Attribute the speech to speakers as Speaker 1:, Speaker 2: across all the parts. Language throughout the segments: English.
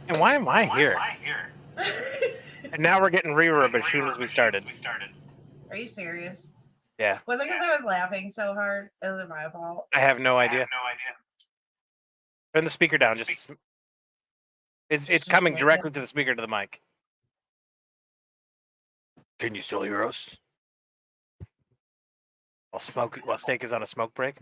Speaker 1: And why am I here? And now we're getting reverb as soon as we started.
Speaker 2: Are you serious?
Speaker 1: Yeah.
Speaker 2: Was it because I was laughing so hard? Is it my fault?
Speaker 1: I have no idea. Turn the speaker down. Just it's coming directly to the speaker to the mic. Can you still hear us? While Steak is on a smoke break.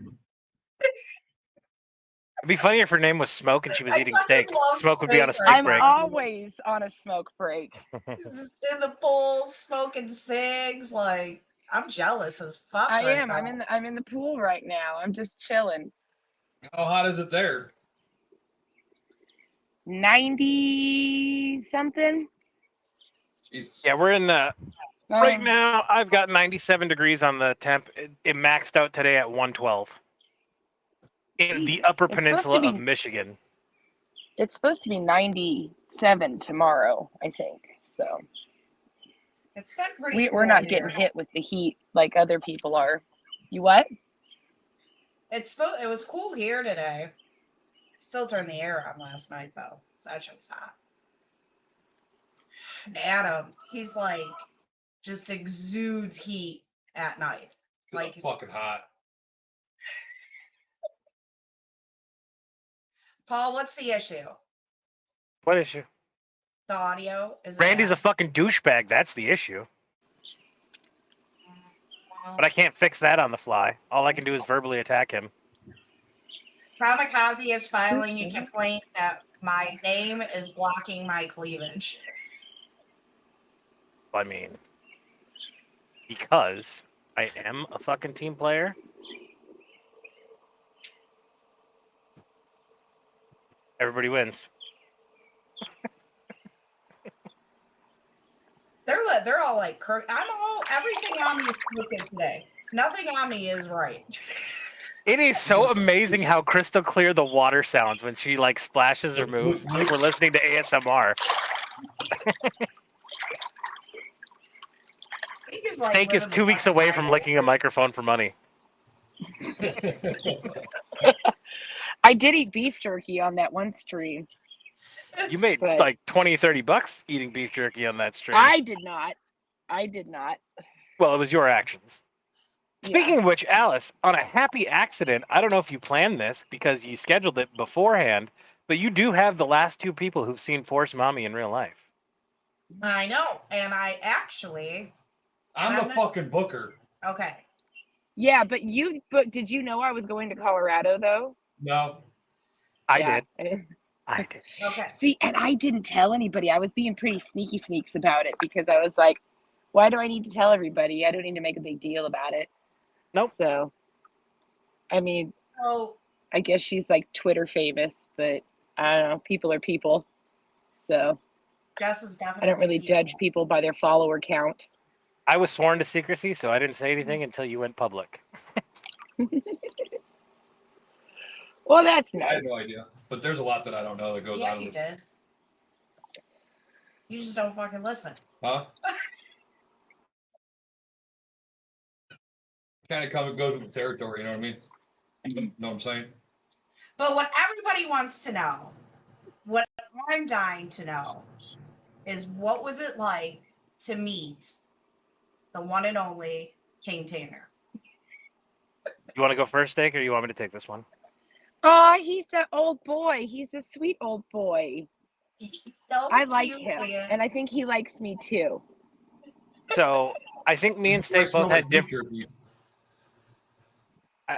Speaker 1: It'd be funnier if her name was Smoke and she was eating steak. Smoke would be on a steak break.
Speaker 3: I'm always on a smoke break.
Speaker 2: In the pool, smoking cigs. Like, I'm jealous as fuck.
Speaker 3: I
Speaker 2: right
Speaker 3: am.
Speaker 2: now.
Speaker 3: I'm in the pool right now. I'm just chilling.
Speaker 4: How hot is it there?
Speaker 3: 90 something.
Speaker 4: Jesus.
Speaker 1: Yeah, we're in right now. I've got 97 degrees on the temp. It maxed out today at 112 in the Upper Peninsula of Michigan.
Speaker 3: It's supposed to be 97 tomorrow, I think. So
Speaker 2: it's been pretty.
Speaker 3: We're not getting hit with the heat like other people are. You what?
Speaker 2: It was cool here today. Still turned the air on last night though. So that shit's hot. And Adam, he's like just exudes heat at night. Like
Speaker 4: fucking hot.
Speaker 2: Paul, what's the issue?
Speaker 1: What issue?
Speaker 2: The audio is.
Speaker 1: Randy's a fucking douchebag. That's the issue. But I can't fix that on the fly. All I can do is verbally attack him.
Speaker 2: Kamikaze is filing a complaint that my name is blocking my cleavage.
Speaker 1: I mean, because I am a fucking team player. Everybody wins.
Speaker 2: They're all like, everything on me is crooked today. Nothing on me is right.
Speaker 1: It is so amazing how crystal clear the water sounds when she like splashes or moves. It's like we're listening to ASMR. Steak is 2 weeks away from licking a microphone for money.
Speaker 3: I did eat beef jerky on that one stream.
Speaker 1: You made like $20-30 eating beef jerky on that stream.
Speaker 3: I did not.
Speaker 1: Well, it was your actions. Speaking of which, Alice, on a happy accident, I don't know if you planned this because you scheduled it beforehand, but you do have the last two people who've seen Force Mommy in real life.
Speaker 2: I know, and I actually...
Speaker 4: I'm the fucking booker.
Speaker 2: Okay.
Speaker 3: Yeah, but did you know I was going to Colorado, though?
Speaker 4: No.
Speaker 1: I did.
Speaker 2: Okay.
Speaker 3: See, and I didn't tell anybody. I was being pretty sneaks about it because I was like, why do I need to tell everybody? I don't need to make a big deal about it.
Speaker 1: Nope.
Speaker 3: So, I mean, I guess she's like Twitter famous, but I don't know. People are people. So,
Speaker 2: Jess is definitely
Speaker 3: I don't really judge people by their follower count.
Speaker 1: I was sworn to secrecy, so I didn't say anything until you went public.
Speaker 3: Well, that's nice.
Speaker 4: I have no idea, but there's a lot that I don't know that goes on.
Speaker 2: Yeah, you did. You just don't fucking listen.
Speaker 4: Huh? Kind of come and goes with the territory, you know what I mean? You know what I'm saying?
Speaker 2: But what everybody wants to know, what I'm dying to know, is what was it like to meet the one and only King Tanner?
Speaker 1: You want to go first, Steak, or you want me to take this one?
Speaker 3: Oh, he's an old boy. He's a sweet old boy. I like him, and I think he likes me too.
Speaker 1: So I think me and Steak both had different.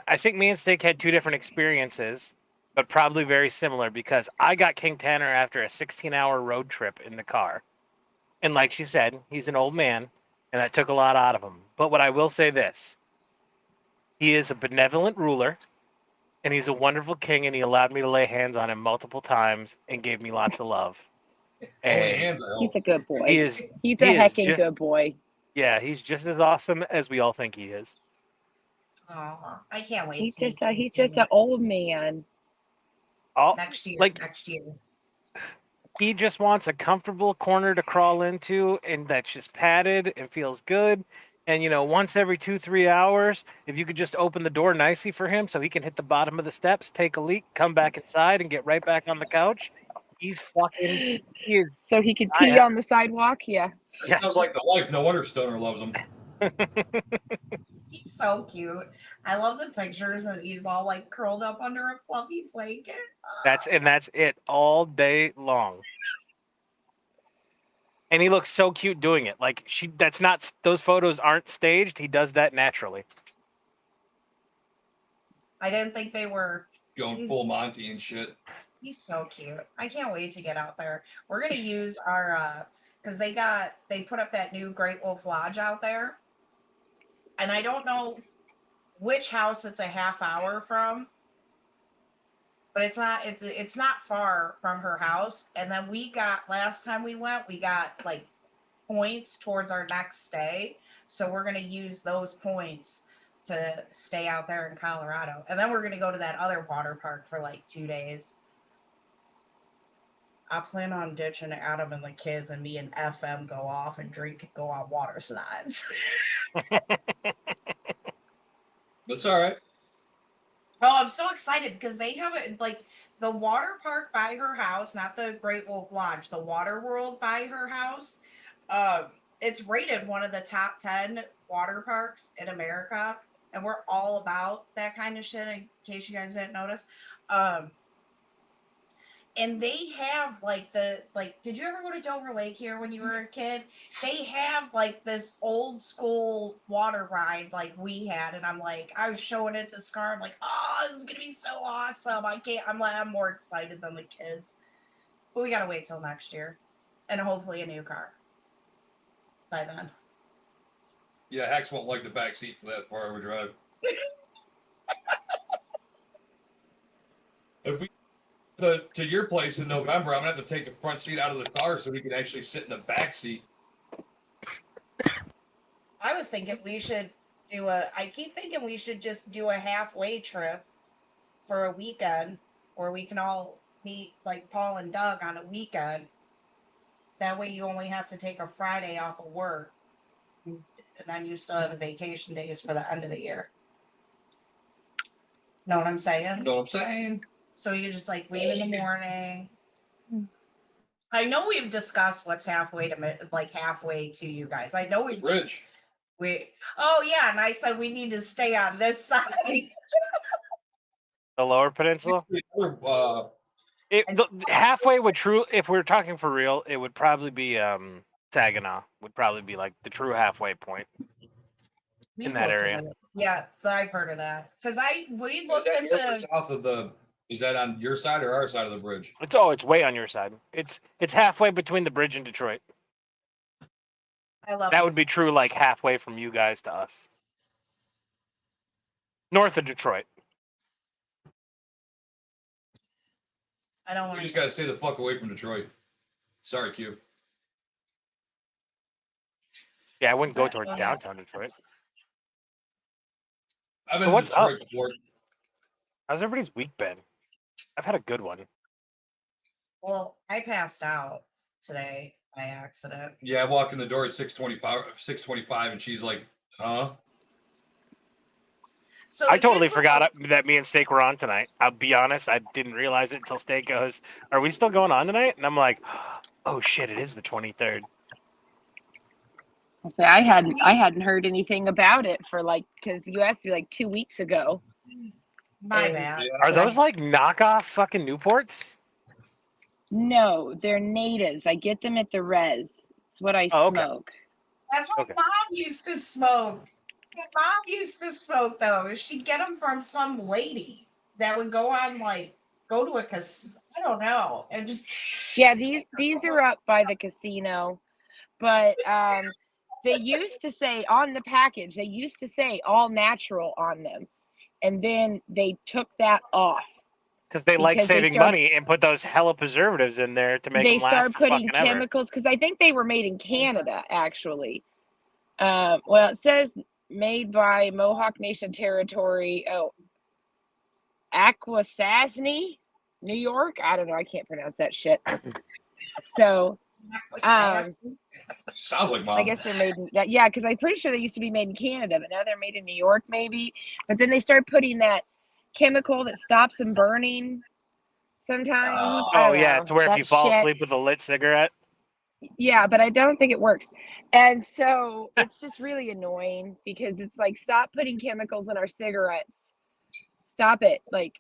Speaker 1: I think me and Steak had two different experiences, but probably very similar because I got King Tanner after a 16-hour road trip in the car, and like she said, he's an old man, and that took a lot out of him. But what I will say this: he is a benevolent ruler. And he's a wonderful king, and he allowed me to lay hands on him multiple times and gave me lots of love. And
Speaker 3: he's a good boy.
Speaker 1: He's
Speaker 3: a hecking good boy.
Speaker 1: Yeah, he's just as awesome as we all think he is.
Speaker 2: Oh, I can't wait.
Speaker 3: He's just an old man.
Speaker 2: Next year.
Speaker 1: He just wants a comfortable corner to crawl into, and that's just padded and feels good. And once every 2-3 hours, if you could just open the door nicely for him so he can hit the bottom of the steps, take a leak, come back inside, and get right back on the couch, he is.
Speaker 3: So he could pee on the sidewalk. Yeah.
Speaker 4: That sounds like the life. No wonder Stoner loves him.
Speaker 2: He's so cute. I love the pictures that he's all like curled up under a fluffy blanket.
Speaker 1: That's it all day long. And he looks so cute doing it. Like those photos aren't staged. He does that naturally.
Speaker 2: I didn't think they were
Speaker 4: going full Monty and shit.
Speaker 2: He's so cute. I can't wait to get out there. We're gonna use our because they put up that new Great Wolf Lodge out there. And I don't know which house it's a half hour from. But it's not far from her house. And then last time we went, we got like points towards our next stay. So we're gonna use those points to stay out there in Colorado. And then we're gonna go to that other water park for like 2 days. I plan on ditching Adam and the kids and me and FM go off and drink and go on water slides.
Speaker 4: That's all right.
Speaker 2: Oh, I'm so excited because they have it like the water park by her house, not the Great Wolf Lodge, the Water World by her house. It's rated one of the top 10 water parks in America, and we're all about that kind of shit. In case you guys didn't notice, and they have did you ever go to Dover Lake here when you were a kid? They have like this old school water ride like we had, and I was showing it to Scar. I'm like, oh, this is gonna be so awesome. I'm more excited than the kids. But we gotta wait till next year. And hopefully a new car by then.
Speaker 4: Yeah, Hex won't like the back seat for that far of a drive. If we to your place in November, I'm gonna have to take the front seat out of the car so we can actually sit in the back seat.
Speaker 2: I was thinking we should I keep thinking we should just do a halfway trip for a weekend where we can all meet like Paul and Doug on a weekend. That way you only have to take a Friday off of work. And then you still have the vacation days for the end of the year. Know what I'm saying?
Speaker 4: Know what I'm saying?
Speaker 2: So you just like leave in the morning. I know we've discussed what's halfway to you guys. I know we've
Speaker 4: bridge.
Speaker 2: Oh yeah, and I said we need to stay on this side.
Speaker 1: The Lower Peninsula. Halfway would if we were talking for real, it would probably be Saginaw. Would probably be like the true halfway point in that area.
Speaker 2: Yeah, I've heard of that because we looked into
Speaker 4: south of the. Is that on your side or our side of the bridge?
Speaker 1: It's way on your side. It's halfway between the bridge and Detroit.
Speaker 2: I love
Speaker 1: that. Would be true, like halfway from you guys to us. North of Detroit.
Speaker 2: I don't want.
Speaker 4: We just gotta stay the fuck away from Detroit. Sorry, Q.
Speaker 1: Yeah, I wouldn't go towards downtown Detroit.
Speaker 4: I've been to Detroit before.
Speaker 1: How's everybody's week been? I've had a good one.
Speaker 2: Well, I passed out today by accident.
Speaker 4: Yeah, I walk in the door at 6:25, and she's like, huh?
Speaker 1: So I totally forgot that me and Steak were on tonight. I'll be honest, I didn't realize it until Steak goes, "Are we still going on tonight?" And I'm like, "Oh shit, it is the 23rd."
Speaker 3: I hadn't heard anything about it for because you asked me 2 weeks ago.
Speaker 2: My bad.
Speaker 1: Are those like knockoff fucking Newports?
Speaker 3: No, they're natives. I get them at the res. It's what I smoke. Okay.
Speaker 2: That's what Mom used to smoke. Mom used to smoke those. She'd get them from some lady that would go to a casino. I don't know. And just
Speaker 3: these are up by the casino, but they used to say on the package. They used to say all natural on them. And then they took that off
Speaker 1: because they like saving money and put those hella preservatives in there to make them last. They started
Speaker 3: putting chemicals because I think they were made in Canada actually. Well, it says made by Mohawk Nation Territory. Oh, Akwesasne, New York. I don't know. I can't pronounce that shit. So,
Speaker 4: Sounds like mom.
Speaker 3: I guess they're made in yeah, because I'm pretty sure they used to be made in Canada, but now they're made in New York, maybe. But then they started putting that chemical that stops them burning. Sometimes I
Speaker 1: Oh
Speaker 3: don't
Speaker 1: yeah,
Speaker 3: know
Speaker 1: it's where if
Speaker 3: that
Speaker 1: you fall
Speaker 3: shit.
Speaker 1: asleep with a lit cigarette.
Speaker 3: Yeah, but I don't think it works. And so it's just really annoying because it's like, stop putting chemicals in our cigarettes. Stop it. Like,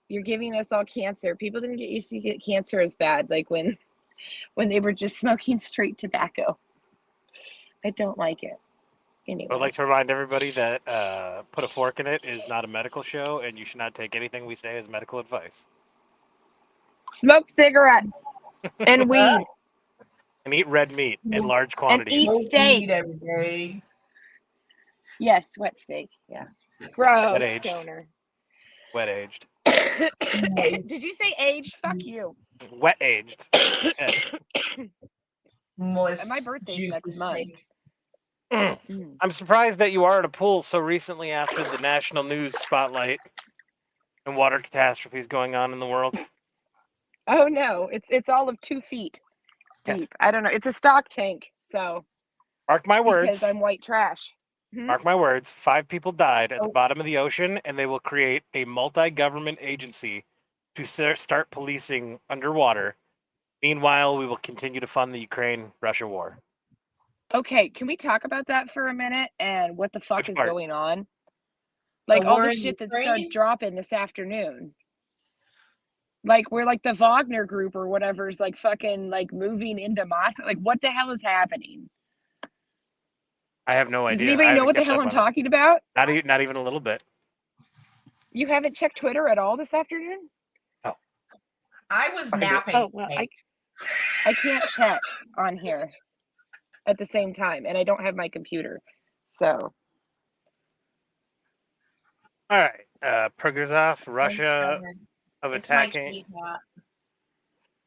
Speaker 3: you're giving us all cancer. People didn't get used to get cancer as bad, like when they were just smoking straight tobacco. I don't like it. Anyway.
Speaker 1: I'd like to remind everybody that Put a Fork in It is not a medical show, and you should not take anything we say as medical advice.
Speaker 3: Smoke cigarettes and weed.
Speaker 1: And eat red meat in large quantities.
Speaker 3: eat
Speaker 2: Smoke
Speaker 3: steak.
Speaker 2: weed every day.
Speaker 3: Yes, wet steak. Yeah. Gross,
Speaker 1: Wet-aged.
Speaker 3: stoner.
Speaker 1: Wet aged.
Speaker 3: Did you say aged? Fuck you.
Speaker 1: Wet aged.
Speaker 2: Moist.
Speaker 3: My birthday's
Speaker 2: juicy
Speaker 3: next month.
Speaker 2: steak.
Speaker 1: I'm surprised that you are at a pool so recently after the national news spotlight and water catastrophes going on in the world.
Speaker 3: Oh no, it's all of 2 feet
Speaker 1: Yes.
Speaker 3: deep. I don't know. It's a stock tank, so
Speaker 1: Mark my
Speaker 3: because
Speaker 1: words.
Speaker 3: I'm white trash.
Speaker 1: Mark my words. 5 people died at the bottom of the ocean, and they will create a multi-government agency to start policing underwater. Meanwhile, we will continue to fund the Ukraine-Russia war.
Speaker 3: Okay, can we talk about that for a minute and what the fuck
Speaker 1: Which
Speaker 3: is
Speaker 1: part?
Speaker 3: going on? Like
Speaker 2: The
Speaker 3: all
Speaker 2: war
Speaker 3: the
Speaker 2: in
Speaker 3: shit that started
Speaker 2: Ukraine?
Speaker 3: dropping this afternoon. Like we're like the Wagner group or whatever's like fucking like moving into Moscow. Like what the hell is happening?
Speaker 1: I have no
Speaker 3: Does
Speaker 1: idea.
Speaker 3: anybody
Speaker 1: I
Speaker 3: know
Speaker 1: haven't
Speaker 3: what the
Speaker 1: kept
Speaker 3: hell
Speaker 1: up
Speaker 3: I'm
Speaker 1: on it.
Speaker 3: talking about?
Speaker 1: Not even a little bit.
Speaker 3: You haven't checked Twitter at all this afternoon?
Speaker 2: I was
Speaker 1: Fucking do it.
Speaker 2: napping.
Speaker 3: Oh well, I can't check on here at the same time, and I don't have my computer. So
Speaker 1: All right. Prigozov, Russia of
Speaker 2: It's my
Speaker 1: attacking
Speaker 2: teapot.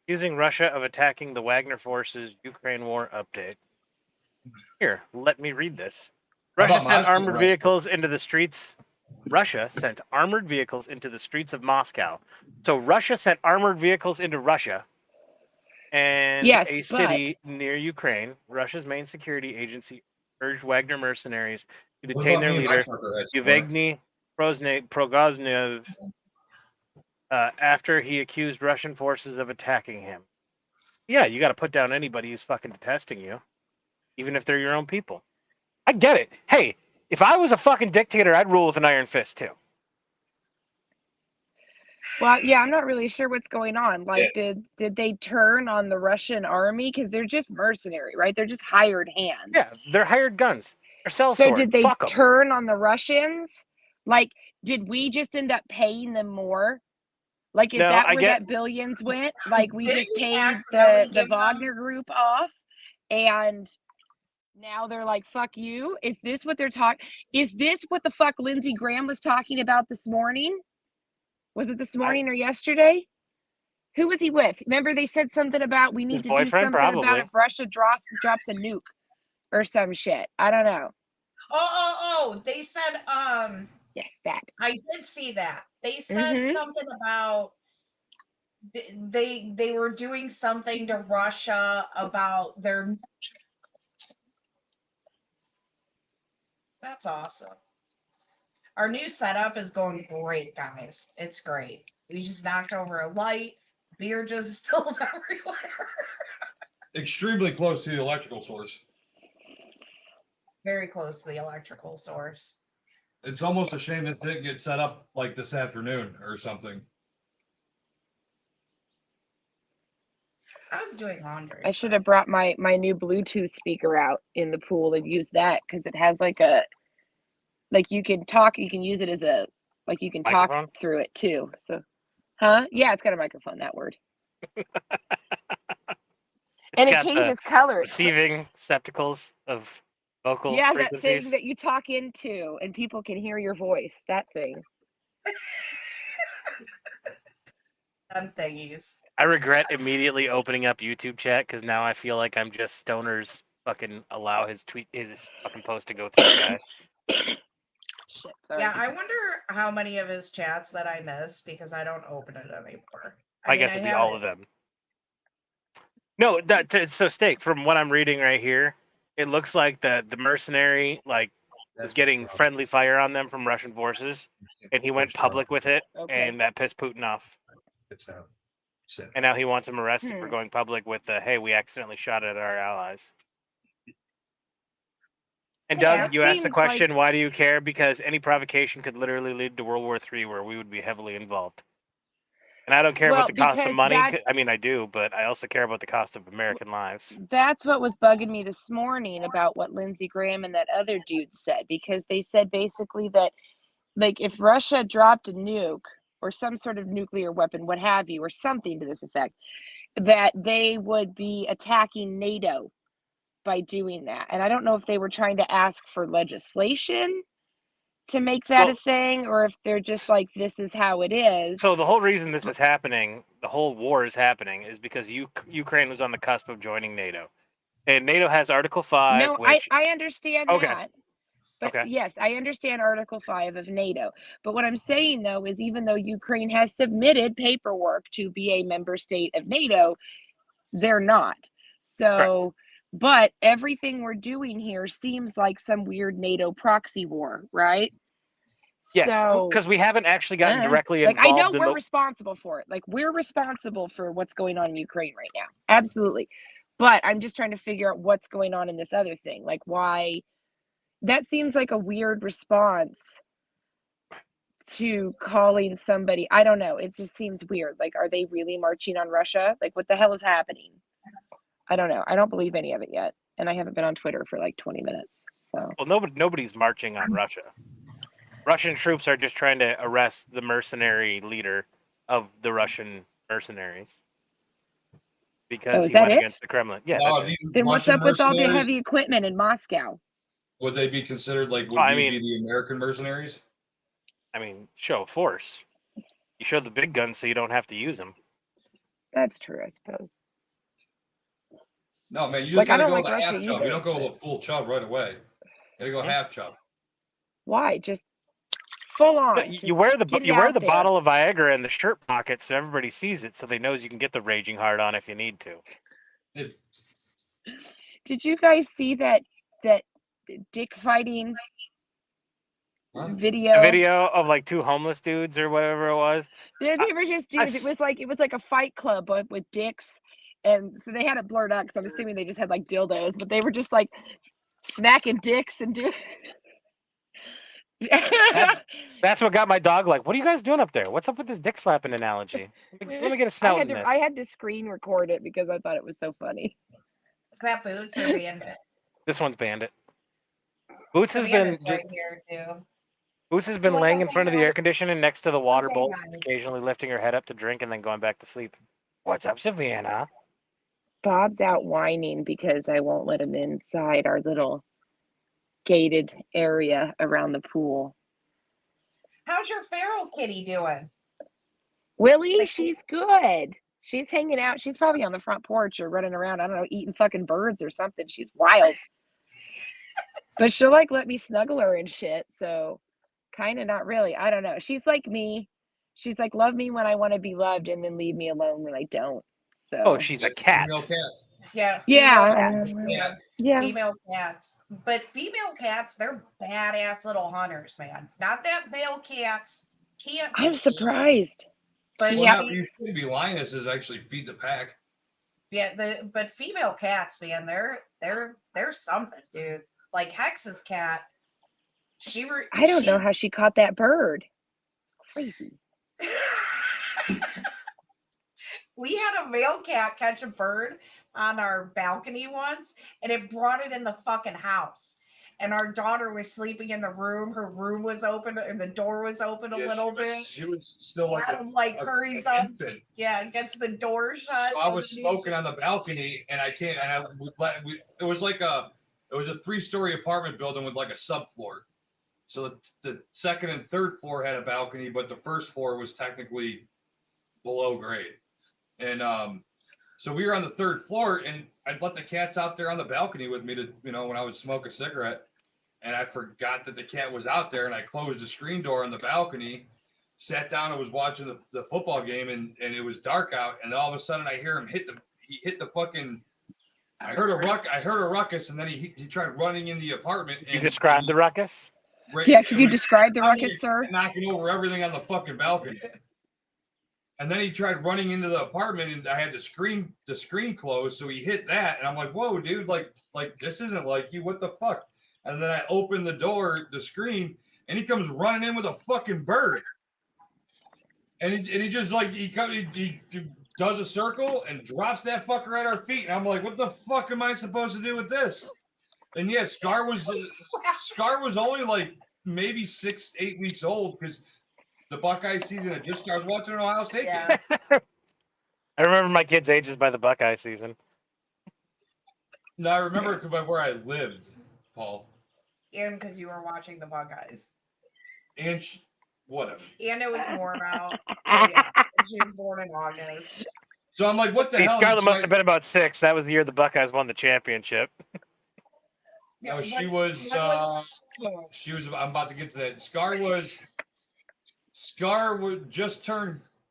Speaker 1: using Russia of attacking the Wagner forces Ukraine war update. Here, let me read this.
Speaker 4: How
Speaker 1: Russia
Speaker 4: about
Speaker 1: sent
Speaker 4: Moscow
Speaker 1: armored
Speaker 4: arrested?
Speaker 1: vehicles into the streets. Russia sent armored vehicles into the streets of Moscow. So Russia sent armored vehicles into Russia and
Speaker 3: yes,
Speaker 1: a city near Ukraine. Russia's main security agency urged Wagner mercenaries to
Speaker 4: What
Speaker 1: detain
Speaker 4: about
Speaker 1: their
Speaker 4: me and my
Speaker 1: leader,
Speaker 4: trucker heads?
Speaker 1: Yevgeny Prigozhin, after he accused Russian forces of attacking him. Yeah, you got to put down anybody who's fucking detesting you, even if they're your own people. I get it. Hey, if I was a fucking dictator, I'd rule with an iron fist too.
Speaker 3: Well, yeah, I'm not really sure what's going on. Like, did they turn on the Russian army? Because they're just mercenary, right? They're just hired hands.
Speaker 1: Yeah, they're hired guns. They're sellsword.
Speaker 3: So did they
Speaker 1: Fuck 'em.
Speaker 3: turn on the Russians? Like, did we just end up paying them more? Like, is
Speaker 1: No,
Speaker 3: that
Speaker 1: I
Speaker 3: where
Speaker 1: get-
Speaker 3: that billions went? Like, we
Speaker 2: Didn't
Speaker 3: just
Speaker 2: we
Speaker 3: paid
Speaker 2: accidentally
Speaker 3: the
Speaker 2: give them-
Speaker 3: Wagner group off, and now they're like, fuck you? Is this what they're talking? Is this what the fuck Lindsey Graham was talking about this morning? Was it this morning or yesterday? Who was he with? Remember they said something about we need
Speaker 1: His
Speaker 3: to do
Speaker 1: boyfriend,
Speaker 3: something about
Speaker 1: probably.
Speaker 3: if Russia drops a nuke or some shit. I don't know.
Speaker 2: Oh, they said
Speaker 3: Yes, that.
Speaker 2: I did see that. They said something about they were doing something to Russia about their. That's awesome. Our new setup is going great, guys. It's great. We just knocked over a light. Beer just spilled everywhere.
Speaker 4: Extremely close to the electrical source.
Speaker 2: Very close to the electrical source.
Speaker 4: It's almost a shame that didn't get set up like this afternoon or something.
Speaker 2: I was doing laundry.
Speaker 3: I should have brought my new Bluetooth speaker out in the pool and used that because it has like you can talk, you can use it as a you can
Speaker 1: Microphone?
Speaker 3: talk through it too. So yeah, it's got a microphone, that word. And it changes color.
Speaker 1: Receiving receptacles of vocal frequencies.
Speaker 3: That thing that you talk into and people can hear your voice. That thing.
Speaker 2: Them thingies.
Speaker 1: I regret immediately opening up YouTube chat because now I feel like I'm just Stoner's fucking allow his fucking post to go through guy.
Speaker 3: Shit, sorry.
Speaker 2: Yeah, I wonder how many of his chats that I miss because I don't open it anymore.
Speaker 1: I guess it'd be all of them. No, so Steak. From what I'm reading right here, it looks like the mercenary was getting friendly fire on them from Russian forces, and he went public with it,
Speaker 3: Okay.
Speaker 1: and that pissed Putin off.
Speaker 4: It's out.
Speaker 1: And now he wants him arrested for
Speaker 3: Hmm.
Speaker 1: going public with the "Hey, we accidentally shot at our allies." And
Speaker 2: Yeah,
Speaker 1: Doug,
Speaker 3: it
Speaker 1: you asked the
Speaker 3: seems like-
Speaker 1: question, "Why do you care?" Because any provocation could literally lead to World War III, where we would be heavily involved. And I don't care
Speaker 3: Well,
Speaker 1: about the cost of
Speaker 3: because
Speaker 1: money.
Speaker 3: that's-
Speaker 1: I mean, I do, but I also care about the cost of American lives.
Speaker 3: That's what was bugging me this morning about what Lindsey Graham and that other dude said, because they said basically that, like, if Russia dropped a nuke or some sort of nuclear weapon, what have you, or something to this effect, that they would be attacking NATO by doing that. And I don't know if they were trying to ask for legislation to make that a thing, or if they're just like, this is how it is.
Speaker 1: So the whole reason this is happening, the whole war is happening, is because Ukraine was on the cusp of joining NATO, and NATO has Article 5.
Speaker 3: No,
Speaker 1: which
Speaker 3: I understand
Speaker 1: Okay.
Speaker 3: that. But
Speaker 1: Okay.
Speaker 3: yes, I understand Article 5 of NATO. But what I'm saying, though, is even though Ukraine has submitted paperwork to be a member state of NATO, they're not. So, but everything we're doing here seems like some weird NATO proxy war, right?
Speaker 1: Yes,
Speaker 3: So,
Speaker 1: because we haven't actually gotten directly
Speaker 3: like, I know
Speaker 1: involved in
Speaker 3: we're
Speaker 1: the.
Speaker 3: responsible for it. Like, we're responsible for what's going on in Ukraine right now. Absolutely. But I'm just trying to figure out what's going on in this other thing. Like, why? That seems like a weird response to calling somebody. I don't know. It just seems weird. Like, are they really marching on Russia? Like, what the hell is happening? I don't know. I don't believe any of it yet. And I haven't been on Twitter for like 20 minutes. So,
Speaker 1: Well, nobody's marching on Russia. Russian troops are just trying to arrest the mercenary leader of the Russian mercenaries because
Speaker 3: is
Speaker 1: he
Speaker 3: that
Speaker 1: went
Speaker 3: it?
Speaker 1: against the Kremlin. Yeah,
Speaker 4: Now,
Speaker 1: that's it.
Speaker 3: Then what's
Speaker 4: Russian
Speaker 3: up with all the
Speaker 4: mercenaries,
Speaker 3: heavy equipment in Moscow?
Speaker 4: would they be considered like? Would
Speaker 1: I
Speaker 4: we
Speaker 1: mean-
Speaker 4: be the American mercenaries?
Speaker 1: I mean, show of force. You show the big guns so you don't have to use them.
Speaker 3: That's true, I suppose.
Speaker 4: No, man, you
Speaker 3: Like,
Speaker 4: just
Speaker 3: I
Speaker 4: gotta
Speaker 3: don't
Speaker 4: go
Speaker 3: like
Speaker 4: with a
Speaker 3: Russia
Speaker 4: half chub.
Speaker 3: either,
Speaker 4: You don't go
Speaker 3: but-
Speaker 4: with a full chub right away. You gotta go
Speaker 1: Hmm?
Speaker 4: half chub.
Speaker 3: Why? Just full on.
Speaker 1: But
Speaker 3: Just
Speaker 1: you wear the
Speaker 3: get it
Speaker 1: you wear
Speaker 3: out
Speaker 1: the
Speaker 3: there.
Speaker 1: bottle of Viagra in the shirt pocket so everybody sees it, so they knows you can get the raging hard on if you need to.
Speaker 4: It,
Speaker 3: Did you guys see that dick fighting
Speaker 4: Huh?
Speaker 3: video?
Speaker 1: The video of like two homeless dudes or whatever it was.
Speaker 3: They were just dudes. It was like a fight club but with dicks, and so they had it blurred out because I'm assuming they just had like dildos, but they were just like smacking dicks and doing.
Speaker 1: That's what got my dog like, what are you guys doing up there? What's up with this dick slapping analogy? Let me get a snout in this.
Speaker 3: I had to screen record it because I thought it was so funny.
Speaker 2: Is that Boots or Bandit?
Speaker 1: This one's Bandit. Boots
Speaker 2: So
Speaker 1: has been
Speaker 2: Bandit's right here too.
Speaker 1: Boots has been
Speaker 2: Like,
Speaker 1: laying in
Speaker 2: okay,
Speaker 1: front of the
Speaker 2: now-
Speaker 1: air conditioning next to the water
Speaker 2: Okay,
Speaker 1: bowl,
Speaker 2: honey.
Speaker 1: occasionally lifting her head up to drink and then going back to sleep. What's up, Savannah?
Speaker 3: Bob's out whining because I won't let him inside our little gated area around the pool.
Speaker 2: How's your feral kitty doing?
Speaker 3: Willie,
Speaker 2: Like-
Speaker 3: she's good. She's hanging out. She's probably on the front porch or running around. I don't know, eating fucking birds or something. She's wild. But she'll like let me snuggle her and shit. So kind of not really. I don't know. She's like me. She's like, love me when I want to be loved and then leave me alone when I don't. So
Speaker 1: Oh, she's a cat.
Speaker 4: female cat.
Speaker 2: Yeah.
Speaker 3: Yeah.
Speaker 2: Female cats,
Speaker 3: yeah.
Speaker 2: female cats. But female cats, they're badass little hunters, man. Not that male cats can't.
Speaker 3: I'm
Speaker 2: be,
Speaker 3: surprised.
Speaker 2: But
Speaker 4: Well,
Speaker 3: Yeah.
Speaker 4: now you shouldn't be lionesses actually feed the pack.
Speaker 2: yeah, but female cats, man, they're something, dude. Like Hex's cat,
Speaker 3: I don't know how she caught that bird. Crazy.
Speaker 2: We had a male cat catch a bird on our balcony once, and it brought it in the fucking house. And our daughter was sleeping in the room. Her room was open, and the door was open a little bit.
Speaker 4: She was still like
Speaker 2: Adam like hurries
Speaker 4: an
Speaker 2: up,
Speaker 4: infant.
Speaker 2: yeah, and gets the door shut.
Speaker 4: So I was
Speaker 2: underneath
Speaker 4: smoking
Speaker 2: it.
Speaker 4: on the balcony, and I can't. And I would it was like a 3-story apartment building with like a subfloor. So the second and third floor had a balcony, but the first floor was technically below grade. And so we were on the third floor, and I'd let the cats out there on the balcony with me to, when I would smoke a cigarette. And I forgot that the cat was out there, and I closed the screen door on the balcony, sat down and was watching the football game, and it was dark out, and all of a sudden I hear him he hit the fucking. I heard a ruckus, and then he tried running in the apartment.
Speaker 1: You described the ruckus?
Speaker 3: Yeah, can you describe the ruckus, sir?
Speaker 4: Knocking over everything on the fucking balcony. And then he tried running into the apartment, and I had the screen closed, so he hit that, and I'm like, "Whoa, dude! Like this isn't like you. What the fuck?" And then I opened the screen, and he comes running in with a fucking bird, and he just like he does a circle and drops that fucker at our feet, and I'm like, "What the fuck am I supposed to do with this?" And yeah, Scar was only like maybe 6-8 weeks old because the Buckeye season had just started. Watching an Ohio State game.
Speaker 1: I remember my kids' ages by the Buckeye season.
Speaker 4: No, I remember by where I lived, Paul.
Speaker 2: And because you were watching the Buckeyes.
Speaker 4: And whatever.
Speaker 2: And it was warm out. So yeah, she was born in August.
Speaker 4: So I'm like, what the
Speaker 1: See,
Speaker 4: hell?
Speaker 1: Scarlett must have been about 6. That was the year the Buckeyes won the championship.
Speaker 4: No, she was. I'm about to get to that. Scar was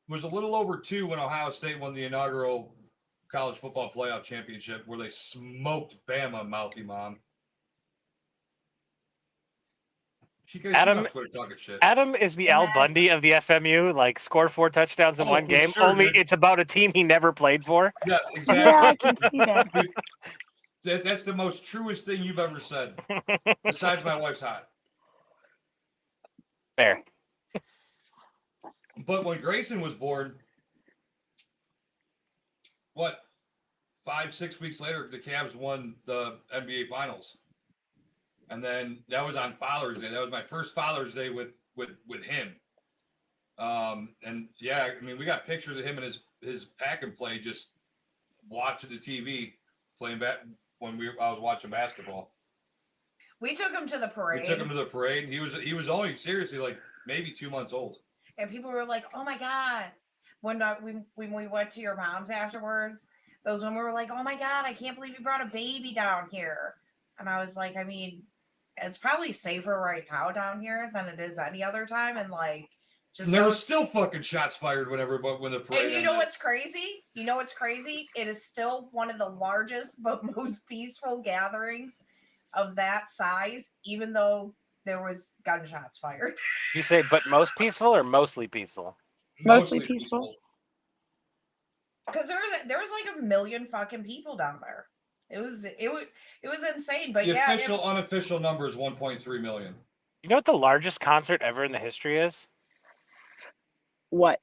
Speaker 4: was a little over 2 when Ohio State won the inaugural college football playoff championship, where they smoked Bama, mouthy mom.
Speaker 1: Adam is the Al Bundy of the FMU. Like, score 4 touchdowns in one game.
Speaker 4: Sure,
Speaker 1: only
Speaker 4: dude.
Speaker 1: it's about a team he never played for.
Speaker 4: Yes, exactly.
Speaker 3: Yeah, I can see that.
Speaker 4: That's the most truest thing you've ever said. Besides, my wife's hot.
Speaker 1: Fair.
Speaker 4: But when Grayson was born, 5-6 weeks later, the Cavs won the NBA Finals, and then that was on Father's Day. That was my first Father's Day with him. And yeah, I mean, we got pictures of him and his pack and play, just watching the TV, playing back when I was watching basketball.
Speaker 2: We took him to the parade. He was only seriously like maybe 2 months old. And people were like, "Oh my god!" When we went to your mom's afterwards, those women were like, "Oh my god, I can't believe you brought a baby down here." And I was like, I mean, it's probably safer right now down here than it is any other time. And like, just
Speaker 4: there was still fucking shots fired when the parade.
Speaker 2: And you know what's crazy? It is still one of the largest but most peaceful gatherings of that size, even though there was gunshots fired.
Speaker 1: You say, but most peaceful or mostly peaceful?
Speaker 3: Mostly peaceful.
Speaker 2: Because there was like 1 million fucking people down there. It was insane. But
Speaker 4: the unofficial number is 1.3 million.
Speaker 1: You know what the largest concert ever in the history is?
Speaker 3: What?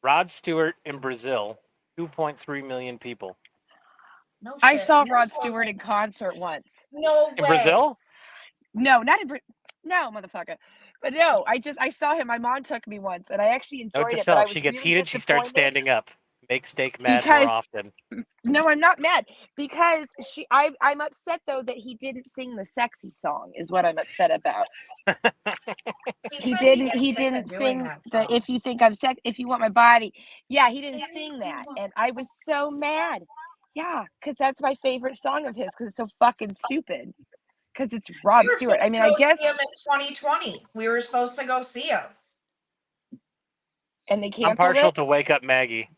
Speaker 1: Rod Stewart in Brazil, 2.3 million people.
Speaker 2: No shit.
Speaker 3: I saw Rod Stewart in concert once.
Speaker 2: No way.
Speaker 1: In Brazil?
Speaker 3: No, not in no, motherfucker. But no, I saw him. My mom took me once, and I actually enjoyed
Speaker 1: Note to
Speaker 3: it.
Speaker 1: self,
Speaker 3: But I was
Speaker 1: she gets
Speaker 3: really
Speaker 1: heated, she starts standing up. Make steak mad
Speaker 3: Because-
Speaker 1: more often.
Speaker 3: No, I'm not mad because I'm upset though that he didn't sing the sexy song. Is what I'm upset about. He didn't sing the "If You Think I'm Sex, If You Want My Body." Yeah, he didn't sing that, and I was so mad. Yeah, because that's my favorite song of his. Because it's so fucking stupid. Because it's Rod Stewart. I mean, I guess.
Speaker 2: See him in 2020. We were supposed to go see him,
Speaker 3: and they canceled
Speaker 1: I'm partial
Speaker 3: it?
Speaker 1: to "Wake Up Maggie."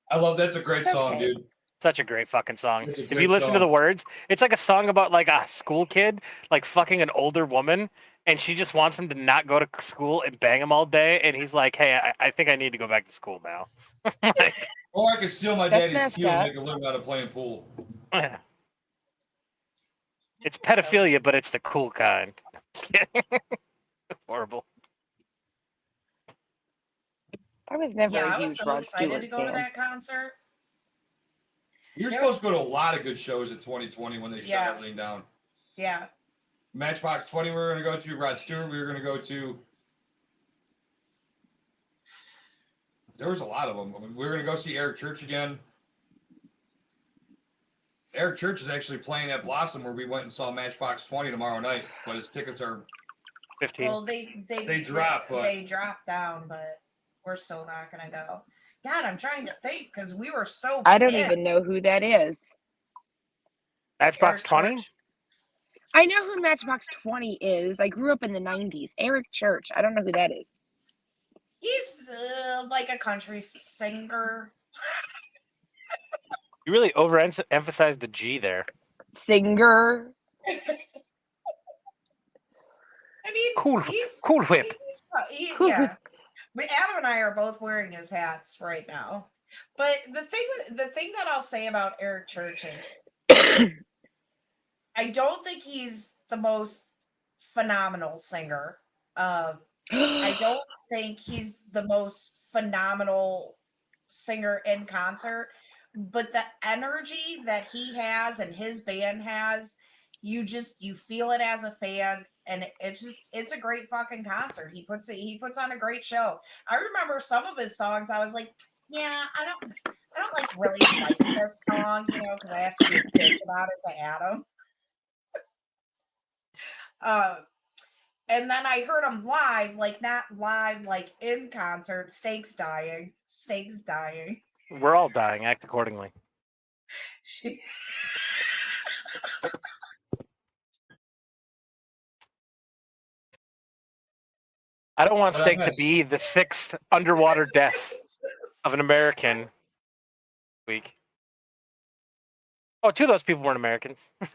Speaker 4: I love that's a great song, dude.
Speaker 1: Such a great fucking song. If you listen to the words, it's like a song about like a school kid like fucking an older woman, and she just wants him to not go to school and bang him all day, and he's like, "Hey, I think I need to go back to school now."
Speaker 4: Or I could steal my daddy's cue and make a living out of playing pool.
Speaker 1: It's pedophilia, but it's the cool kind. Just kidding. It's horrible.
Speaker 3: I was never a
Speaker 2: I was
Speaker 3: huge
Speaker 2: so
Speaker 3: Rod
Speaker 2: excited
Speaker 3: Stewart
Speaker 2: to go
Speaker 3: fan.
Speaker 2: to that concert.
Speaker 4: You're supposed to go to a lot of good shows in 2020 when they shut everything down.
Speaker 2: Yeah.
Speaker 4: Matchbox 20 we were going to go to. Rod Stewart we were going to go to. There was a lot of them. I mean, we were going to go see Eric Church again. Eric Church is actually playing at Blossom where we went and saw Matchbox 20 tomorrow night, but his tickets are
Speaker 1: 15.
Speaker 2: Well, they dropped down, but we're still not going to go. God, I'm trying to think because we were so
Speaker 3: I don't
Speaker 2: pissed.
Speaker 3: even know who that is.
Speaker 1: Matchbox 20?
Speaker 3: I know who Matchbox 20 is. I grew up in the 90s. Eric Church. I don't know who that is.
Speaker 2: He's like a country singer.
Speaker 1: You really overemphasized the G there.
Speaker 3: Singer.
Speaker 2: I mean,
Speaker 1: Cool whip.
Speaker 2: Yeah. But Adam and I are both wearing his hats right now. But the thing that I'll say about Eric Church is, I don't think he's the most phenomenal singer. I don't think he's the most phenomenal singer in concert, but the energy that he has and his band has, you feel it as a fan, and it's a great fucking concert. He puts on a great show. I remember some of his songs. I was like, yeah, I don't like really like this song, because I have to be a bitch about it to Adam. Uh, and then I heard him live, like not live, like in concert. Steak's dying. Steak's dying.
Speaker 1: We're all dying. Act accordingly.
Speaker 2: She-
Speaker 1: I don't want
Speaker 4: But
Speaker 1: Steak to be the 6th underwater death of an American week. Oh, 2 of those people weren't Americans.
Speaker 2: But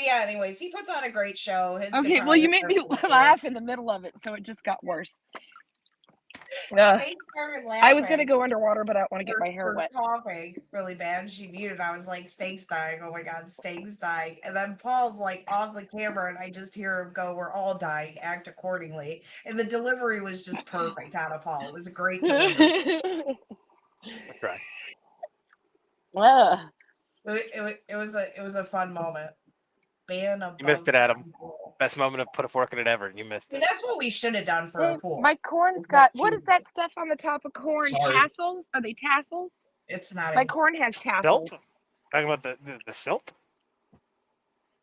Speaker 2: yeah, anyways, he puts on a great show. His
Speaker 3: Okay,
Speaker 2: guitar
Speaker 3: well, you made
Speaker 2: riffs
Speaker 3: me
Speaker 2: are cool.
Speaker 3: laugh in the middle of it, so it just got worse.
Speaker 2: They started laughing.
Speaker 3: I was gonna go underwater, but I don't want to get my hair
Speaker 2: for
Speaker 3: wet.
Speaker 2: coughing really bad. She muted. I was like, Steak's dying. Oh my god, Steak's dying. And then Paul's like off the camera, and I just hear him go, "We're all dying. Act accordingly." And the delivery was just perfect out of Paul. It was a great delivery.
Speaker 1: That's right.
Speaker 3: Ugh.
Speaker 2: It was a fun moment. Ban above
Speaker 1: You missed it, Adam.
Speaker 2: pool.
Speaker 1: Best moment of Put a Fork in It ever. You missed
Speaker 2: See,
Speaker 1: it.
Speaker 2: that's what we should have done for a pool.
Speaker 3: My corn's
Speaker 2: It's
Speaker 3: got,
Speaker 2: like
Speaker 3: what is
Speaker 2: cheese.
Speaker 3: that stuff on the top of corn?
Speaker 4: Sorry.
Speaker 3: Tassels? Are they tassels?
Speaker 2: It's not.
Speaker 3: My corn has tassels.
Speaker 1: Silt? Talking about the silt?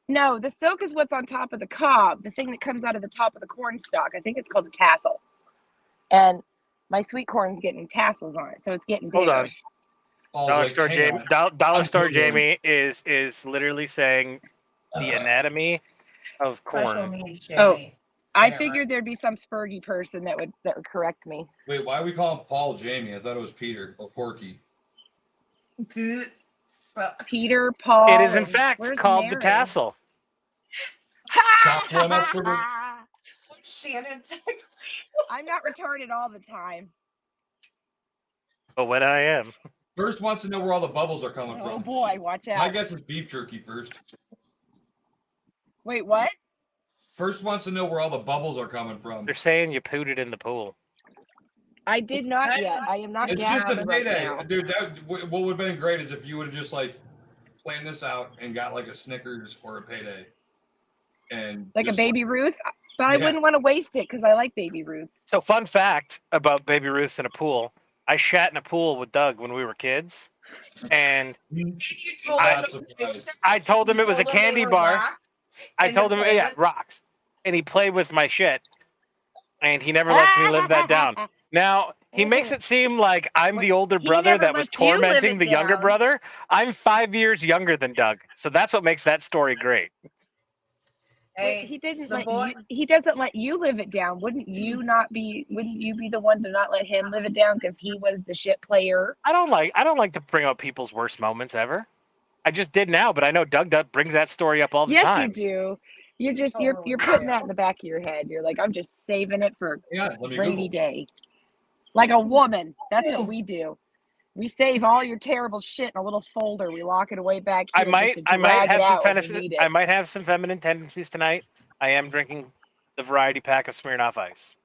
Speaker 3: No, the silk is what's on top of the cob, the thing that comes out of the top of the corn stalk. I think it's called a tassel. And my sweet corn's getting tassels on it, so it's getting bigger.
Speaker 1: Hold on.
Speaker 4: Paul's
Speaker 1: Dollar
Speaker 4: like,
Speaker 1: Store
Speaker 4: "Hang
Speaker 1: Jamie.
Speaker 4: on."
Speaker 1: Dollar
Speaker 4: I'm
Speaker 1: Store
Speaker 4: Googling.
Speaker 1: Jamie is literally saying the anatomy of
Speaker 2: Special
Speaker 1: corn.
Speaker 2: needs, Jamie.
Speaker 3: Oh, I
Speaker 2: Get it
Speaker 3: figured there's be some spurgy person that would correct me.
Speaker 4: Wait, why are we calling Paul Jamie? I thought it was Peter or Porky.
Speaker 2: right. So,
Speaker 3: Peter, Paul.
Speaker 1: It is in
Speaker 3: and
Speaker 1: fact
Speaker 3: where's
Speaker 1: called
Speaker 3: Mary?
Speaker 1: the tassel.
Speaker 4: Chalk one up for the.
Speaker 2: Shannon text.
Speaker 3: I'm not retarded all the time.
Speaker 1: But when I am.
Speaker 4: First wants to know where all the bubbles are coming
Speaker 3: Oh
Speaker 4: from.
Speaker 3: boy, watch
Speaker 4: My
Speaker 3: out.
Speaker 4: guess is beef jerky first.
Speaker 3: Wait, what?
Speaker 4: First wants to know where all the bubbles are coming from.
Speaker 1: They're saying you pooted in the pool.
Speaker 3: I did not yet. I am not
Speaker 4: It's just a
Speaker 3: gasping right
Speaker 4: payday,
Speaker 3: now.
Speaker 4: dude. What would have been great is if you would have just like planned this out and got like a Snickers or a payday, and
Speaker 3: Like a
Speaker 4: just,
Speaker 3: Baby Ruth? But I
Speaker 4: Yeah.
Speaker 3: wouldn't want to waste it because I like Baby Ruth.
Speaker 1: So fun fact about Baby Ruth in a pool. I shat in a pool with Doug when we were kids. And
Speaker 2: You told
Speaker 1: I-
Speaker 2: him
Speaker 1: I told him it was a
Speaker 2: told him they
Speaker 1: candy
Speaker 2: were
Speaker 1: bar.
Speaker 2: rocks
Speaker 1: I
Speaker 2: and to
Speaker 1: told him,
Speaker 2: play
Speaker 1: yeah,
Speaker 2: with.
Speaker 1: rocks. And he played with my shit. And he never lets me live that down. Now, he makes it seem like I'm the older
Speaker 3: He
Speaker 1: brother
Speaker 3: never
Speaker 1: that was
Speaker 3: lets you live
Speaker 1: tormenting
Speaker 3: it
Speaker 1: the younger
Speaker 3: down.
Speaker 1: brother. I'm 5 years younger than Doug. So that's what makes that story great.
Speaker 2: Hey,
Speaker 3: he didn't
Speaker 2: the
Speaker 3: let
Speaker 2: boy.
Speaker 3: you. He doesn't let you live it down. Wouldn't you be the one to not let him live it down because he was the shit player?
Speaker 1: I don't like to bring up people's worst moments ever. I just did now, but I know Doug brings that story up all the
Speaker 3: Yes,
Speaker 1: time.
Speaker 3: you do. You're
Speaker 2: Totally
Speaker 3: putting
Speaker 2: do.
Speaker 3: that in the back of your head. You're like, I'm just saving it for
Speaker 4: Yeah, let me
Speaker 3: rainy
Speaker 4: Google.
Speaker 3: day. Like a woman. That's what we do. We save all your terrible shit in a little folder. We lock it away back here just to drag it out when we need it.
Speaker 1: I might have some feminine tendencies tonight. I am drinking the variety pack of Smirnoff Ice.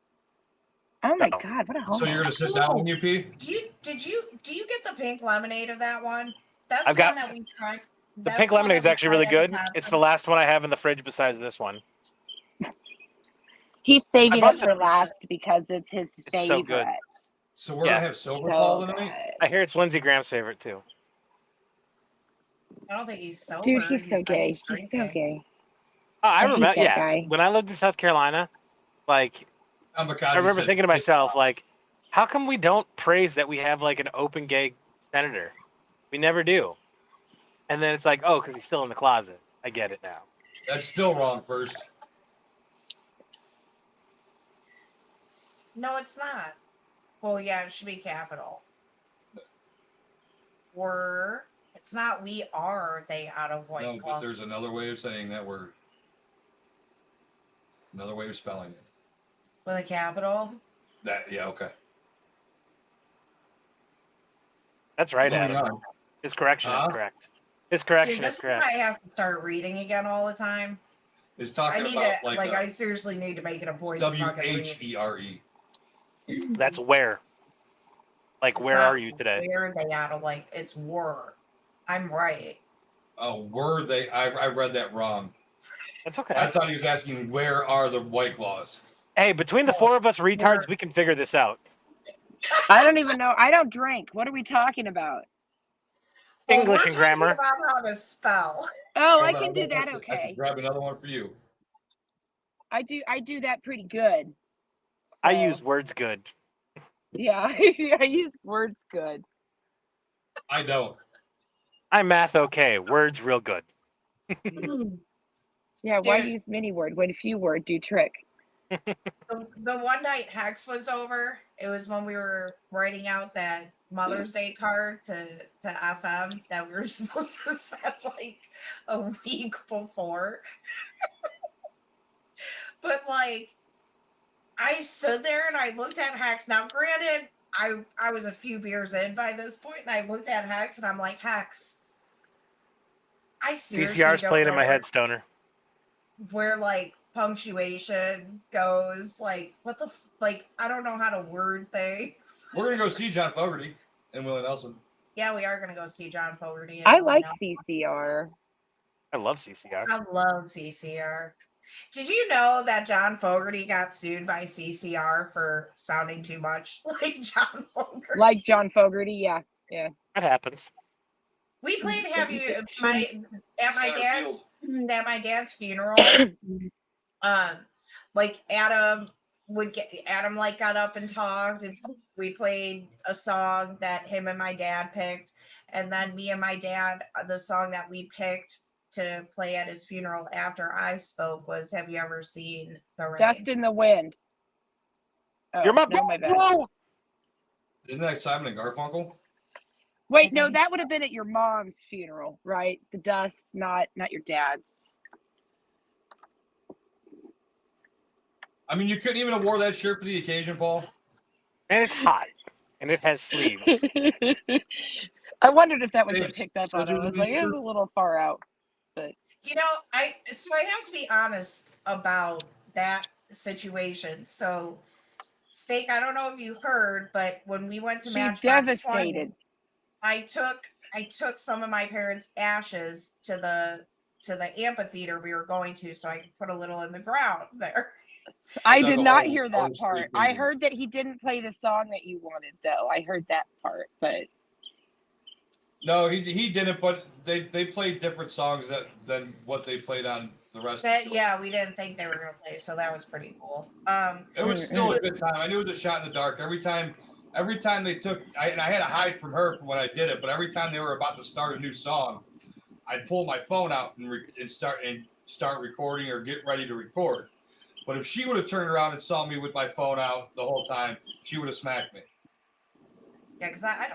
Speaker 3: Oh my
Speaker 1: No.
Speaker 3: god, what a homo.
Speaker 4: So you're gonna sit down when you pee?
Speaker 2: Do you get the pink lemonade of that one? That's
Speaker 1: I've
Speaker 2: the
Speaker 1: got-
Speaker 2: one that we tried.
Speaker 1: The
Speaker 2: That's
Speaker 1: pink
Speaker 2: one
Speaker 1: lemonade is
Speaker 2: that we
Speaker 1: actually really
Speaker 2: tried at
Speaker 1: good.
Speaker 2: the
Speaker 1: It's the
Speaker 2: time.
Speaker 1: last one I have in the fridge besides this one.
Speaker 3: He's saving
Speaker 1: bought
Speaker 3: it for last because it's his
Speaker 1: It's so good.
Speaker 3: favorite.
Speaker 4: So we're
Speaker 1: Yeah.
Speaker 4: gonna have sober
Speaker 3: So
Speaker 4: Paul
Speaker 3: good.
Speaker 4: tonight.
Speaker 1: I hear it's Lindsey Graham's favorite too.
Speaker 2: I don't think he's sober.
Speaker 3: Dude, he's so gay.
Speaker 2: finished
Speaker 3: He's so
Speaker 2: drinking.
Speaker 3: gay.
Speaker 1: Oh, I
Speaker 3: I hate
Speaker 1: remember.
Speaker 3: that
Speaker 1: Yeah,
Speaker 3: guy.
Speaker 1: when I lived in South Carolina, like
Speaker 4: Kamikaze
Speaker 1: I remember
Speaker 4: said,
Speaker 1: thinking to myself, like, how come we don't praise that we have like an open gay senator? We never do. And then it's like, oh, because he's still in the closet. I get it now.
Speaker 4: that's still wrong. First,
Speaker 2: No, it's not. Well, yeah, it should be capital. were. It's not we are they out of White
Speaker 4: No,
Speaker 2: Claw.
Speaker 4: but there's another way of saying that word. Another way of spelling it.
Speaker 2: With a capital.
Speaker 4: Yeah, okay.
Speaker 1: That's right,
Speaker 4: Moving
Speaker 1: Adam.
Speaker 4: on.
Speaker 1: His correction is
Speaker 4: Huh?
Speaker 1: correct. His
Speaker 2: Dude,
Speaker 1: correction
Speaker 2: this
Speaker 1: is
Speaker 2: is
Speaker 1: correct.
Speaker 2: why I have to start reading again all the time.
Speaker 4: Is
Speaker 2: I
Speaker 4: talking
Speaker 2: need
Speaker 4: about
Speaker 2: to, like, I seriously need to make it a point to fucking read.
Speaker 4: WHERE.
Speaker 1: That's where. Like,
Speaker 2: It's
Speaker 1: where
Speaker 2: not
Speaker 1: are you today?
Speaker 2: Where they out of, like, it's were. I'm right.
Speaker 4: Oh, were they? I read that wrong.
Speaker 1: That's okay.
Speaker 4: I thought he was asking where are the White Claws.
Speaker 1: Hey, between the four of us retards,
Speaker 2: Where-
Speaker 1: we can figure this out.
Speaker 3: I don't even know. I don't drink. What are we talking about?
Speaker 2: Well,
Speaker 1: English
Speaker 2: we're
Speaker 1: and
Speaker 2: talking
Speaker 1: grammar.
Speaker 2: about how to spell.
Speaker 3: Oh, I
Speaker 4: Hold on,
Speaker 3: can do that
Speaker 4: I can
Speaker 3: okay.
Speaker 4: grab another one for you.
Speaker 3: I do that pretty good.
Speaker 1: I
Speaker 3: So,
Speaker 1: use words good.
Speaker 3: yeah, I use words good.
Speaker 4: I don't.
Speaker 1: I'm math okay. Words real good.
Speaker 3: Yeah, why
Speaker 2: Dude.
Speaker 3: use mini word when few word do trick?
Speaker 2: The one night Hex was over, it was when we were writing out that Mother's Day card to FM that we were supposed to send like a week before. But like I stood there and I looked at Hex. Now granted, I was a few beers in by this point, and I looked at Hex and I'm like, Hex, I seriously
Speaker 1: CCR's
Speaker 2: don't
Speaker 1: playing
Speaker 2: know
Speaker 1: in my head, Stoner.
Speaker 2: where like punctuation goes. Like what the like I don't know how to word things.
Speaker 4: We're gonna go see John Fogerty and Willie Nelson.
Speaker 2: Yeah, we are gonna go see John Fogerty.
Speaker 3: I like CCR.
Speaker 1: I love CCR.
Speaker 2: I love CCR. Did you know that John Fogerty got sued by CCR for sounding too much like John Fogerty?
Speaker 3: Like John Fogerty, yeah.
Speaker 1: That happens.
Speaker 2: We played "Have You" at my dad's funeral. Like Adam like got up and talked, and we played a song that him and my dad picked, and then me and my dad, the song that we picked to play at his funeral after I spoke was "Have You Ever Seen the Rain?"
Speaker 3: Dust in the Wind. Oh,
Speaker 1: You're my
Speaker 3: no, my bad.
Speaker 1: bro.
Speaker 4: Isn't that Simon and Garfunkel?
Speaker 3: Wait, no, that would have been at your mom's funeral, right? The Dust, not your dad's.
Speaker 4: I mean, you couldn't even have wore that shirt for the occasion, Paul.
Speaker 1: And it's hot. And it has sleeves.
Speaker 3: I wondered if that would get
Speaker 4: It's
Speaker 3: picked up
Speaker 4: such
Speaker 3: on. I
Speaker 4: a
Speaker 3: was like, it was a little far out. But
Speaker 2: You know, I have to be honest about that situation. So, Steak, I don't know if you heard, but when we went to
Speaker 3: she's
Speaker 2: Matchbox 20,
Speaker 3: devastated.
Speaker 2: I took some of my parents' ashes to the amphitheater we were going to, so I could put a little in the ground there.
Speaker 3: I
Speaker 4: Dug
Speaker 3: did
Speaker 4: a
Speaker 3: not
Speaker 4: hole,
Speaker 3: hear that
Speaker 4: straight
Speaker 3: part. I
Speaker 4: into it.
Speaker 3: heard that he didn't play the song that you wanted, though. I heard that part, but
Speaker 4: No, he didn't. But they played different songs than what they played on the rest.
Speaker 2: Yeah, we didn't think they were gonna play, so that was pretty cool.
Speaker 4: It was still a good time. I knew it was a shot in the dark. Every time they took, I had to hide from her when I did it. But every time they were about to start a new song, I'd pull my phone out and start recording or get ready to record. But if she would have turned around and saw me with my phone out the whole time, she would have smacked me.
Speaker 2: Yeah, because I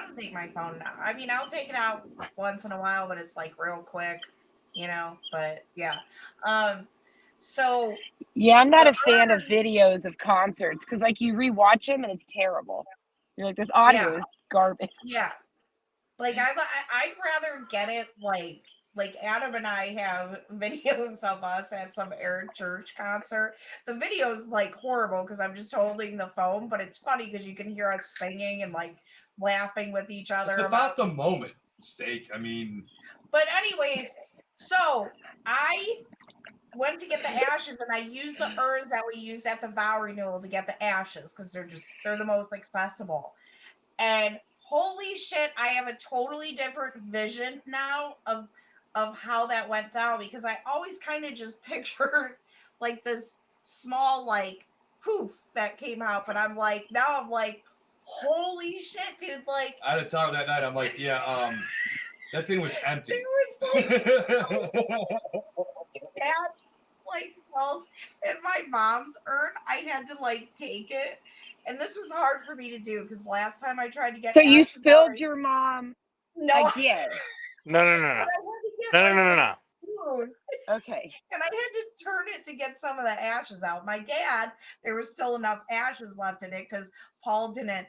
Speaker 2: don't take my phone out. I mean, I'll take it out once in a while, but it's like real quick, you know. But yeah, so
Speaker 3: yeah, I'm not a fan of videos of concerts because, like, you rewatch them and it's terrible. You're like, this audio is garbage.
Speaker 2: Yeah, like I'd rather get it like Adam and I have videos of us at some Eric Church concert. The video's like horrible because I'm just holding the phone, but it's funny because you can hear us singing and like laughing with each other.
Speaker 4: It's about the moment, Steak. I mean,
Speaker 2: but anyways, so I went to get the ashes and I used the urns that we used at the vow renewal to get the ashes because they're the most accessible. And holy shit, I have a totally different vision now of how that went down because I always kind of just pictured like this small like poof that came out, but I'm like holy shit, dude, like
Speaker 4: I had a talk that night. I'm like, yeah, that thing was empty.
Speaker 2: it was like that like well in my mom's urn. I had to like take it, and this was hard for me to do because last time I tried to get
Speaker 3: So you
Speaker 2: ashes
Speaker 3: spilled
Speaker 2: out,
Speaker 3: your mom
Speaker 2: No.
Speaker 3: again.
Speaker 1: No.
Speaker 2: But I had to get
Speaker 1: No.
Speaker 2: like
Speaker 1: No.
Speaker 2: this spoon,
Speaker 3: Okay.
Speaker 2: and I had to turn it to get some of the ashes out. My dad, there was still enough ashes left in it because Paul didn't,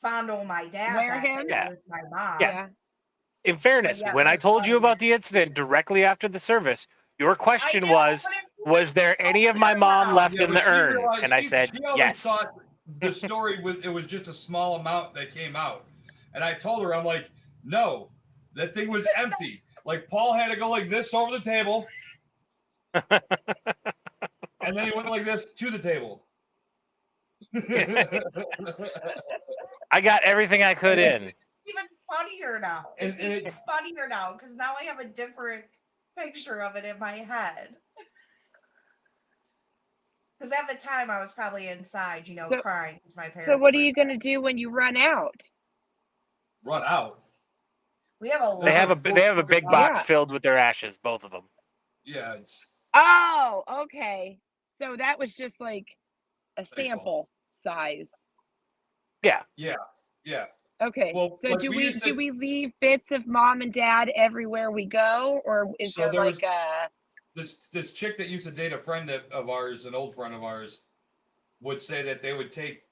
Speaker 2: fondle my dad
Speaker 3: Wear
Speaker 2: that
Speaker 3: him?
Speaker 2: day
Speaker 1: Yeah.
Speaker 2: with my mom.
Speaker 3: Yeah.
Speaker 1: In fairness,
Speaker 2: yeah,
Speaker 1: when
Speaker 2: it
Speaker 1: I
Speaker 2: was
Speaker 1: told you
Speaker 2: funny.
Speaker 1: about the incident directly after the service, your question
Speaker 2: know,
Speaker 1: was,
Speaker 2: but
Speaker 1: was there any of my
Speaker 2: over
Speaker 1: mom
Speaker 2: now.
Speaker 1: left
Speaker 4: Yeah,
Speaker 1: in
Speaker 4: but
Speaker 1: the
Speaker 4: she
Speaker 1: urn?
Speaker 4: realized
Speaker 1: And I
Speaker 4: she
Speaker 1: said,
Speaker 4: always
Speaker 1: yes.
Speaker 4: thought the story was just a small amount that came out. And I told her, I'm like, no, that thing was empty. Like Paul had to go like this over the table. And then he went like this to the table.
Speaker 1: I got everything I could in.
Speaker 2: It's even funnier now. It's even funnier now because now I have a different picture of it in my head. Because at the time I was probably inside,
Speaker 3: So-
Speaker 2: crying because my parents.
Speaker 3: So what are
Speaker 2: were
Speaker 3: you going to
Speaker 2: dead.
Speaker 3: do when you run out?
Speaker 4: Run out.
Speaker 2: We have a lot.
Speaker 1: They have a big box
Speaker 3: Yeah.
Speaker 1: filled with their ashes, both of them.
Speaker 4: Yeah, it's
Speaker 3: Oh, okay. So that was just like a
Speaker 4: Baseball.
Speaker 3: sample size.
Speaker 4: yeah.
Speaker 3: Okay.
Speaker 4: Well,
Speaker 3: So
Speaker 4: like,
Speaker 3: do
Speaker 4: we
Speaker 3: we
Speaker 4: used to-
Speaker 3: leave bits of mom and dad everywhere we go, or is
Speaker 4: So
Speaker 3: there
Speaker 4: there
Speaker 3: like
Speaker 4: this chick that used to date a friend of ours, an old friend of ours, would say that they would take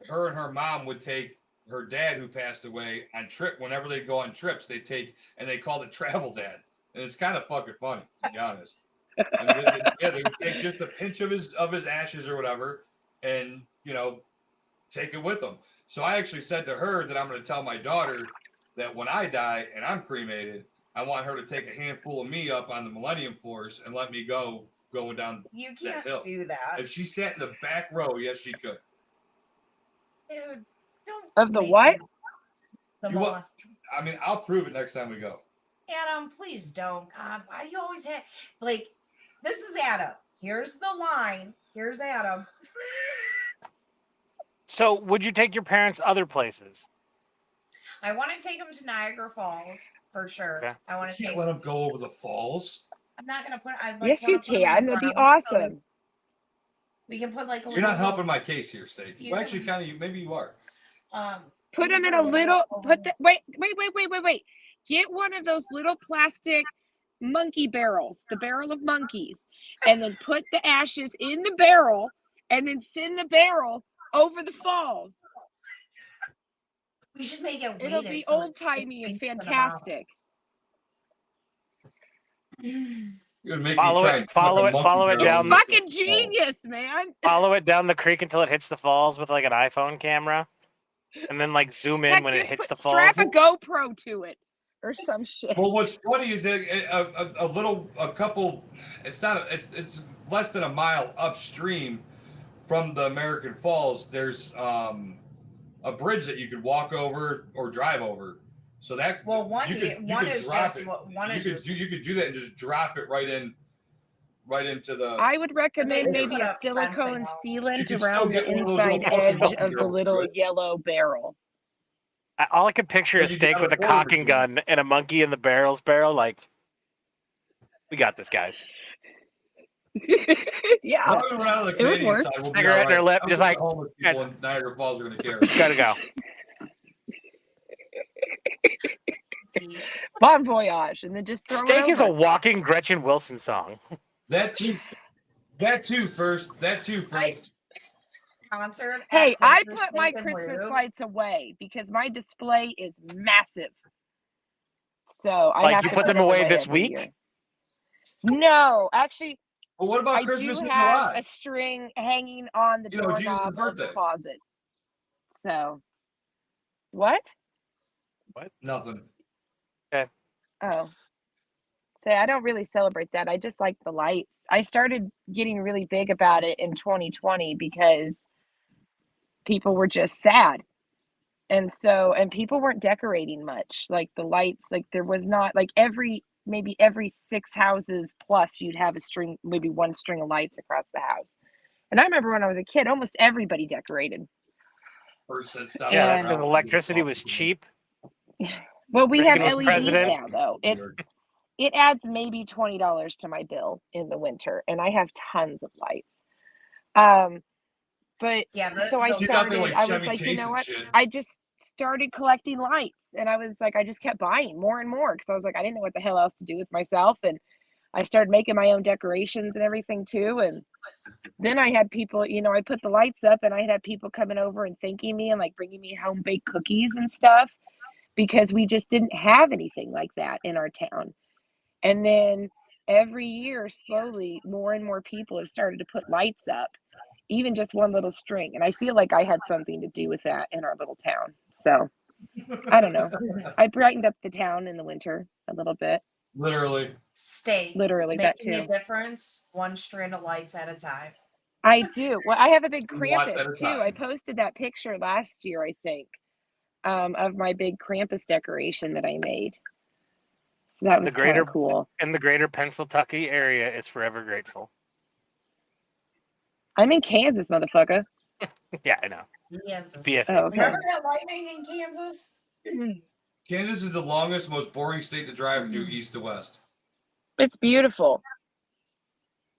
Speaker 4: her and her mom would take her dad who passed away on trip whenever they go on trips. They called it travel dad, and it's kind of fucking funny to be honest. I mean, they would take just a pinch of his ashes or whatever, and take it with them. So I actually said to her that I'm going to tell my daughter that when I die and I'm cremated, I want her to take a handful of me up on the Millennium Force and let me going down.
Speaker 2: You
Speaker 4: that
Speaker 2: can't
Speaker 4: hill.
Speaker 2: do that.
Speaker 4: If she sat in the back row, yes, she could.
Speaker 2: Dude, don't.
Speaker 3: Of the
Speaker 2: make
Speaker 3: what?
Speaker 2: me- The
Speaker 4: You
Speaker 2: Mola.
Speaker 4: want- I mean, I'll prove it next time we go.
Speaker 2: Adam, please don't. God, why do you always have this is Adam. Here's the line. Here's Adam.
Speaker 1: So, would you take your parents other places?
Speaker 2: I want to take him to Niagara Falls for sure.
Speaker 1: Okay.
Speaker 2: I want
Speaker 4: You
Speaker 2: to
Speaker 4: can't
Speaker 2: take.
Speaker 4: let him go over the falls.
Speaker 2: I'm not gonna put.
Speaker 3: Yes, you can. That'd be awesome.
Speaker 2: We can put like a
Speaker 4: You're not helping my case here, Steak.
Speaker 2: You
Speaker 4: Well,
Speaker 2: can-
Speaker 4: actually, kind of. Maybe you are.
Speaker 3: Put
Speaker 2: we
Speaker 3: them
Speaker 2: can
Speaker 3: in a
Speaker 2: put
Speaker 3: little.
Speaker 2: over-
Speaker 3: Wait. Get one of those little plastic monkey barrels, the barrel of monkeys, and then put the ashes in the barrel, and then send the barrel over the falls.
Speaker 2: We should make it.
Speaker 3: It'll
Speaker 2: weighted
Speaker 3: be
Speaker 2: so
Speaker 3: old
Speaker 2: it's just
Speaker 3: timey and
Speaker 2: sinks in the
Speaker 3: fantastic.
Speaker 4: You're gonna make
Speaker 1: Follow
Speaker 4: me
Speaker 1: it-
Speaker 4: try and
Speaker 1: follow
Speaker 4: tuck a
Speaker 1: it-
Speaker 4: monkey
Speaker 1: follow it
Speaker 4: barrel
Speaker 1: down
Speaker 4: into
Speaker 1: the-
Speaker 3: Fucking
Speaker 4: wall.
Speaker 3: genius, man.
Speaker 1: Follow it down the creek until it hits the falls with like an iPhone camera, and then like zoom in
Speaker 3: Heck,
Speaker 1: when it
Speaker 3: just
Speaker 1: hits the
Speaker 3: strap
Speaker 1: falls.
Speaker 3: a GoPro to it or some shit.
Speaker 4: Well, what's funny is that a couple. It's less than a mile upstream from the American Falls. There's a bridge that you could walk over or drive over. So that
Speaker 2: one
Speaker 4: you could
Speaker 2: is
Speaker 4: drop
Speaker 2: just
Speaker 4: it.
Speaker 2: one
Speaker 4: You
Speaker 2: is
Speaker 4: could
Speaker 2: just.
Speaker 4: you could do that and just drop it right into the.
Speaker 3: I would recommend
Speaker 2: They
Speaker 3: maybe
Speaker 2: put
Speaker 3: a
Speaker 2: up fencing
Speaker 3: silicone
Speaker 2: out.
Speaker 4: You
Speaker 3: sealant
Speaker 4: could still
Speaker 3: around the
Speaker 4: get one of those little
Speaker 3: inside
Speaker 4: puppy
Speaker 3: edge
Speaker 4: monkey
Speaker 3: of the
Speaker 4: barrels,
Speaker 3: little
Speaker 4: right?
Speaker 3: yellow barrel.
Speaker 1: All I could picture is
Speaker 4: Maybe
Speaker 1: Steak
Speaker 4: down
Speaker 1: with
Speaker 4: a
Speaker 1: a
Speaker 4: quarter
Speaker 1: cocking
Speaker 4: machine.
Speaker 1: gun and a monkey in the barrel. Like, we got this, guys.
Speaker 4: As
Speaker 3: Yeah,
Speaker 4: long as we're not on the
Speaker 3: it would
Speaker 4: Canadian
Speaker 3: work.
Speaker 4: side, we'll be
Speaker 1: Cigarette
Speaker 4: all
Speaker 1: in her
Speaker 4: right.
Speaker 1: lip,
Speaker 4: I don't
Speaker 1: just
Speaker 4: think
Speaker 1: like,
Speaker 4: the homeless people in Niagara Falls are going to care.
Speaker 1: Gotta go.
Speaker 3: Bon voyage, and then just throw
Speaker 1: Steak
Speaker 3: it
Speaker 1: is a
Speaker 3: over.
Speaker 1: walking Gretchen Wilson song.
Speaker 4: That too first.
Speaker 2: Concert.
Speaker 3: Hey,
Speaker 2: at
Speaker 3: I
Speaker 2: Quaker
Speaker 3: put my
Speaker 2: Steak and
Speaker 3: Christmas
Speaker 2: Lube.
Speaker 3: lights away because my display is massive. So I
Speaker 1: Like,
Speaker 3: have
Speaker 1: you
Speaker 3: to
Speaker 1: put them away this
Speaker 3: every
Speaker 1: week?
Speaker 3: year. No, actually,
Speaker 4: Well, what about
Speaker 3: I
Speaker 4: Christmas
Speaker 3: do
Speaker 4: in
Speaker 3: have
Speaker 4: July?
Speaker 3: a string hanging on the
Speaker 4: Jesus'
Speaker 3: doorknob of the
Speaker 4: birthday.
Speaker 3: closet. So, what?
Speaker 4: Nothing.
Speaker 3: Oh, say I don't really celebrate that. I just like the lights. I started getting really big about it in 2020 because people were just sad. And people weren't decorating much. Like the lights, like there was not like maybe every 6 houses plus you'd have maybe one string of lights across the house. And I remember when I was a kid, almost everybody decorated.
Speaker 1: Yeah, that's because electricity was cheap.
Speaker 3: Well, we have
Speaker 1: Reagan was
Speaker 3: LEDs
Speaker 1: president.
Speaker 3: now though. It adds maybe $20 to my bill in the winter, and I have tons of lights. But
Speaker 2: Yeah,
Speaker 3: so I
Speaker 2: those-
Speaker 3: started.
Speaker 4: like
Speaker 3: I was
Speaker 4: Chevy
Speaker 3: like, you
Speaker 4: Chase
Speaker 3: know
Speaker 4: and
Speaker 3: what?
Speaker 4: shit.
Speaker 3: I just started collecting lights, and I was like, I just kept buying more and more because I was like, I didn't know what the hell else to do with myself, and I started making my own decorations and everything too. And then I had people, you know, I put the lights up, and I had people coming over and thanking me and like bringing me home baked cookies and stuff because we just didn't have anything like that in our town. And then every year, slowly, more and more people have started to put lights up, even just one little string. And I feel like I had something to do with that in our little town. So I don't know. I brightened up the town in the winter a little bit.
Speaker 4: Literally.
Speaker 2: Steak.
Speaker 3: Literally, that
Speaker 2: Making
Speaker 3: too.
Speaker 2: a difference, one strand of lights at a time.
Speaker 3: I do. Well, I have a big
Speaker 4: Lots at a
Speaker 3: Krampus too. I
Speaker 4: time.
Speaker 3: posted that picture last year, I think, of my big Krampus decoration that I made. So that was kind of cool.
Speaker 1: In the greater Pennsylvania area is forever grateful.
Speaker 3: I'm in Kansas, motherfucker.
Speaker 1: Yeah, I know.
Speaker 2: Kansas.
Speaker 1: BFA.
Speaker 3: Oh, okay.
Speaker 2: Remember that lightning in Kansas?
Speaker 4: Kansas is the longest, most boring state to drive through east to west.
Speaker 3: It's beautiful.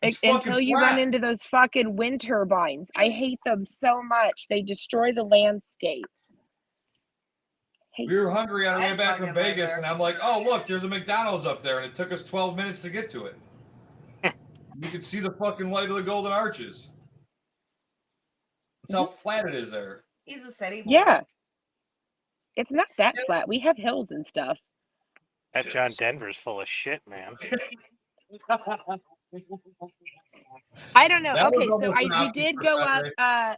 Speaker 4: It's
Speaker 3: Until you
Speaker 4: flat.
Speaker 3: run into those fucking wind turbines. I hate them so much. They destroy the landscape.
Speaker 4: We were hungry on our way back from
Speaker 2: fucking live
Speaker 4: Vegas,
Speaker 2: there.
Speaker 4: and I'm like, oh, look, there's a McDonald's up there, and it took us 12 minutes to get to it. You could see the fucking light of the Golden Arches. That's how flat it is there.
Speaker 2: He's a city boy.
Speaker 3: Yeah. It's not that flat. We have hills and stuff.
Speaker 1: That John Denver's full of shit, man.
Speaker 3: I don't know.
Speaker 4: That was
Speaker 3: Okay, so
Speaker 4: almost an
Speaker 3: we
Speaker 4: option
Speaker 3: did
Speaker 4: for
Speaker 3: go up
Speaker 4: Sunday.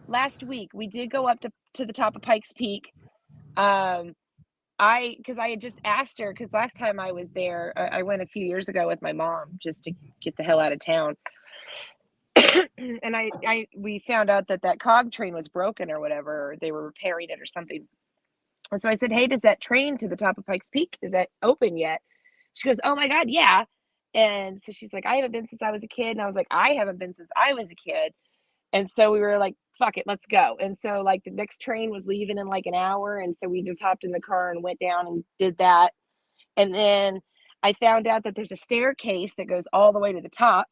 Speaker 3: last week. We did go up to the top of Pikes Peak. Because I had just asked her, because last time I was there, I went a few years ago with my mom just to get the hell out of town. And we found out that cog train was broken or whatever, or they were repairing it or something. And so I said, hey, does that train to the top of Pikes Peak, is that open yet? She goes, oh my God, yeah. And so she's like, I haven't been since I was a kid. And I was like, I haven't been since I was a kid. And so we were like, fuck it, let's go. And so like the next train was leaving in like an hour. And so we just hopped in the car and went down and did that. And then I found out that there's a staircase that goes all the way to the top.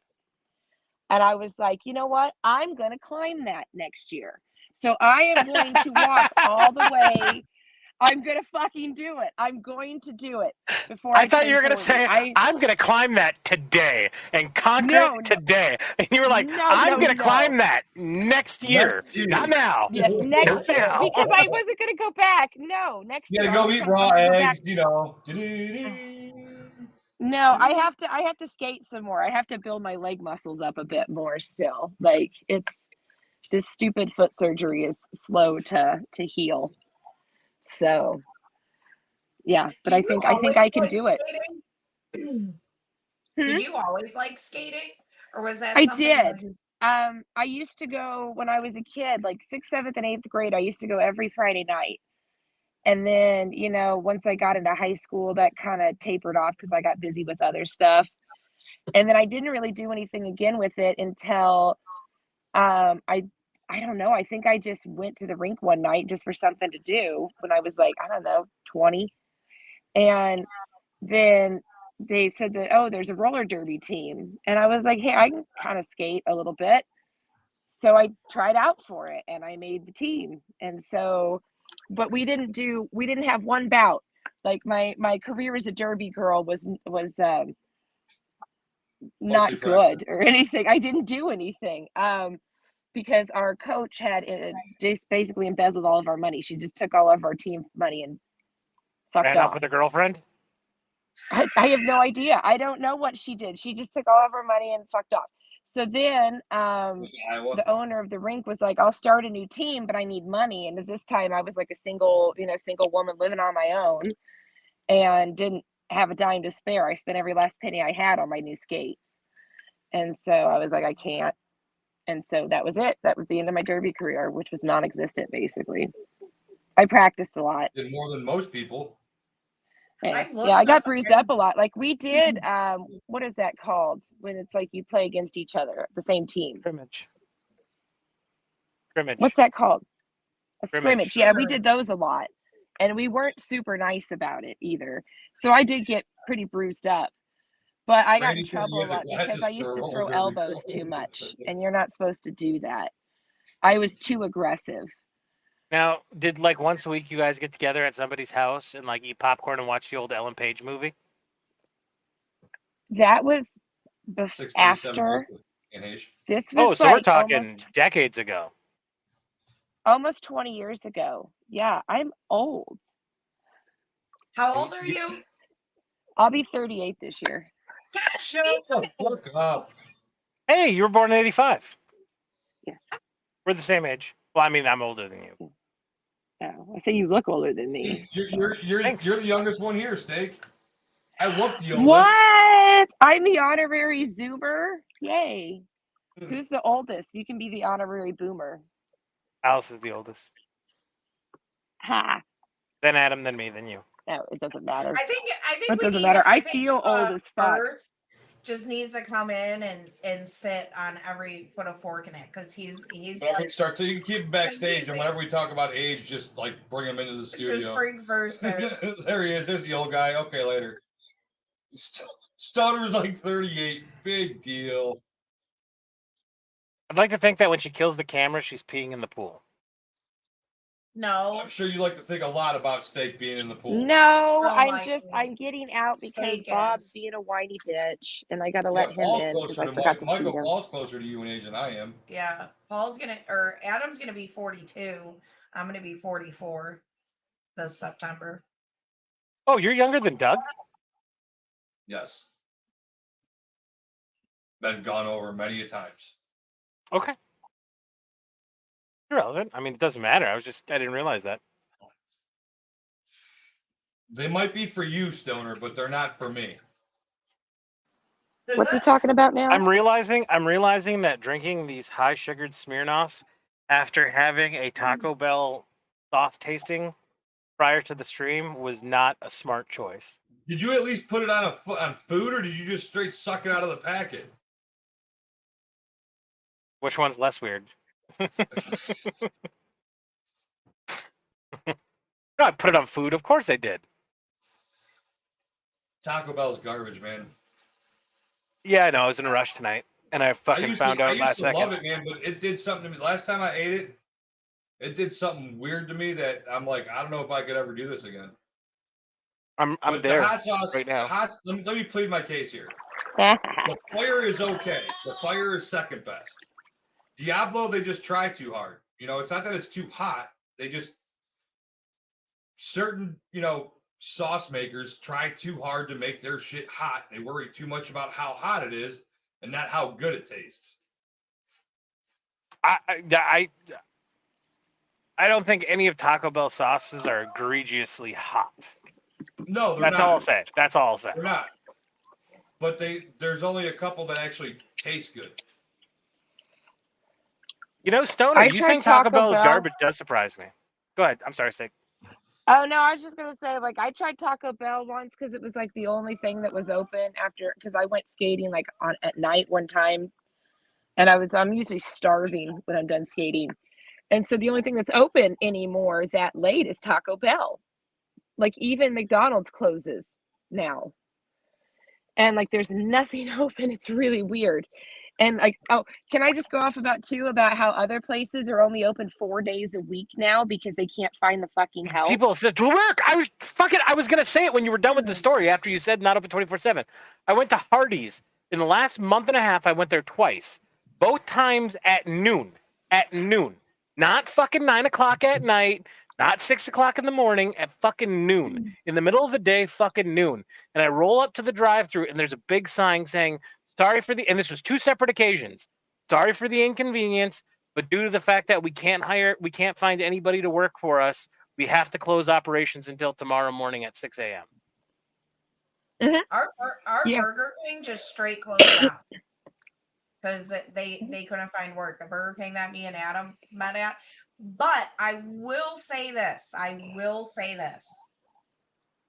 Speaker 3: And I was like, you know what? I'm going to climb that next year. So I am going to walk all the way. I'm going to fucking do it. I'm going to do it before
Speaker 1: I thought you were going to
Speaker 3: 40.
Speaker 1: say, I'm going to climb that today and conquer it today. And you were like, I'm going to climb that next year. Not now.
Speaker 3: Yes, next year. Because I wasn't going to go back. No, next year.
Speaker 4: You gotta go eat raw eggs, you know.
Speaker 3: No, I have to skate some more. I have to build my leg muscles up a bit more still. Like this stupid foot surgery is slow to heal. So yeah, but I think I can do it.
Speaker 2: Did you always like skating? Or was that
Speaker 3: I
Speaker 2: something
Speaker 3: did. I used to go when I was a kid, like 6th, 7th, and 8th grade. I used to go every Friday night. And then, you know, once I got into high school, that kind of tapered off because I got busy with other stuff. And then I didn't really do anything again with it until I don't know. I think I just went to the rink one night just for something to do when I was like, I don't know, 20. And then they said that, oh, there's a roller derby team. And I was like, hey, I can kind of skate a little bit. So I tried out for it and I made the team. And so, but we didn't have one bout. Like my career as a derby girl was not good or anything. I didn't do anything. Because our coach had just basically embezzled all of our money. She just took all of our team money and fucked off.
Speaker 1: Ran off with a girlfriend?
Speaker 3: I have no idea. I don't know what she did. She just took all of our money and fucked off. So then the owner of the rink was like, I'll start a new team, but I need money. And at this time I was like a single woman living on my own and didn't have a dime to spare. I spent every last penny I had on my new skates. And so I was like, I can't. And so that was it. That was the end of my derby career, which was non-existent, basically. I practiced a lot.
Speaker 4: Did more than most people.
Speaker 3: Yeah, I got bruised up a lot. Like we did, what is that called? When it's like you play against each other, the same team.
Speaker 1: Scrimmage.
Speaker 3: What's that called? A scrimmage. Yeah, we did those a lot. And we weren't super nice about it either. So I did get pretty bruised up. But I got in trouble a lot because I used to throw elbows too much. And you're not supposed to do that. I was too aggressive.
Speaker 1: Now, did like once a week you guys get together at somebody's house and like eat popcorn and watch the old Ellen Page movie?
Speaker 3: That was
Speaker 4: 637
Speaker 3: after.
Speaker 4: in H.
Speaker 3: This
Speaker 1: Oh,
Speaker 3: was
Speaker 1: so we're
Speaker 3: like
Speaker 1: talking decades ago.
Speaker 3: almost 20 years ago. Yeah, I'm old.
Speaker 2: How old are you?
Speaker 3: I'll be 38 this year.
Speaker 4: Shut the fuck up.
Speaker 1: Hey, you were born in '85.
Speaker 3: Yeah.
Speaker 1: We're the same age. Well, I mean, I'm older than you.
Speaker 3: Oh, I say you look older than me.
Speaker 4: You're
Speaker 1: Thanks.
Speaker 4: the youngest one here, Steak. I look the oldest.
Speaker 3: What? I'm the honorary Zoomer. Yay. Who's the oldest? You can be the honorary boomer.
Speaker 1: Alice is the oldest.
Speaker 3: Ha.
Speaker 1: Then Adam, then me, then you.
Speaker 3: No, it doesn't matter.
Speaker 2: I think
Speaker 3: It
Speaker 2: we
Speaker 3: doesn't
Speaker 2: need
Speaker 3: matter.
Speaker 2: to-
Speaker 3: I
Speaker 2: think,
Speaker 3: feel old as fuck.
Speaker 2: First just needs to come in and sit on every put a fork in it because he's
Speaker 4: Whenever
Speaker 2: like,
Speaker 4: we start, so you can keep him backstage,
Speaker 2: he's-
Speaker 4: and whenever we talk about age, just like bring him into the
Speaker 2: just
Speaker 4: studio.
Speaker 2: bring first.
Speaker 4: There he is. There's the old guy. Okay, later. Stoner's like 38. Big deal.
Speaker 1: I'd like to think that when she kills the camera, she's peeing in the pool.
Speaker 2: No,
Speaker 4: I'm sure you like to think a lot about Steak being in the pool.
Speaker 3: No,
Speaker 2: Oh
Speaker 3: I'm
Speaker 2: my
Speaker 3: I'm getting out because
Speaker 2: Steak
Speaker 3: Bob's
Speaker 2: is.
Speaker 3: being a whiny bitch, and I gotta let him
Speaker 4: Paul's
Speaker 3: in because
Speaker 4: closer
Speaker 3: I
Speaker 4: to
Speaker 3: forgot to feed
Speaker 4: Michael.
Speaker 3: him.
Speaker 4: Paul's closer to you in age than I am.
Speaker 2: Yeah, Adam's gonna be 42. I'm gonna be 44 this September.
Speaker 1: Oh, you're younger than Doug?
Speaker 4: Yes. Been gone over many a times.
Speaker 1: Okay. Irrelevant. I mean, it doesn't matter. I didn't realize that.
Speaker 4: They might be for you, Stoner, but they're not for me.
Speaker 3: What's he talking about now?
Speaker 1: I'm realizing that drinking these high sugared Smirnoffs after having a Taco Bell sauce tasting prior to the stream was not a smart choice.
Speaker 4: Did you at least put it on on food, or did you just straight suck it out of the packet?
Speaker 1: Which one's less weird? No, I put it on food. Of course I did.
Speaker 4: Taco Bell's garbage, man.
Speaker 1: Yeah, I know. I was in a rush tonight, and I fucking found out last second.
Speaker 4: I used to love it, man, but it did something to me. Last time I ate it, it did something weird to me that I'm like, I don't know if I could ever do this again.
Speaker 1: I'm
Speaker 4: But
Speaker 1: there
Speaker 4: the hot sauce
Speaker 1: right now.
Speaker 4: Let me plead my case here. The fire is okay. The fire is second best. Diablo, they just try too hard. You know, it's not that it's too hot. They just certain, sauce makers try too hard to make their shit hot. They worry too much about how hot it is and not how good it tastes.
Speaker 1: I don't think any of Taco Bell sauces are egregiously hot.
Speaker 4: No, they're
Speaker 1: That's
Speaker 4: not.
Speaker 1: all I'll say. That's all I'll say.
Speaker 4: They're not. But there's only a couple that actually taste good.
Speaker 1: You know, Stoner, you saying Taco Bell is garbage does surprise me. Go ahead. I'm sorry, Steak.
Speaker 3: Oh no, I was just gonna say, like, I tried Taco Bell once because it was like the only thing that was open after, because I went skating like at night one time, and I'm usually starving when I'm done skating, and so the only thing that's open anymore that late is Taco Bell. Like even McDonald's closes now, and like there's nothing open. It's really weird. And like, oh, can I just go off about how other places are only open 4 days a week now because they can't find the fucking help?
Speaker 1: People said to work. I was gonna say it when you were done with the story after you said not open 24/7. I went to Hardee's in the last month and a half. I went there twice, both times at noon. At noon, not fucking 9 o'clock at night, not 6 o'clock in the morning. At fucking noon, in the middle of the day, fucking noon. And I roll up to the drive-thru, and there's a big sign saying, "Sorry for the," and this was 2 separate occasions. "Sorry for the inconvenience, but due to the fact that we can't find anybody to work for us, we have to close operations until tomorrow morning at 6 a.m."
Speaker 2: Our Burger King just straight closed down because they couldn't find work. The Burger King that me and Adam met at. But I will say this.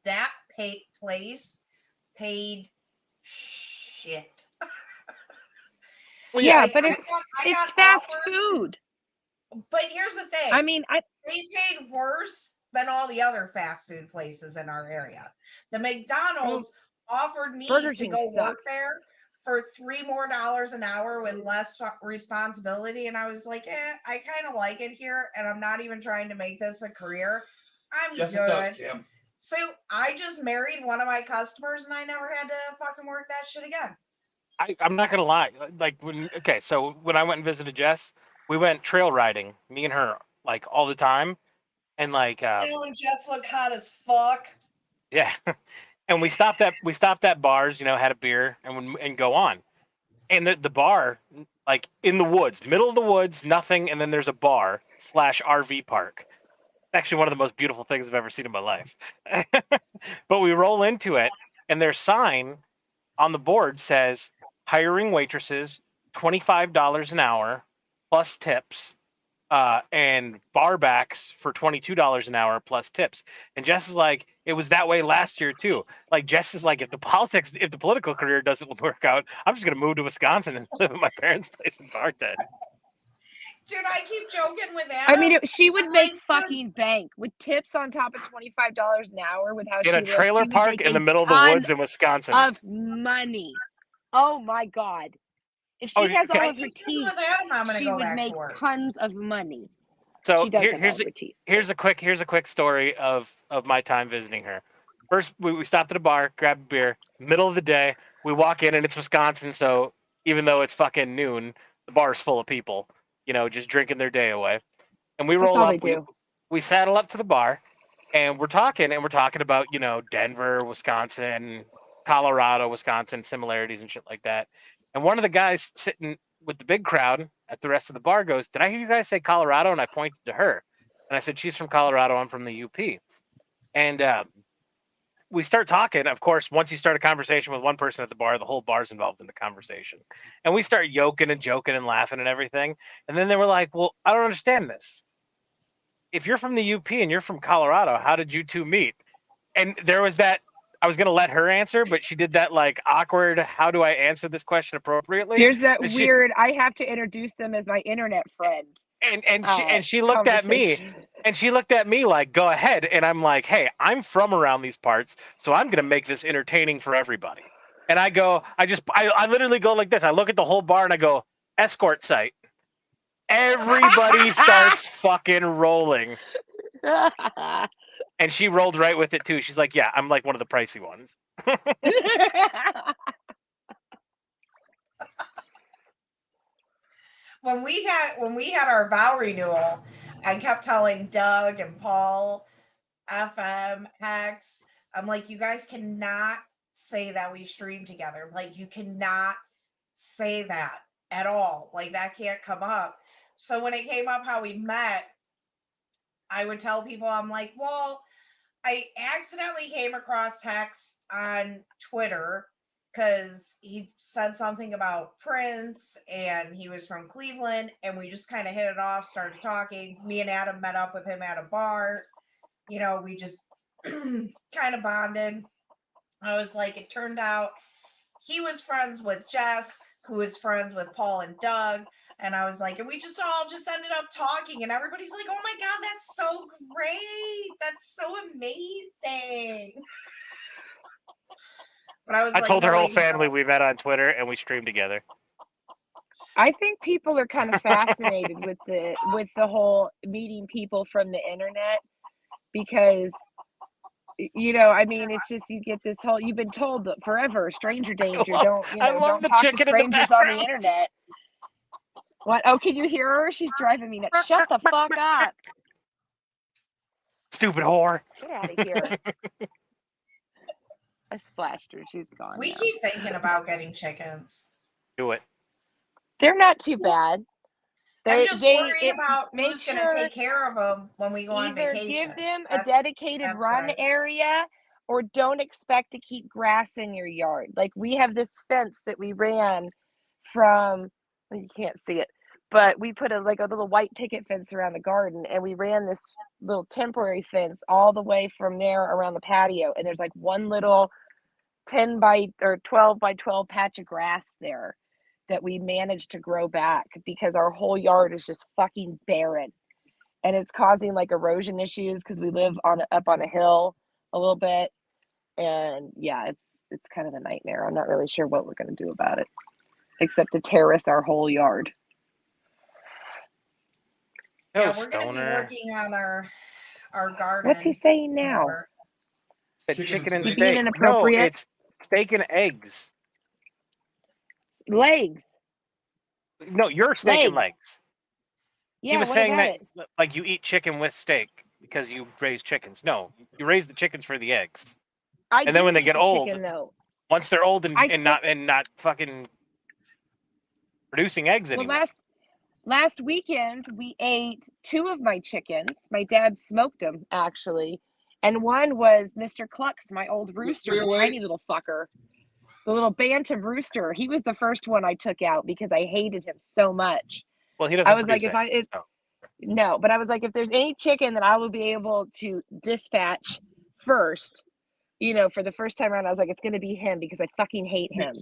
Speaker 2: That place paid shit.
Speaker 1: Well,
Speaker 3: yeah,
Speaker 1: yeah,
Speaker 3: but it's fast food.
Speaker 2: But here's the thing.
Speaker 3: I mean,
Speaker 2: they paid worse than all the other fast food places in our area. The McDonald's offered me
Speaker 3: Burger
Speaker 2: to
Speaker 3: King
Speaker 2: go work
Speaker 3: sucks.
Speaker 2: there for $3 more an hour with less responsibility. And I was like, I kind of like it here. And I'm not even trying to make this a career. I'm
Speaker 4: Yes,
Speaker 2: good.
Speaker 4: it does, Kim.
Speaker 2: So I just married one of my customers and I never had to fucking work that shit again.
Speaker 1: I'm not gonna lie. Like so when I went and visited Jess, we went trail riding, me and her, like all the time, and like
Speaker 2: And Jess looked hot as fuck.
Speaker 1: yeah, and we stopped at bars, had a beer and go on, and the bar, like in the woods, middle of the woods, nothing, and then there's a bar / RV park. Actually, one of the most beautiful things I've ever seen in my life. But we roll into it, and their sign on the board says hiring waitresses, $25 an hour plus tips, and bar backs for $22 an hour plus tips. And Jess is like, it was that way last year too. Like Jess is like, if the political career doesn't work out, I'm just gonna move to Wisconsin and live at my parents' place in bartend.
Speaker 2: Dude, I keep joking with Adam.
Speaker 3: I mean, she would
Speaker 2: I'm
Speaker 3: make
Speaker 2: like,
Speaker 3: fucking bank with tips on top of $25 an hour with how
Speaker 1: In
Speaker 3: she
Speaker 1: a
Speaker 3: lives.
Speaker 1: trailer
Speaker 3: She would
Speaker 1: park
Speaker 3: make
Speaker 1: in the
Speaker 3: a
Speaker 1: middle of the
Speaker 3: ton
Speaker 1: woods in Wisconsin.
Speaker 3: of money. Oh my God. If she has all of her teeth,
Speaker 2: Adam, I'm gonna
Speaker 3: she
Speaker 2: go
Speaker 3: would
Speaker 2: back
Speaker 3: make
Speaker 2: to work.
Speaker 3: tons of money.
Speaker 1: So
Speaker 3: She does have all of her teeth.
Speaker 1: here's a quick story of my time visiting her. First, we stopped at a bar, grabbed a beer. Middle of the day, we walk in and it's Wisconsin, so even though it's fucking noon, the bar's full of people, just drinking their day away. And we
Speaker 3: That's
Speaker 1: roll
Speaker 3: all
Speaker 1: up,
Speaker 3: they do.
Speaker 1: we saddle up to the bar, and we're talking about Denver, Wisconsin, Colorado, Wisconsin similarities and shit like that. And one of the guys sitting with the big crowd at the rest of the bar goes, "Did I hear you guys say Colorado?" And I pointed to her, and I said, "She's from Colorado. I'm from the UP." And we start talking. Of course, once you start a conversation with one person at the bar, the whole bar's involved in the conversation. And we start yoking and joking and laughing and everything. And then they were like, "Well, I don't understand this. If you're from the UP and you're from Colorado, how did you two meet?" And there was that. I was gonna let her answer, but she did that like awkward. How do I answer this question appropriately?
Speaker 3: Here's that weird. I have to introduce them as my internet friend.
Speaker 1: And she looked at me, and she looked at me like, "Go ahead." And I'm like, "Hey, I'm from around these parts, so I'm gonna make this entertaining for everybody." And I literally go like this. I look at the whole bar and I go, "Escort site." Everybody starts fucking rolling. And she rolled right with it too. She's like, "Yeah, I'm like one of the pricey ones."
Speaker 2: When we had our vow renewal, I kept telling Doug and Paul, FM, Hex, I'm like, you guys cannot say that we stream together. Like, you cannot say that at all. Like, that can't come up. So when it came up how we met, I would tell people, I'm like, well, I accidentally came across Hex on Twitter because he said something about Prince and he was from Cleveland, and we just kind of hit it off, started talking. Me and Adam met up with him at a bar. We just kind of bonded. I was like, it turned out he was friends with Jess, who was friends with Paul and Doug. And I was like, and we just all ended up talking, and everybody's like, oh my God, that's so great. That's so amazing. But I
Speaker 1: told her whole family we met on Twitter and we streamed together.
Speaker 3: I think people are kind of fascinated with the whole meeting people from the internet, because I mean, it's just, you get this whole, you've been told that forever, stranger danger, don't talk to strangers on the internet. What? Oh, can you hear her? She's driving me nuts. Shut the fuck up.
Speaker 1: Stupid whore.
Speaker 3: Get out of here. I splashed her. She's gone.
Speaker 2: We keep thinking about getting chickens.
Speaker 1: Do it.
Speaker 3: They're not too bad.
Speaker 2: I'm just worried about who's going to take care of them when we go on vacation.
Speaker 3: Either give them a dedicated run area, or don't expect to keep grass in your yard. Like, we have this fence that we ran from, you can't see it, but we put a little white picket fence around the garden, and we ran this little temporary fence all the way from there around the patio. And there's like one little 12 by 12 patch of grass there that we managed to grow back, because our whole yard is just fucking barren, and it's causing like erosion issues because we live up on a hill a little bit. And yeah, it's kind of a nightmare. I'm not really sure what we're going to do about it, except to terrace our whole yard.
Speaker 1: No,
Speaker 2: Yeah, we're gonna be
Speaker 1: stoner.
Speaker 2: working on our garden.
Speaker 3: What's he saying now?
Speaker 2: more.
Speaker 1: Said
Speaker 4: Chicken
Speaker 1: chicken
Speaker 4: and
Speaker 1: and
Speaker 3: You
Speaker 4: steak.
Speaker 3: being
Speaker 1: steak. No,
Speaker 3: inappropriate?
Speaker 1: it's steak and eggs.
Speaker 3: Legs.
Speaker 1: No, you're steak and legs.
Speaker 3: Yeah,
Speaker 1: He was
Speaker 3: what
Speaker 1: saying
Speaker 3: about
Speaker 1: that
Speaker 3: it?
Speaker 1: like you eat chicken with steak because you raise chickens. No, you raise the chickens for the eggs.
Speaker 3: I
Speaker 1: And then
Speaker 3: do
Speaker 1: when they
Speaker 3: eat
Speaker 1: get
Speaker 3: the
Speaker 1: old,
Speaker 3: chicken though.
Speaker 1: once they're old
Speaker 3: I
Speaker 1: and
Speaker 3: think-
Speaker 1: not fucking producing eggs
Speaker 3: Well,
Speaker 1: anymore.
Speaker 3: last weekend we ate 2 of my chickens. My dad smoked them actually, and one was Mr. Clucks, my old rooster, the tiny little fucker, the little bantam rooster. He was the first one I took out because I hated him so much.
Speaker 1: Well, he doesn't
Speaker 3: I was like,
Speaker 1: produce eggs, so.
Speaker 3: no, but I was like, if there's any chicken that I will be able to dispatch first, you know, for the first time around, I was like, it's going to be him because I fucking hate him.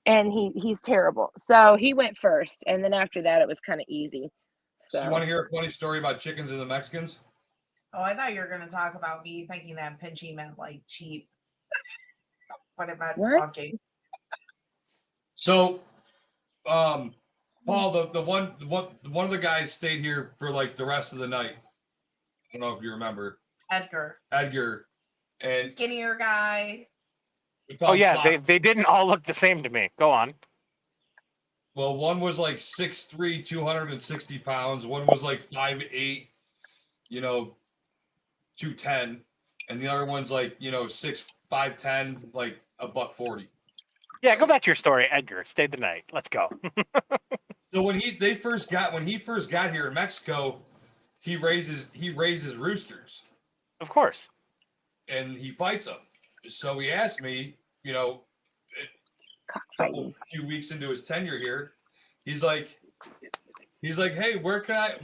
Speaker 3: And he's terrible. So he went first, and then after that, it was kind of easy.
Speaker 4: So you want
Speaker 3: So
Speaker 4: to hear a funny story about chickens and the Mexicans?
Speaker 2: Oh, I thought you were gonna talk about me thinking that pinchy meant like cheap. What about
Speaker 3: What?
Speaker 2: funky?
Speaker 4: So, Paul, the one of the guys stayed here for like the rest of the night. I don't know if you remember
Speaker 2: Edgar,
Speaker 4: and
Speaker 2: skinnier guy.
Speaker 4: we call
Speaker 1: Oh
Speaker 4: him
Speaker 1: yeah,
Speaker 4: Spock.
Speaker 1: they didn't all look the same to me. Go on.
Speaker 4: Well, one was like 6'3", 260 pounds. One was like 5'8", 210, and the other one's like 5'10", like $140.
Speaker 1: Yeah, go back to your story, Edgar. Stayed the night. Let's go.
Speaker 4: So when he first got here in Mexico, he raises roosters
Speaker 1: Of course.
Speaker 4: and he fights them. So he asked me, a few weeks into his tenure here, he's like, hey, where can I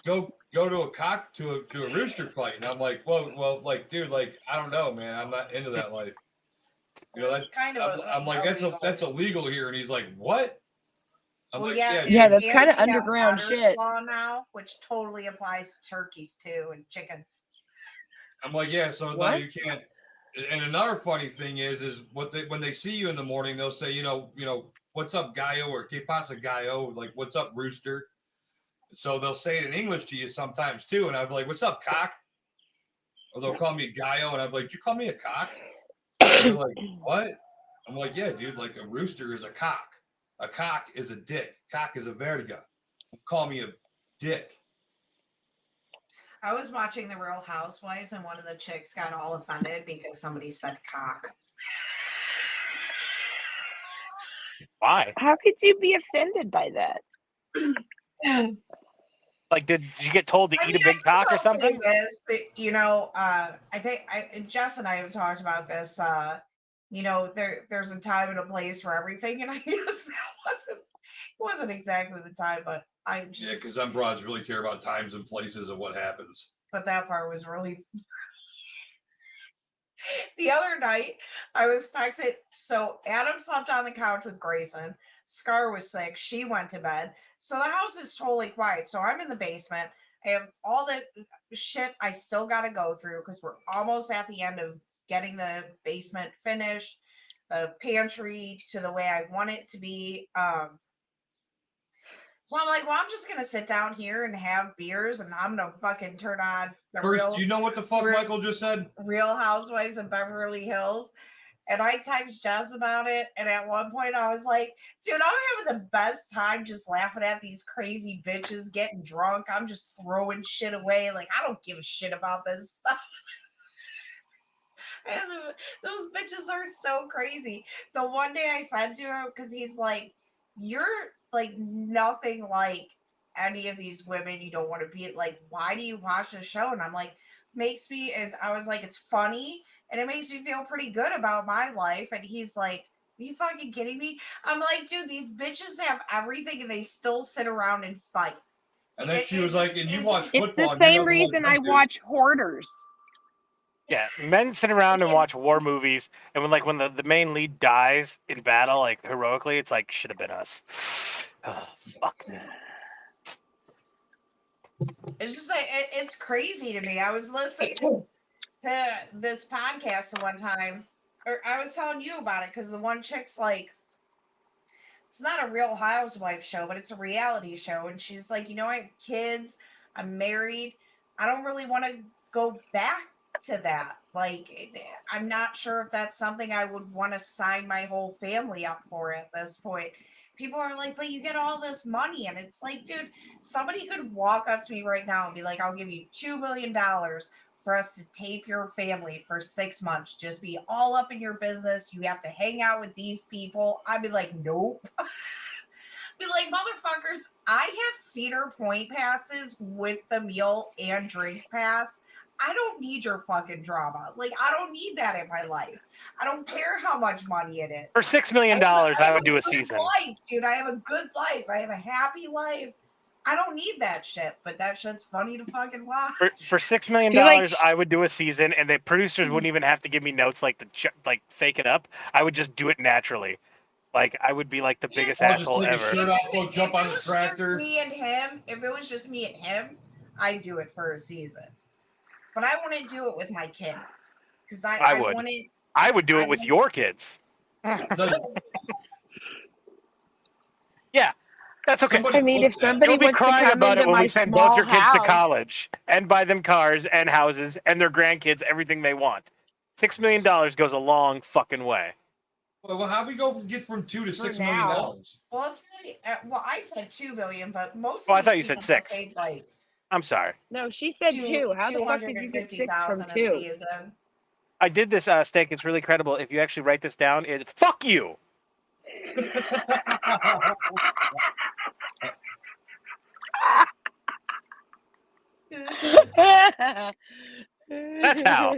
Speaker 4: go to a rooster fight? And I'm like, well, like, dude, like, I don't know, man, I'm not into that life. That's
Speaker 2: kind of.
Speaker 4: I'm like, that's illegal here, and he's like, what? I'm
Speaker 2: Well,
Speaker 4: like,
Speaker 2: yeah,
Speaker 3: yeah, that's
Speaker 2: and
Speaker 3: kind of
Speaker 2: we have
Speaker 3: underground
Speaker 2: water
Speaker 3: shit.
Speaker 2: law now, which totally applies to turkeys too and chickens.
Speaker 4: I'm like, yeah, so no,
Speaker 3: What?
Speaker 4: you can't. And another funny thing is when they see you in the morning, they'll say, what's up, gallo, or que pasa, gallo, like, what's up, rooster. So they'll say it in English to you sometimes too, and I'd be like, what's up, cock? Or they'll call me gallo, and I'd be like, did you call me a cock? And they're like, what? I'm like, yeah, dude, like, a rooster is a cock. A cock is a dick. Cock is a verga. Call me a dick.
Speaker 2: I was watching The Real Housewives, and one of the chicks got all offended because somebody said cock.
Speaker 1: Why?
Speaker 3: How could you be offended by that?
Speaker 1: Like, did you get told to eat a big
Speaker 2: I
Speaker 1: cock or
Speaker 2: guess I'll say
Speaker 1: something?
Speaker 2: this, I think Jess and I have talked about this. There's a time and a place for everything, and I guess that wasn't exactly the time, but
Speaker 4: Yeah, because some broads really care about times and places and what happens.
Speaker 2: But that part was really. The other night, I was texting. So Adam slept on the couch with Grayson. Scar was sick. She went to bed. So the house is totally quiet. So I'm in the basement. I have all the shit I still got to go through because we're almost at the end of getting the basement finished, the pantry to the way I want it to be. So I'm like, well, I'm just gonna sit down here and have beers, and I'm gonna fucking turn on the
Speaker 4: First, you know what the fuck Michael just said?
Speaker 2: Real Housewives of Beverly Hills. And I text Jess about it, and at one point I was like, dude, I'm having the best time just laughing at these crazy bitches getting drunk. I'm just throwing shit away. Like, I don't give a shit about this stuff. And those bitches are so crazy. The one day I said to him, because he's like, you're like nothing like any of these women you don't want to be like, why do you watch the show? And I'm like, I was like, it's funny and it makes me feel pretty good about my life. And he's like, are you fucking kidding me? I'm like, dude, these bitches have everything and they still sit around and fight.
Speaker 4: And then she was like, and you watch
Speaker 3: It's
Speaker 4: football.
Speaker 3: the same reason I watch Hoarders.
Speaker 1: Yeah, men sit around and watch war movies, and when the main lead dies in battle, like heroically, it's like should have been us. Oh, fuck.
Speaker 2: It's just like it's crazy to me. I was listening. to this podcast the one time, or I was telling you about it because the one chick's like, it's not a Real Housewife show, but it's a reality show, and she's like, I have kids, I'm married, I don't really want to go back to that. Like, I'm not sure if that's something I would want to sign my whole family up for at this point. People are like, but you get all this money, and it's like, dude, somebody could walk up to me right now and be like, I'll give you $2 million for us to tape your family for 6 months. Just be all up in your business. You have to hang out with these people. I'd be like, nope. Be like, motherfuckers, I have Cedar Point passes with the meal and drink pass. I don't need your fucking drama. Like, I don't need that in my life. I don't care how much money it is.
Speaker 1: For $6 million, I would do a
Speaker 2: good
Speaker 1: season.
Speaker 2: life, dude. I have a good life. I have a happy life. I don't need that shit, but that shit's funny to fucking watch.
Speaker 1: For $6 million,
Speaker 3: You're like-
Speaker 1: I would do a season, and the producers wouldn't even have to give me notes like like fake it up. I would just do it naturally. Like I would be like the biggest
Speaker 4: I'll just
Speaker 1: asshole
Speaker 4: take a
Speaker 1: ever.
Speaker 4: shirt off, go jump on the
Speaker 2: If
Speaker 4: tractor.
Speaker 2: me and him, if it was just me and him, I'd do it for a season. But I wouldn't do it with my kids because
Speaker 1: I would.
Speaker 2: wouldn't.
Speaker 1: I would do it with
Speaker 2: wouldn't-
Speaker 1: your kids.
Speaker 4: No,
Speaker 1: Yeah, that's okay.
Speaker 4: somebody
Speaker 3: I mean, if
Speaker 4: put that.
Speaker 3: somebody
Speaker 1: You'll be
Speaker 3: wants to
Speaker 1: crying
Speaker 3: come
Speaker 1: about
Speaker 3: into
Speaker 1: it when
Speaker 3: my
Speaker 1: we send both your kids to
Speaker 3: house,
Speaker 1: college and buy them cars and houses and their grandkids everything they want. $6 million goes a long fucking way.
Speaker 4: Well, how we get from $2 to
Speaker 3: For
Speaker 4: $6 million?
Speaker 3: now.
Speaker 2: Well, I said 2 million, but most.
Speaker 1: Oh,
Speaker 2: of
Speaker 1: I
Speaker 2: these
Speaker 1: thought you said
Speaker 2: people get
Speaker 1: 6.
Speaker 2: paid like
Speaker 1: I'm sorry.
Speaker 3: No, she said
Speaker 2: two-
Speaker 3: 2. How the fuck did you get 6 from
Speaker 2: 250,000 a
Speaker 3: 2?
Speaker 2: season.
Speaker 1: I did this steak. It's really credible. If you actually write this down, fuck you. That's how.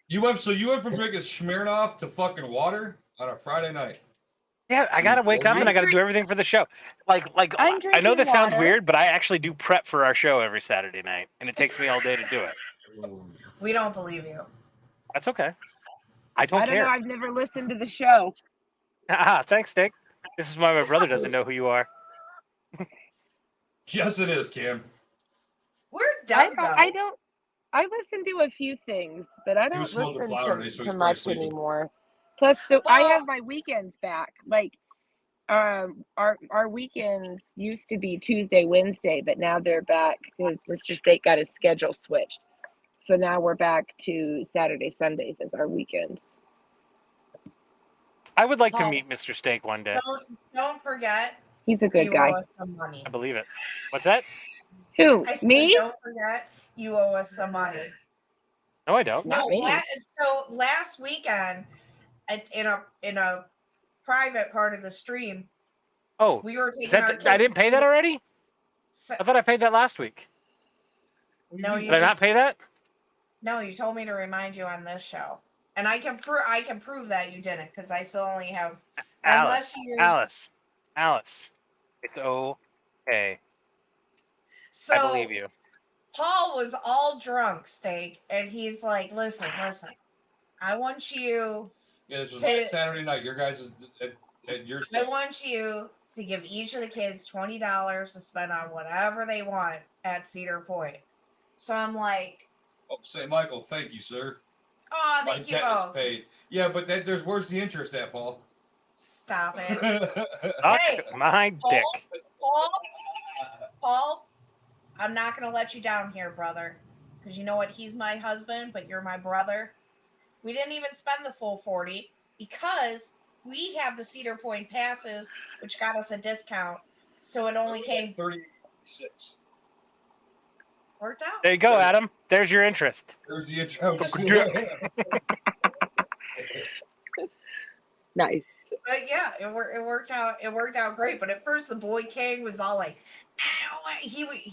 Speaker 4: You went from drinking Smirnoff to fucking water on a Friday night.
Speaker 1: Yeah, I gotta wake up and I gotta do everything for the show. Like
Speaker 3: I'm
Speaker 1: I know
Speaker 3: drinking
Speaker 1: this sounds
Speaker 3: water.
Speaker 1: weird, but I actually do prep for our show every Saturday night, and it takes me all day to do it.
Speaker 2: We don't believe you.
Speaker 1: That's okay. I
Speaker 3: I
Speaker 1: don't
Speaker 3: don't know.
Speaker 1: care.
Speaker 3: I've never listened to the show.
Speaker 1: Thanks, Dick. This is why my brother doesn't know who you are.
Speaker 4: Yes, it is, Kim.
Speaker 2: Where'd
Speaker 3: I
Speaker 2: Doug
Speaker 3: don't,
Speaker 2: go?
Speaker 3: I don't. I listen to a few things, but I don't
Speaker 4: was smoking
Speaker 3: listen
Speaker 4: flower today, so
Speaker 3: to
Speaker 4: he's
Speaker 3: much
Speaker 4: probably sleeping.
Speaker 3: anymore. Plus, I
Speaker 2: Well-
Speaker 3: have my weekends back. Like, our weekends used to be Tuesday, Wednesday, but now they're back because Mr. Steak got his schedule switched. So now we're back to Saturday, Sundays as our weekends.
Speaker 1: I would like to
Speaker 2: Well,
Speaker 1: meet Mr. Steak one day.
Speaker 2: Don't forget,
Speaker 3: He's a good
Speaker 2: you
Speaker 3: guy.
Speaker 2: owe us some money.
Speaker 1: I believe it. What's that?
Speaker 3: Who?
Speaker 2: I said,
Speaker 3: Me?
Speaker 2: don't forget, you owe us some money.
Speaker 1: No, I don't.
Speaker 3: Not me.
Speaker 2: So last weekend, in a private part of the stream,
Speaker 1: Oh,
Speaker 2: we were
Speaker 1: is
Speaker 2: taking
Speaker 1: that
Speaker 2: our
Speaker 1: I didn't pay that already?
Speaker 2: So,
Speaker 1: I thought I paid that last week.
Speaker 2: no, you
Speaker 1: Did I not pay that?
Speaker 2: No, you told me to remind you on this show, and I can prove that you didn't because I still only have.
Speaker 1: Alice.
Speaker 2: Unless you.
Speaker 1: Alice. It's okay.
Speaker 2: So
Speaker 1: I believe you.
Speaker 2: Paul was all drunk, Steak, and he's like, "Listen, I want you.
Speaker 4: Yeah, this was
Speaker 2: To-
Speaker 4: last Saturday night. Your guys at your.
Speaker 2: I want you to give each of the kids $20 to spend on whatever they want at Cedar Point." So I'm like,
Speaker 4: Oh, St. Michael, thank you, sir.
Speaker 2: "Oh,
Speaker 4: My
Speaker 2: thank you
Speaker 4: debt is
Speaker 2: both.
Speaker 4: paid. Yeah, but where's the interest at, Paul?
Speaker 2: Stop it,
Speaker 1: Suck
Speaker 2: Hey,
Speaker 1: my dick.
Speaker 2: Paul. I'm not gonna let you down here, brother, because you know what? He's my husband, but you're my brother. We didn't even spend the full 40 because we have the Cedar Point passes, which got us a discount. So it only came
Speaker 4: 36.
Speaker 2: worked out.
Speaker 1: There you go, Adam. There's your interest.
Speaker 4: There's the intro.
Speaker 3: Nice.
Speaker 2: But yeah, it worked out. It worked out great. But at first, the boy king was all like, "Ow." He we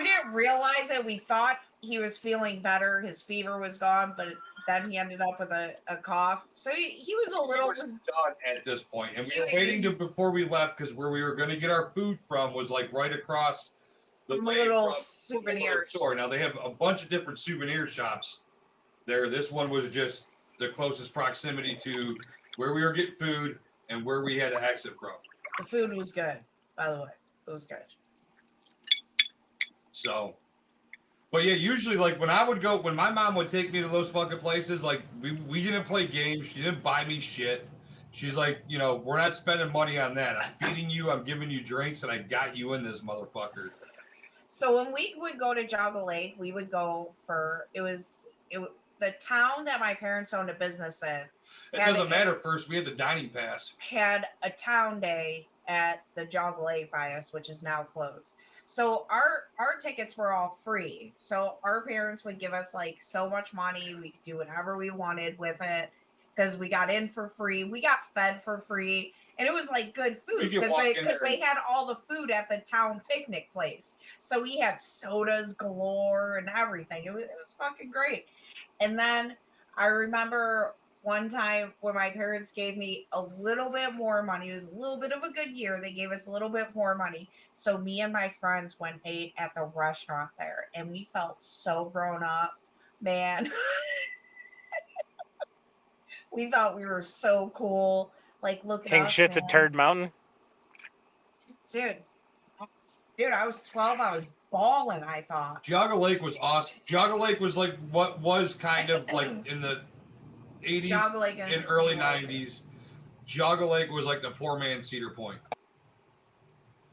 Speaker 2: didn't realize it. We thought he was feeling better. His fever was gone, but then he ended up with a cough. So he was a
Speaker 4: We
Speaker 2: little.
Speaker 4: were done at this point, and we were waiting before we left because where we were going to get our food from was like right across the
Speaker 2: From a
Speaker 4: way
Speaker 2: little
Speaker 4: from
Speaker 2: souvenir
Speaker 4: the store. Now they have a bunch of different souvenir shops there. This one was just the closest proximity to where we were getting food and where we had to exit from.
Speaker 2: The food was good, by the way. It was good.
Speaker 4: So But yeah, usually like when my mom would take me to those fucking places, like we didn't play games. She didn't buy me shit. She's like, we're not spending money on that. I'm feeding you. I'm giving you drinks, and I got you in this motherfucker.
Speaker 2: So when we would go to Jogga Lake, we would go for the town that my parents owned a business in.
Speaker 4: It doesn't matter. First, we had the dining pass.
Speaker 2: Had a town day at the Jogga Lake by us, which is now closed. So our tickets were all free. So our parents would give us like so much money. We could do whatever we wanted with it because we got in for free. We got fed for free. And it was like good food because they had all the food at the town picnic place. So we had sodas galore and everything. It was fucking great. And then I remember one time when my parents gave me a little bit more money. It was a little bit of a good year. They gave us a little bit more money. So me and my friends went and ate at the restaurant there. And we felt so grown up, man. We thought we were so cool. Like, look at
Speaker 1: King
Speaker 2: us,
Speaker 1: shit's
Speaker 2: man.
Speaker 1: a turd mountain.
Speaker 2: Dude, I was 12. I was balling, I thought.
Speaker 4: Jogga Lake was awesome. Jogga Lake was like what was kind of like in the 80s and early 90s. Jogga Lake was like the poor man's Cedar Point.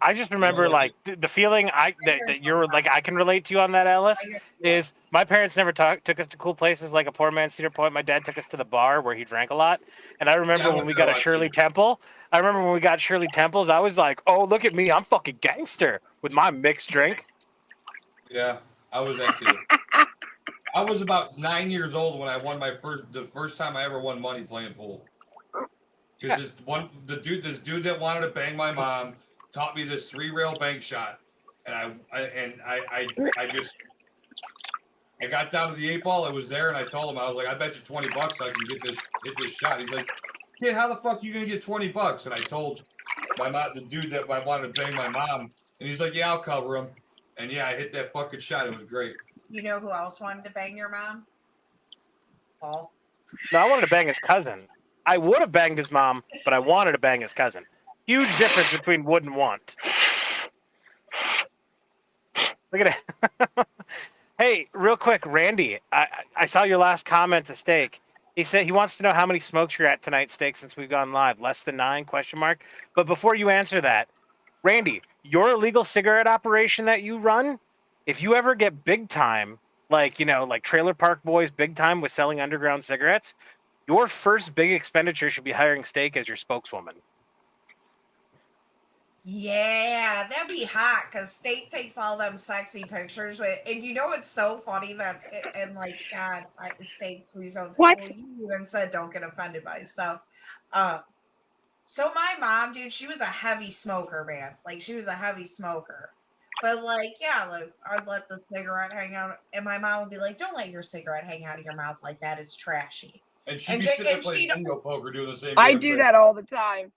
Speaker 1: I just remember like the feeling that you're like I can relate to you on that, Ellis, is my parents never took us to cool places like a poor man's Cedar Point. My dad took us to the bar where he drank a lot. And I remember when we got a Shirley Temple. I remember when we got Shirley Temples, I was like, oh, look at me. I'm fucking gangster with my mixed drink.
Speaker 4: Yeah, I was that too. I was about 9 years old when I won the first time I ever won money playing pool. Because this dude that wanted to bang my mom taught me this 3-rail bank shot, and I got down to the 8-ball. It was there, and I told him, I was like, I bet you $20 I can hit this shot. He's like, kid, how the fuck are you gonna get $20? And I told my mom, the dude that I wanted to bang my mom, and he's like, yeah, I'll cover him. And yeah, I hit that fucking shot. It was great.
Speaker 2: You know who else wanted to bang your mom? Paul.
Speaker 1: No, I wanted to bang his cousin. I would have banged his mom, but I wanted to bang his cousin. Huge difference between would and want. Look at it. Hey, real quick, Randy, I saw your last comment to Steak. He said he wants to know how many smokes you're at tonight, Steak, since we've gone live. Less than 9, ? But before you answer that, Randy, your illegal cigarette operation that you run, if you ever get big time, like Trailer Park Boys big time with selling underground cigarettes, your first big expenditure should be hiring Steak as your spokeswoman.
Speaker 2: Yeah, that'd be hot because Steak takes all them sexy pictures with, and it's so funny that, and like, God, Steak, please don't.
Speaker 3: What?
Speaker 2: Well, you even said don't get offended by stuff. So my mom, dude, she was a heavy smoker, man. Like, she was a heavy smoker. But like, yeah, like I'd let the cigarette hang out, and my mom would be like, "Don't let your cigarette hang out of your mouth like that. It's trashy."
Speaker 4: And she'd be sitting there playing bingo poker, doing the same.
Speaker 3: I do that all the time.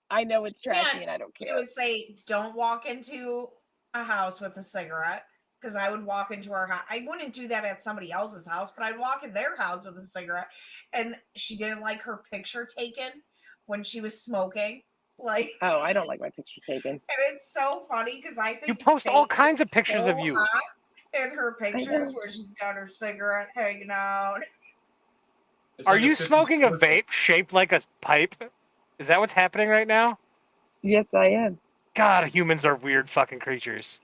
Speaker 3: I know it's trashy, and I don't care.
Speaker 2: She would say, "Don't walk into a house with a cigarette," because I would walk into our house. I wouldn't do that at somebody else's house, but I'd walk in their house with a cigarette. And she didn't like her picture taken when she was smoking. Like,
Speaker 3: oh, I don't like my picture taken.
Speaker 2: And it's so funny because I think
Speaker 1: you post all kinds of pictures of you
Speaker 2: in her pictures where she's got her cigarette hanging out.
Speaker 1: Are you smoking a vape shaped like a pipe? Is that what's happening right now?
Speaker 3: Yes, I am.
Speaker 1: God, humans are weird fucking creatures.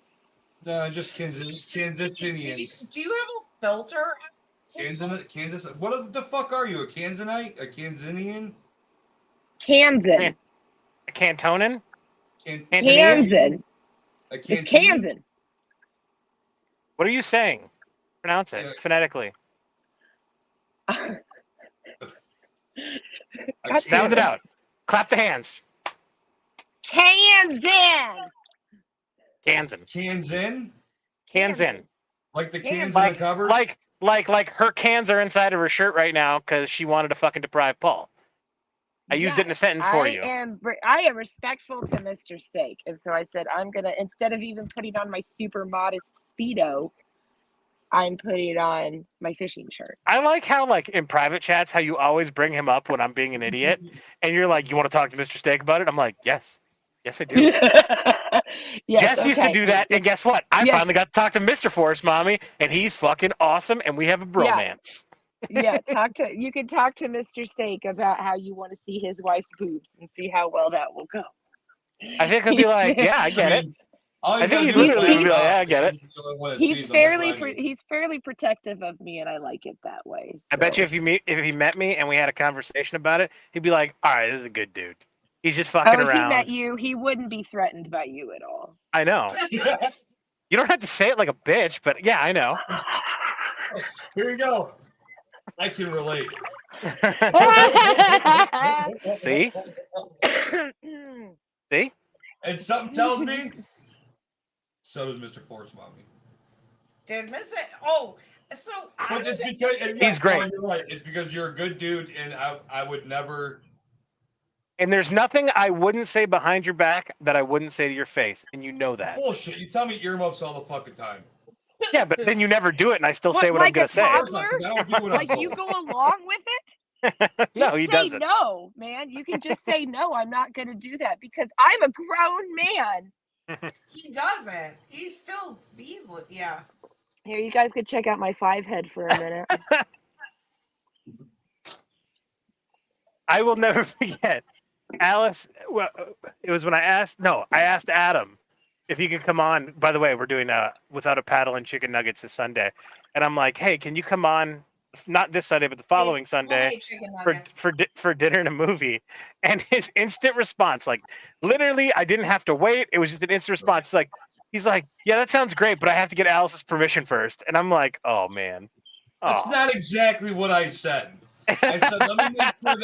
Speaker 4: Just Kansas Indians.
Speaker 2: Do you have a filter?
Speaker 4: Kansas. What the fuck are you? A Kansanite? A Kansanian?
Speaker 3: Kansan.
Speaker 1: A Cantonan?
Speaker 3: Kansan. It's Kansan.
Speaker 1: What are you saying? Pronounce it phonetically. Sound it out. Clap the hands.
Speaker 3: Kansan.
Speaker 1: Kansan.
Speaker 4: Like the cans in the cupboard?
Speaker 1: Like her cans are inside of her shirt right now because she wanted to fucking deprive Paul. I used it in a sentence for you.
Speaker 3: I am respectful to Mr. Steak. And so I said, I'm going to, instead of even putting on my super modest Speedo, I'm putting on my fishing shirt.
Speaker 1: I like how, like, in private chats, how you always bring him up when I'm being an idiot. And you're like, you want to talk to Mr. Steak about it? I'm like, yes. Yes, I do.
Speaker 3: Yes,
Speaker 1: Jess used to
Speaker 3: okay.
Speaker 1: do that, and guess what? I
Speaker 3: Yes.
Speaker 1: finally got to talk to Mr. Forest Mommy, and he's fucking awesome, and we have a bromance.
Speaker 3: Yeah, you can talk to Mr. Steak about how you want to see his wife's boobs and see how well that will go.
Speaker 1: I think he'll be like, yeah, I get it.
Speaker 4: All you
Speaker 1: I think
Speaker 4: gotta
Speaker 1: he
Speaker 4: do is
Speaker 1: literally
Speaker 4: laugh
Speaker 1: would be like,
Speaker 4: it
Speaker 1: yeah,
Speaker 4: off,
Speaker 1: I get it.
Speaker 4: because you're the only one that
Speaker 3: He's
Speaker 4: sees them. That's what I
Speaker 3: fairly
Speaker 4: do.
Speaker 3: he's fairly protective of me, and I like it that way.
Speaker 1: I bet you
Speaker 3: so.
Speaker 1: if he met me and we had a conversation about it, he'd be like, all right, this is a good dude. He's just fucking
Speaker 3: Oh, if
Speaker 1: around.
Speaker 3: he met you, he wouldn't be threatened by you at all.
Speaker 1: I know. You don't have to say it like a bitch, but yeah, I know.
Speaker 4: Here you go. I can relate.
Speaker 1: See? See?
Speaker 4: And something tells me, so does Mr. Force Mommy.
Speaker 2: Dude, miss it. Oh, so
Speaker 4: But it's because
Speaker 1: He's great.
Speaker 4: You're right. It's because you're a good dude, and I would never.
Speaker 1: And there's nothing I wouldn't say behind your back that I wouldn't say to your face, and you know that.
Speaker 4: Bullshit. You tell me earmuffs all the fucking time.
Speaker 1: Yeah, but then you never do it, and I still say what I'm
Speaker 3: like
Speaker 1: gonna
Speaker 3: a
Speaker 1: say.
Speaker 3: toddler?
Speaker 4: Because I don't do what
Speaker 3: Like
Speaker 4: I'm
Speaker 3: you
Speaker 4: told.
Speaker 3: go along with it?
Speaker 1: No,
Speaker 3: Just
Speaker 1: he
Speaker 3: say
Speaker 1: doesn't.
Speaker 3: no, man. You can just say no. I'm not going to do that because I'm a grown man.
Speaker 2: he doesn't. He's still yeah.
Speaker 3: Here, you guys could check out my 5-head for a minute.
Speaker 1: I will never forget. Alice, well, it was when I asked Adam if he could come on. By the way, we're doing Without a Paddle and Chicken Nuggets this Sunday. And I'm like, hey, can you come on, not this Sunday, but the following Sunday for dinner and a movie? And his instant response, like literally, I didn't have to wait. It was just an instant response. He's like, yeah, that sounds great, but I have to get Alice's permission first. And I'm like, oh, man.
Speaker 4: That's
Speaker 1: Oh.
Speaker 4: not exactly what I said. I said, let me make sure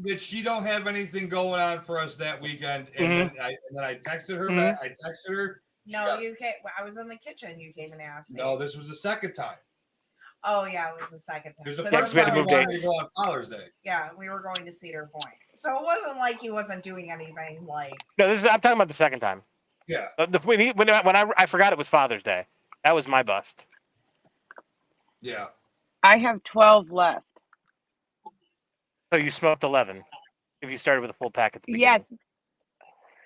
Speaker 4: that she don't have anything going on for us that weekend. And then I texted her back. I texted her.
Speaker 2: No, you came. I was in the kitchen. You came and asked me.
Speaker 4: No, this was the second time.
Speaker 2: Oh yeah, it was the second time.
Speaker 4: There's the first time we wanted to go on Father's Day.
Speaker 2: Yeah, we were going to Cedar Point, so it wasn't like he wasn't doing anything. Like
Speaker 1: no, I'm talking about the second time.
Speaker 4: Yeah.
Speaker 1: When I forgot it was Father's Day. That was my bust.
Speaker 4: Yeah.
Speaker 3: I have 12 left.
Speaker 1: So you smoked 11. If you started with a full pack at the beginning.
Speaker 3: Yes.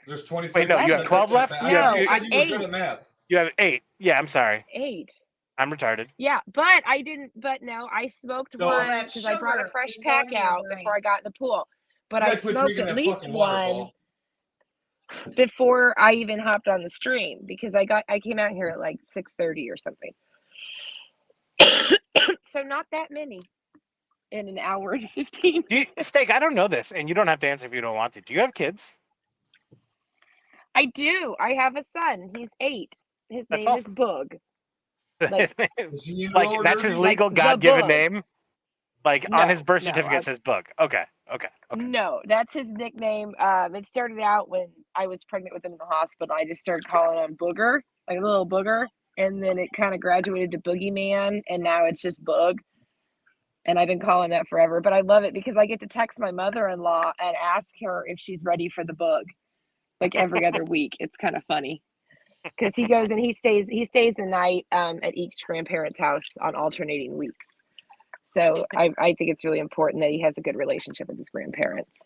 Speaker 4: There's 23.
Speaker 1: Wait, no, you have 12 left?
Speaker 3: No,
Speaker 1: you
Speaker 3: I'm
Speaker 4: were good at math.
Speaker 1: You have 8. Yeah, I'm sorry.
Speaker 3: 8.
Speaker 1: I'm retarded.
Speaker 3: Yeah, but I didn't. But no, I smoked one because I brought a fresh pack out before I got in the pool. But I smoked at least one before I even hopped on the stream because I came out here at like 6:30 or something. So not that many in an hour and 15.
Speaker 1: Steak, I don't know this, and you don't have to answer if you don't want to. Do you have kids?
Speaker 3: I do. I have a son. He's 8. His name is Boog.
Speaker 1: Like that's his legal God-given name? Like on his birth certificate it says Boog. Okay.
Speaker 3: No, that's his nickname. It started out when I was pregnant with him in the hospital. I just started calling him Booger, like a little booger. And then it kind of graduated to Boogeyman, and now it's just Boog. And I've been calling that forever. But I love it because I get to text my mother-in-law and ask her if she's ready for the Boog, like every other week. It's kind of funny. Because he goes and he stays the night at each grandparent's house on alternating weeks. So I think it's really important that he has a good relationship with his grandparents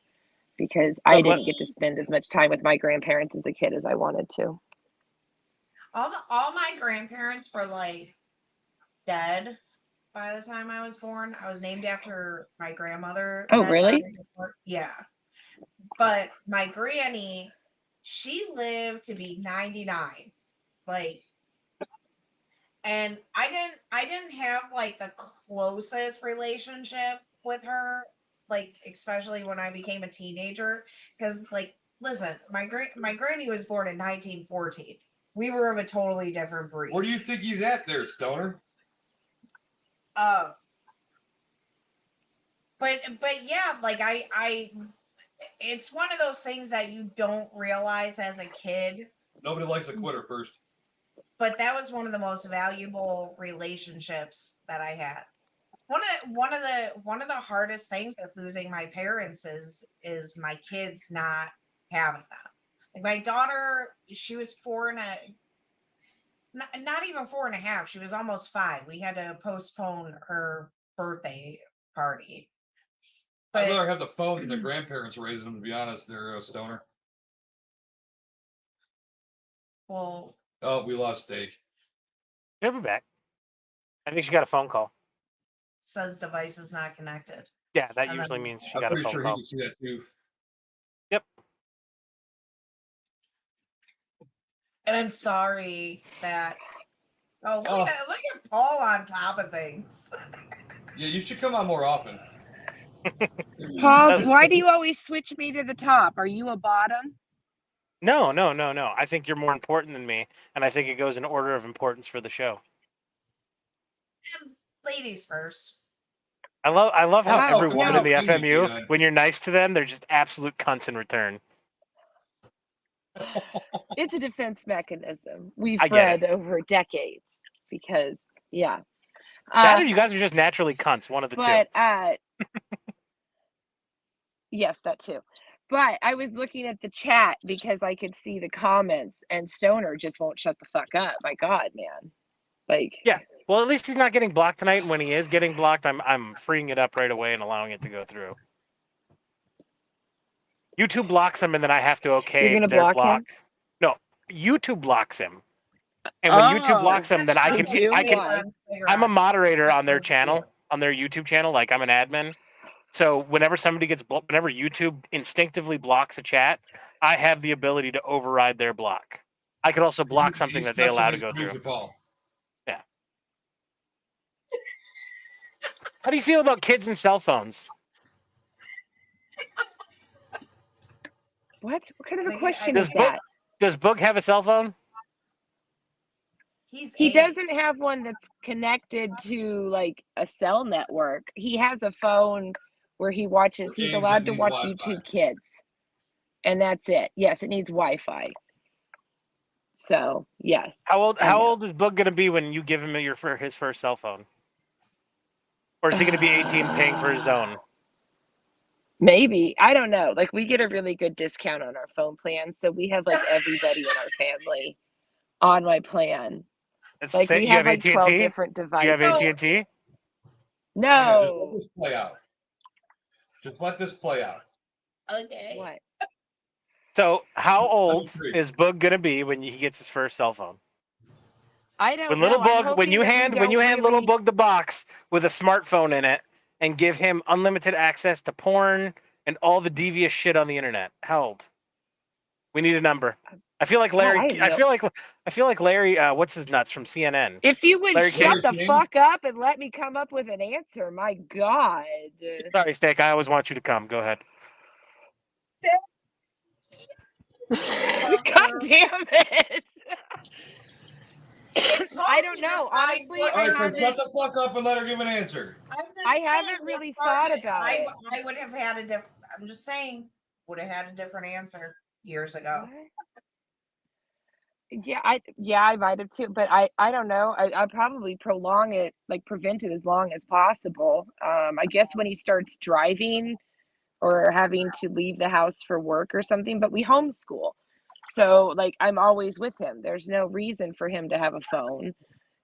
Speaker 3: because I didn't get to spend as much time with my grandparents as a kid as I wanted to.
Speaker 2: All my grandparents were like dead by the time I was born. I was named after my grandmother.
Speaker 3: Oh, really?
Speaker 2: Yeah. But my granny, she lived to be 99. Like, and I didn't have like the closest relationship with her, like especially when I became a teenager. Because like, listen, my granny was born in 1914. We were of a totally different breed.
Speaker 4: Where do you think he's at there, Stoner?
Speaker 2: But yeah, like I it's one of those things that you don't realize as a kid.
Speaker 4: Nobody likes a quitter first.
Speaker 2: But that was one of the most valuable relationships that I had. One of the hardest things with losing my parents is my kids not having them. Like my daughter, she was not even 4.5. She was almost 5. We had to postpone her birthday party.
Speaker 4: I'd rather have the phone than the grandparents raising them, to be honest, they're a Stoner.
Speaker 2: Well,
Speaker 4: Oh, we lost Dake.
Speaker 1: She'll be back. I think she got a phone call.
Speaker 2: says device is not connected.
Speaker 1: Yeah, that
Speaker 2: And
Speaker 1: usually
Speaker 2: then-
Speaker 1: means she
Speaker 4: I'm
Speaker 1: got a
Speaker 4: pretty
Speaker 1: phone
Speaker 4: sure
Speaker 1: call.
Speaker 4: he can see that too.
Speaker 1: Yep.
Speaker 2: And I'm sorry that. Oh, look,
Speaker 4: Oh.
Speaker 2: look at Paul on top of things.
Speaker 4: Yeah, you should come on more often.
Speaker 3: Paul,
Speaker 1: That's-
Speaker 3: why do you always switch me to the top? Are you a bottom?
Speaker 1: No. I think you're more important than me, and I think it goes in order of importance for the show.
Speaker 2: And ladies first.
Speaker 1: I love how
Speaker 3: Oh,
Speaker 1: every woman
Speaker 3: no.
Speaker 1: in the
Speaker 4: Between you two,
Speaker 1: FMU,
Speaker 4: then.
Speaker 1: when you're nice to them, they're just absolute cunts in return.
Speaker 3: It's a defense mechanism we've
Speaker 1: I get it.
Speaker 3: bred over decades because, yeah.
Speaker 1: That or you guys are just naturally cunts, one of the two.
Speaker 3: But yes, that too. But I was looking at the chat because I could see the comments, and Stoner just won't shut the fuck up. My God, man. Like,
Speaker 1: Yeah. Well, at least he's not getting blocked tonight, and when he is getting blocked, I'm freeing it up right away and allowing it to go through. YouTube blocks him, and then I have to okay
Speaker 3: You're gonna
Speaker 1: their
Speaker 3: block
Speaker 1: block.
Speaker 3: him?
Speaker 1: No, YouTube blocks him, and when YouTube blocks him, then I
Speaker 3: you
Speaker 1: can
Speaker 3: do?
Speaker 1: I can.
Speaker 3: Why?
Speaker 1: I'm a moderator on their
Speaker 2: Those
Speaker 1: channel,
Speaker 2: videos.
Speaker 1: on their YouTube channel. Like I'm an admin. So whenever somebody gets whenever YouTube instinctively blocks a chat, I have the ability to override their block. I could also block something
Speaker 4: He's
Speaker 1: that they allow to
Speaker 4: special
Speaker 1: go through.
Speaker 4: producer Paul.
Speaker 1: How do you feel about kids and cell phones?
Speaker 3: What kind of a
Speaker 2: Like,
Speaker 3: question
Speaker 1: Does
Speaker 3: is that?
Speaker 1: Does Boog have a cell phone?
Speaker 2: He's
Speaker 3: He
Speaker 2: 8.
Speaker 3: doesn't have one that's connected to like a cell network. He has a phone where he watches, he's
Speaker 4: Games
Speaker 3: allowed
Speaker 4: that
Speaker 3: to
Speaker 4: need
Speaker 3: watch
Speaker 4: Wi-Fi.
Speaker 3: YouTube Kids. And that's it. Yes, it needs Wi-Fi. So, yes.
Speaker 1: How old
Speaker 3: I
Speaker 1: How
Speaker 3: know.
Speaker 1: old is Boog going to be when you give him his first cell phone? Or is he going to be 18 paying for his own?
Speaker 3: Maybe. I don't know. Like we get a really good discount on our phone plan. So we have like everybody in our family on my plan. Like we
Speaker 1: You
Speaker 3: have
Speaker 1: have
Speaker 3: like 12
Speaker 1: AT&T?
Speaker 3: different
Speaker 1: You have
Speaker 3: devices.
Speaker 1: AT&T?
Speaker 4: Hang on, just let
Speaker 3: No.
Speaker 4: this play out. Just let this play out.
Speaker 2: Okay.
Speaker 3: What?
Speaker 1: So how old
Speaker 4: 23.
Speaker 1: is Boog going to be when he gets his first cell phone?
Speaker 3: I don't
Speaker 1: When
Speaker 3: know.
Speaker 1: little
Speaker 3: I'm
Speaker 1: Boog, when
Speaker 3: hoping
Speaker 1: you
Speaker 3: that we
Speaker 1: hand
Speaker 3: don't
Speaker 1: little
Speaker 3: really-
Speaker 1: Boog the box with a smartphone in it and give him unlimited access to porn and all the devious shit on the internet. How old? We need a number. I feel like Larry.
Speaker 3: God,
Speaker 1: I feel like Larry. What's his nuts from CNN?
Speaker 3: If you would
Speaker 1: Larry
Speaker 3: shut
Speaker 4: King.
Speaker 3: the
Speaker 4: King?
Speaker 3: fuck up and let me come up with an answer, my God.
Speaker 1: Sorry, Steak. I always want you to come. Go ahead.
Speaker 3: God damn it. I don't know. Honestly,
Speaker 2: All
Speaker 4: All
Speaker 3: I
Speaker 4: right, so
Speaker 3: haven't.
Speaker 4: shut the fuck up and let her give an answer.
Speaker 3: I haven't really thought about it.
Speaker 2: I would have had a different. I'm just saying, would have had a different answer years ago.
Speaker 3: What? Yeah, I might have too, but I don't know. I probably prolong it, like prevent it as long as possible. I guess when he starts driving or having to leave the house for work or something, but we homeschool. So like I'm always with him. There's no reason for him to have a phone.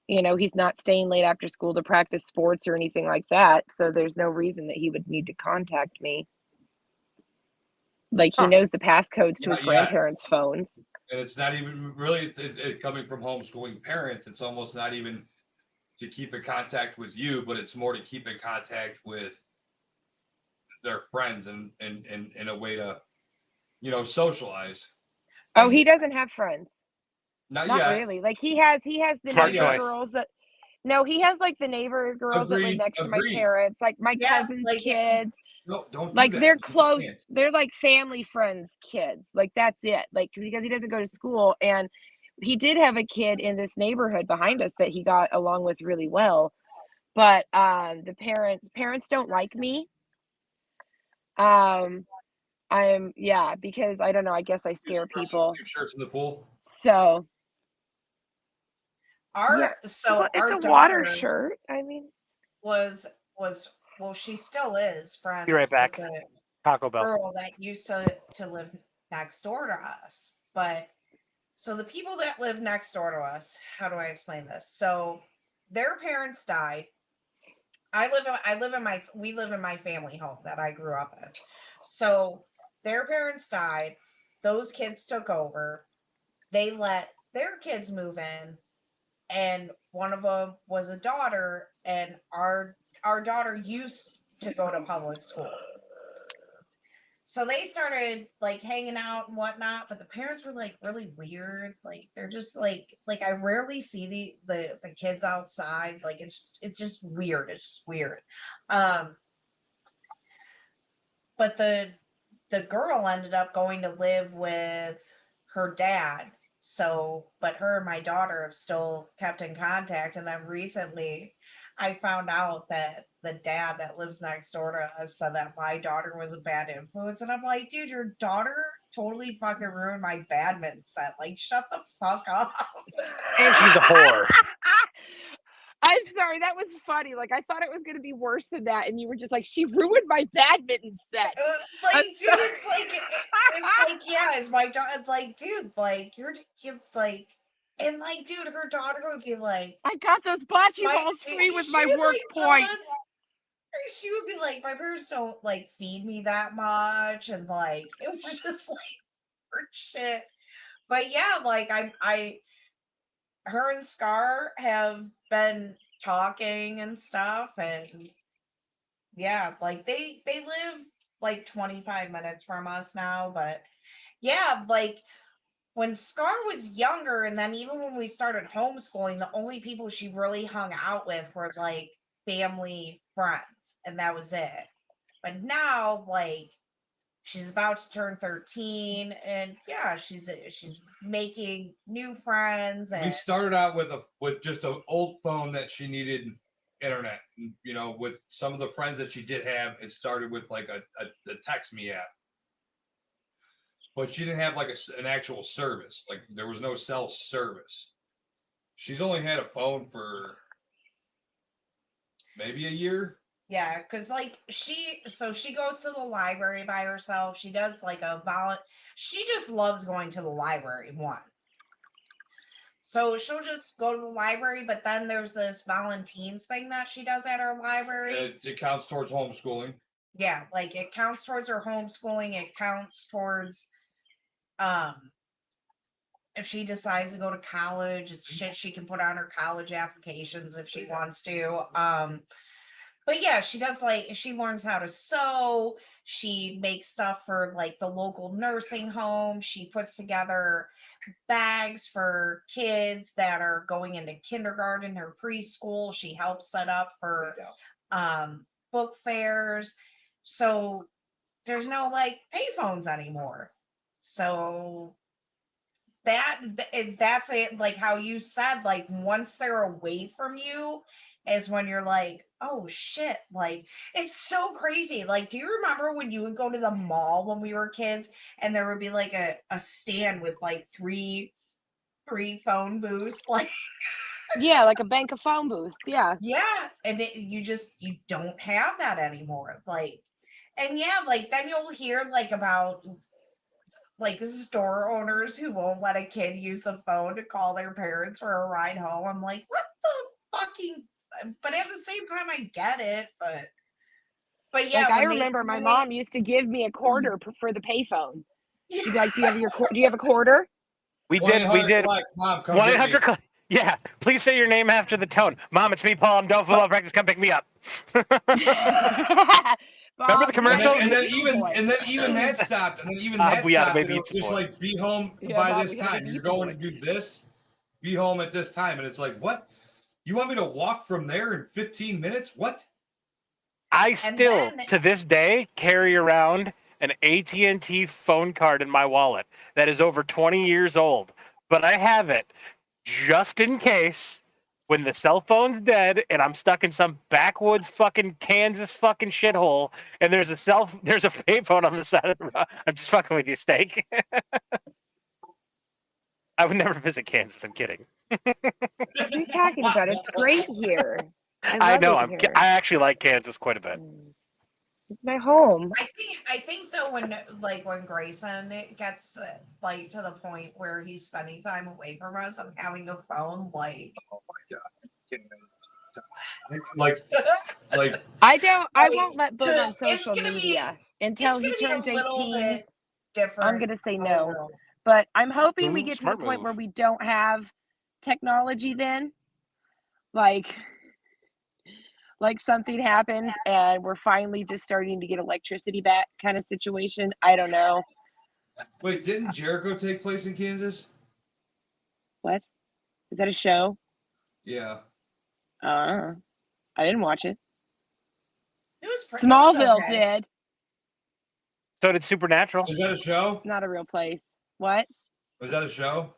Speaker 3: You know, he's not staying late after school to practice sports or anything like that. So there's no reason that he would need to contact me. Like he knows the passcodes to his
Speaker 4: Not yet.
Speaker 3: grandparents' phones.
Speaker 4: And it's not even really coming from homeschooling parents. It's almost not even to keep in contact with you, but it's more to keep in contact with their friends and in a way to, socialize.
Speaker 3: Oh, he doesn't have friends.
Speaker 4: Not
Speaker 3: Not
Speaker 4: yet.
Speaker 3: really. Like he has the
Speaker 1: Smart
Speaker 3: neighbor
Speaker 1: choice.
Speaker 3: girls that. No, he has like the neighbor girls that live
Speaker 4: Agreed,
Speaker 3: next to my
Speaker 4: agreed.
Speaker 3: parents, like my
Speaker 2: Yeah,
Speaker 3: cousin's
Speaker 2: like-
Speaker 3: kids.
Speaker 4: No, don't do
Speaker 3: Like
Speaker 4: that.
Speaker 3: they're
Speaker 4: You
Speaker 3: close.
Speaker 4: can't.
Speaker 3: They're like family friends' kids. Like that's it. Like because he doesn't go to school, and he did have a kid in this neighborhood behind us that he got along with really well. But the parents don't like me. Because I don't know. I guess I scare people.
Speaker 4: Your shirts in the pool.
Speaker 3: So
Speaker 2: Our
Speaker 3: it's
Speaker 2: our
Speaker 3: a
Speaker 2: daughter
Speaker 3: water shirt. I mean,
Speaker 2: was well, she still is friends
Speaker 1: Be right back.
Speaker 2: with the
Speaker 1: Taco Bell.
Speaker 2: girl that used to live next door to us. But so the people that live next door to us, how do I explain this? So their parents died. We live in my family home that I grew up in. So their parents died. Those kids took over. They let their kids move in, and one of them was a daughter, and our daughter used to go to public school. So they started like hanging out and whatnot, but the parents were like really weird. Like they're just like I rarely see the kids outside. Like it's just weird. It's just weird. Um, but the girl ended up going to live with her dad. So, but her and my daughter have still kept in contact. And then recently I found out that the dad that lives next door to us said that my daughter was a bad influence. And I'm like, dude, your daughter totally fucking ruined my badminton set. Like, shut the fuck up.
Speaker 1: And she's a whore.
Speaker 3: I'm sorry, that was funny. Like I thought it was gonna be worse than that, and you were just like, she ruined my badminton set.
Speaker 2: Like,
Speaker 3: I'm
Speaker 2: dude,
Speaker 3: sorry.
Speaker 2: it's like, yeah, it's my daughter. Like, dude, like you're like, and like, dude, her daughter would be like,
Speaker 3: I got those bocce balls free with my work points.
Speaker 2: She would be like, my parents don't like feed me that much, and like it was just like weird shit. But yeah, like her and Scar have been talking and stuff, and yeah, like they live like 25 minutes from us now, but yeah, like when Scar was younger, and then even when we started homeschooling, the only people she really hung out with were like family friends, and that was it. But now, like, she's about to turn 13, and yeah, she's making new friends.
Speaker 4: We
Speaker 2: And
Speaker 4: started out with just an old phone that she needed internet. You know, with some of the friends that she did have, it started with like a text me app. But she didn't have like an actual service. Like there was no cell service. She's only had a phone for maybe a year.
Speaker 2: yeah, because like she goes to the library by herself. She does like she just loves going to the library, one. So she'll just go to the library, but then there's this Valentine's thing that she does at her library.
Speaker 4: It counts towards homeschooling.
Speaker 2: Yeah, like it counts towards her homeschooling. It counts towards if she decides to go to college, it's shit she can put on her college applications if she wants to. But yeah, she does like she learns how to sew. She makes stuff for like the local nursing home. She puts together bags for kids that are going into kindergarten or preschool. She helps set up for book fairs. So there's no like payphones anymore. So that's it, like how you said, like once they're away from you is when you're like, oh shit, like it's so crazy. Like, do you remember when you would go to the mall when we were kids and there would be like a stand with like three phone booths? Like,
Speaker 3: Yeah, like a bank of phone booths. Yeah.
Speaker 2: yeah, and you don't have that anymore. Like, and yeah, like then you'll hear like about like store owners who won't let a kid use the phone to call their parents for a ride home. I'm like, what the fucking? But at the same time, I get it. But yeah,
Speaker 3: Like I remember my mom used to give me a quarter for the payphone. She'd be like, "Do you have a quarter?"
Speaker 1: We did.
Speaker 4: Mom, come
Speaker 1: 1-800. Yeah, please say your name after the tone. Mom, it's me, Paul. I'm done football practice. Come pick me up. Remember the commercials?
Speaker 4: And then even that stopped. And then even that stopped. It was just like, be home by this time. You're going to do this. Be home at this time. And it's like, what? You want me to walk from there in 15 minutes? What?
Speaker 1: I still, to this day, carry around an AT&T phone card in my wallet that is over 20 years old. But I have it just in case when the cell phone's dead and I'm stuck in some backwoods fucking Kansas fucking shithole and there's a payphone on the side of the road. I'm just fucking with you, Steak. I would never visit Kansas. I'm kidding.
Speaker 3: What are you talking about? It's great here.
Speaker 1: I know. I actually like Kansas quite a bit.
Speaker 3: It's my home.
Speaker 2: I think though when Grayson gets like to the point where he's spending time away from us and having a phone, like,
Speaker 4: oh my god, like
Speaker 3: I won't let Boone on social media until he turns 18.
Speaker 2: Different.
Speaker 3: I'm gonna say no. But I'm hoping we
Speaker 1: Ooh,
Speaker 3: get to the
Speaker 1: smart
Speaker 3: point
Speaker 1: move.
Speaker 3: where we don't have technology then. Like something happens and we're finally just starting to get electricity back kind of situation. I don't know.
Speaker 4: Wait, didn't Jericho take place in Kansas?
Speaker 3: What? Is that a show?
Speaker 4: Yeah.
Speaker 3: I didn't watch it.
Speaker 2: It was
Speaker 3: Smallville
Speaker 2: okay.
Speaker 3: did.
Speaker 1: So did Supernatural.
Speaker 4: Is that a show?
Speaker 3: Not a real place. What?
Speaker 4: Was that a show?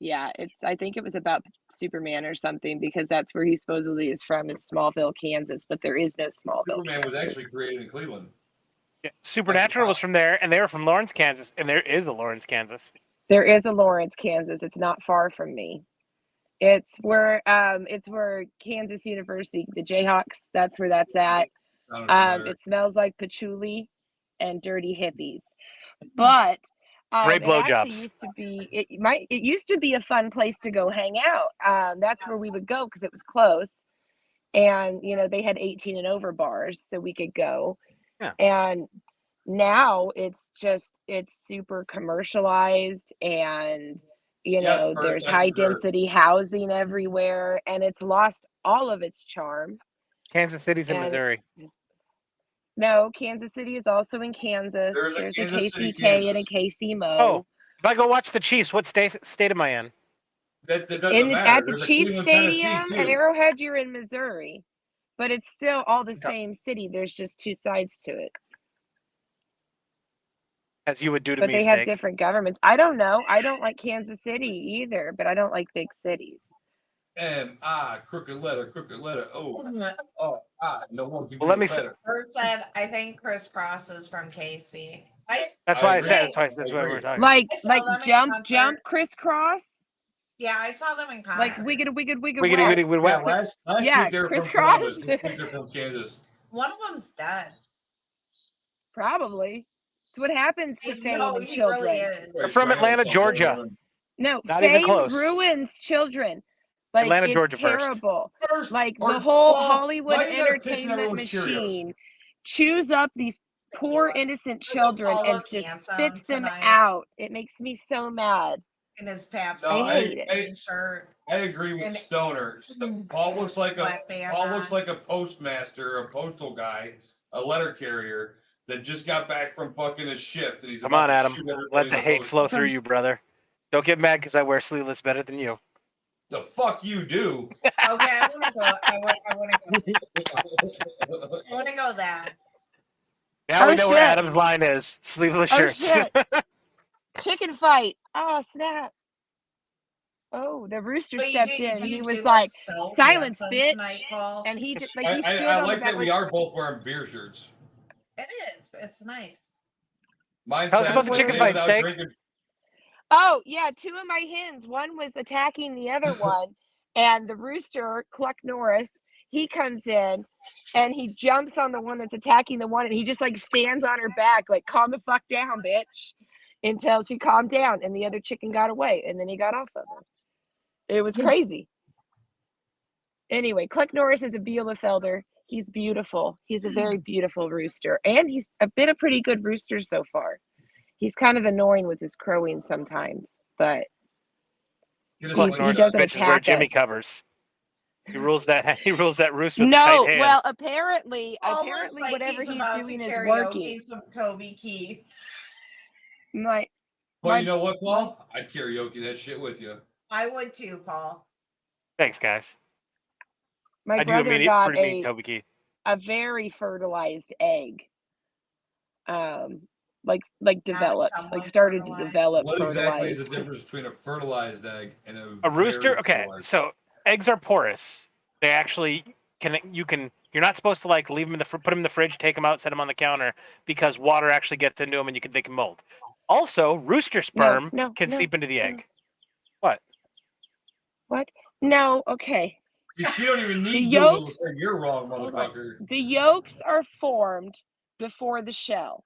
Speaker 3: Yeah, I think it was about Superman or something because that's where he supposedly is from, is Smallville, Kansas, but there is no Smallville,
Speaker 4: Superman was
Speaker 3: Kansas.
Speaker 4: actually created in Cleveland.
Speaker 1: Yeah. Supernatural was from there, and they were from Lawrence, Kansas, and there is a Lawrence, Kansas.
Speaker 3: There is a Lawrence, Kansas. It's not far from me. It's where Kansas University, the Jayhawks, that's where that's at. It smells like patchouli and dirty hippies. But
Speaker 1: Great
Speaker 3: it actually
Speaker 1: blowjobs.
Speaker 3: it used to be a fun place to go hang out. That's where we would go because it was close. And they had 18 and over bars, so we could go.
Speaker 1: Yeah.
Speaker 3: And now it's super commercialized, and there's high density housing everywhere, and it's lost all of its charm.
Speaker 1: Kansas City's in Missouri.
Speaker 3: No, Kansas City is also in Kansas.
Speaker 4: There's
Speaker 3: a
Speaker 4: Kansas City,
Speaker 3: KCK and a KCMO.
Speaker 1: Oh, if I go watch the Chiefs, what state am I in?
Speaker 4: That doesn't matter.
Speaker 3: At the
Speaker 4: There's a
Speaker 3: Chiefs
Speaker 4: Cleveland,
Speaker 3: Stadium
Speaker 4: Tennessee,
Speaker 3: at
Speaker 4: too.
Speaker 3: Arrowhead, you're in Missouri, but it's still all the same city. There's just two sides to it.
Speaker 1: As you would do to
Speaker 3: But
Speaker 1: me,
Speaker 3: they have
Speaker 1: Steak.
Speaker 3: different governments. I don't know. I don't like Kansas City either, but I don't like big cities.
Speaker 4: Crooked letter. No one can
Speaker 1: Well, let me
Speaker 4: better.
Speaker 2: Kurt said, I think Chris Cross is from KC.
Speaker 1: That's why I said. That's why we were talking.
Speaker 3: Like jump crisscross.
Speaker 2: Yeah, I saw them in concert.
Speaker 3: Like wiggity.
Speaker 1: Yeah,
Speaker 4: last
Speaker 3: yeah,
Speaker 4: week they were from
Speaker 3: crisscross.
Speaker 4: Columbus. This week they're from Kansas.
Speaker 2: One of them's dead.
Speaker 3: Probably. It's what happens to fame and children.
Speaker 2: Really is.
Speaker 1: They're from Atlanta, Georgia.
Speaker 3: No,
Speaker 1: Not
Speaker 3: fame
Speaker 1: even close.
Speaker 3: ruins children. Like
Speaker 1: Atlanta,
Speaker 3: it's
Speaker 1: Georgia
Speaker 3: terrible.
Speaker 4: First,
Speaker 3: The whole Hollywood entertainment machine chews up these poor innocent children and just spits them out. It makes me so mad.
Speaker 2: In his Pabst.
Speaker 3: I hate it.
Speaker 4: I agree with Stoner. Paul looks like a postmaster, a postal guy, a letter carrier that just got back from fucking his shift, and he's
Speaker 1: Come on, Adam. Let the hate flow through you, brother. Don't get mad because I wear sleeveless better than you.
Speaker 4: The fuck you do?
Speaker 2: Okay, I want to go. I want to go that.
Speaker 1: Now we know where Adam's line is. Sleeveless shirts.
Speaker 3: Shit. Chicken fight. Oh, snap. Oh, the rooster stepped in. He was like, silence, bitch. And he just he stood
Speaker 4: I
Speaker 3: on
Speaker 4: like
Speaker 3: the back
Speaker 4: that we are both wearing beer shirts.
Speaker 2: It is. It's nice.
Speaker 1: Tell us about the chicken fight, Steak.
Speaker 3: Oh, yeah. Two of my hens. One was attacking the other one. And the rooster, Cluck Norris, he comes in and he jumps on the one that's attacking the one. And he just like stands on her back, like, calm the fuck down, bitch. Until she calmed down. And the other chicken got away. And then he got off of her. It was crazy. Anyway, Cluck Norris is a Bielefelder. He's beautiful. He's a very beautiful rooster. And he's been a pretty good rooster so far. He's kind of annoying with his crowing sometimes, but he doesn't attack
Speaker 1: where Jimmy
Speaker 3: us.
Speaker 1: covers. He rules that roost with a tight hand.
Speaker 3: Well, apparently
Speaker 2: like
Speaker 3: whatever he's doing is working.
Speaker 2: Some Toby Keith.
Speaker 4: Well, you know what, Paul? I'd karaoke that shit with you.
Speaker 2: I would too, Paul.
Speaker 1: Thanks, guys.
Speaker 3: My brother got a very fertilized egg. Developed, started to develop.
Speaker 4: What exactly is the difference between a fertilized egg and
Speaker 1: a rooster? Okay, so eggs are porous. They actually you're not supposed to like leave them put them in the fridge, take them out, set them on the counter because water actually gets into them and they can mold. Also, rooster sperm can seep into the egg. What?
Speaker 3: No, okay.
Speaker 4: You don't even need Google to say you're wrong, motherfucker.
Speaker 3: The yolks are formed before the shell.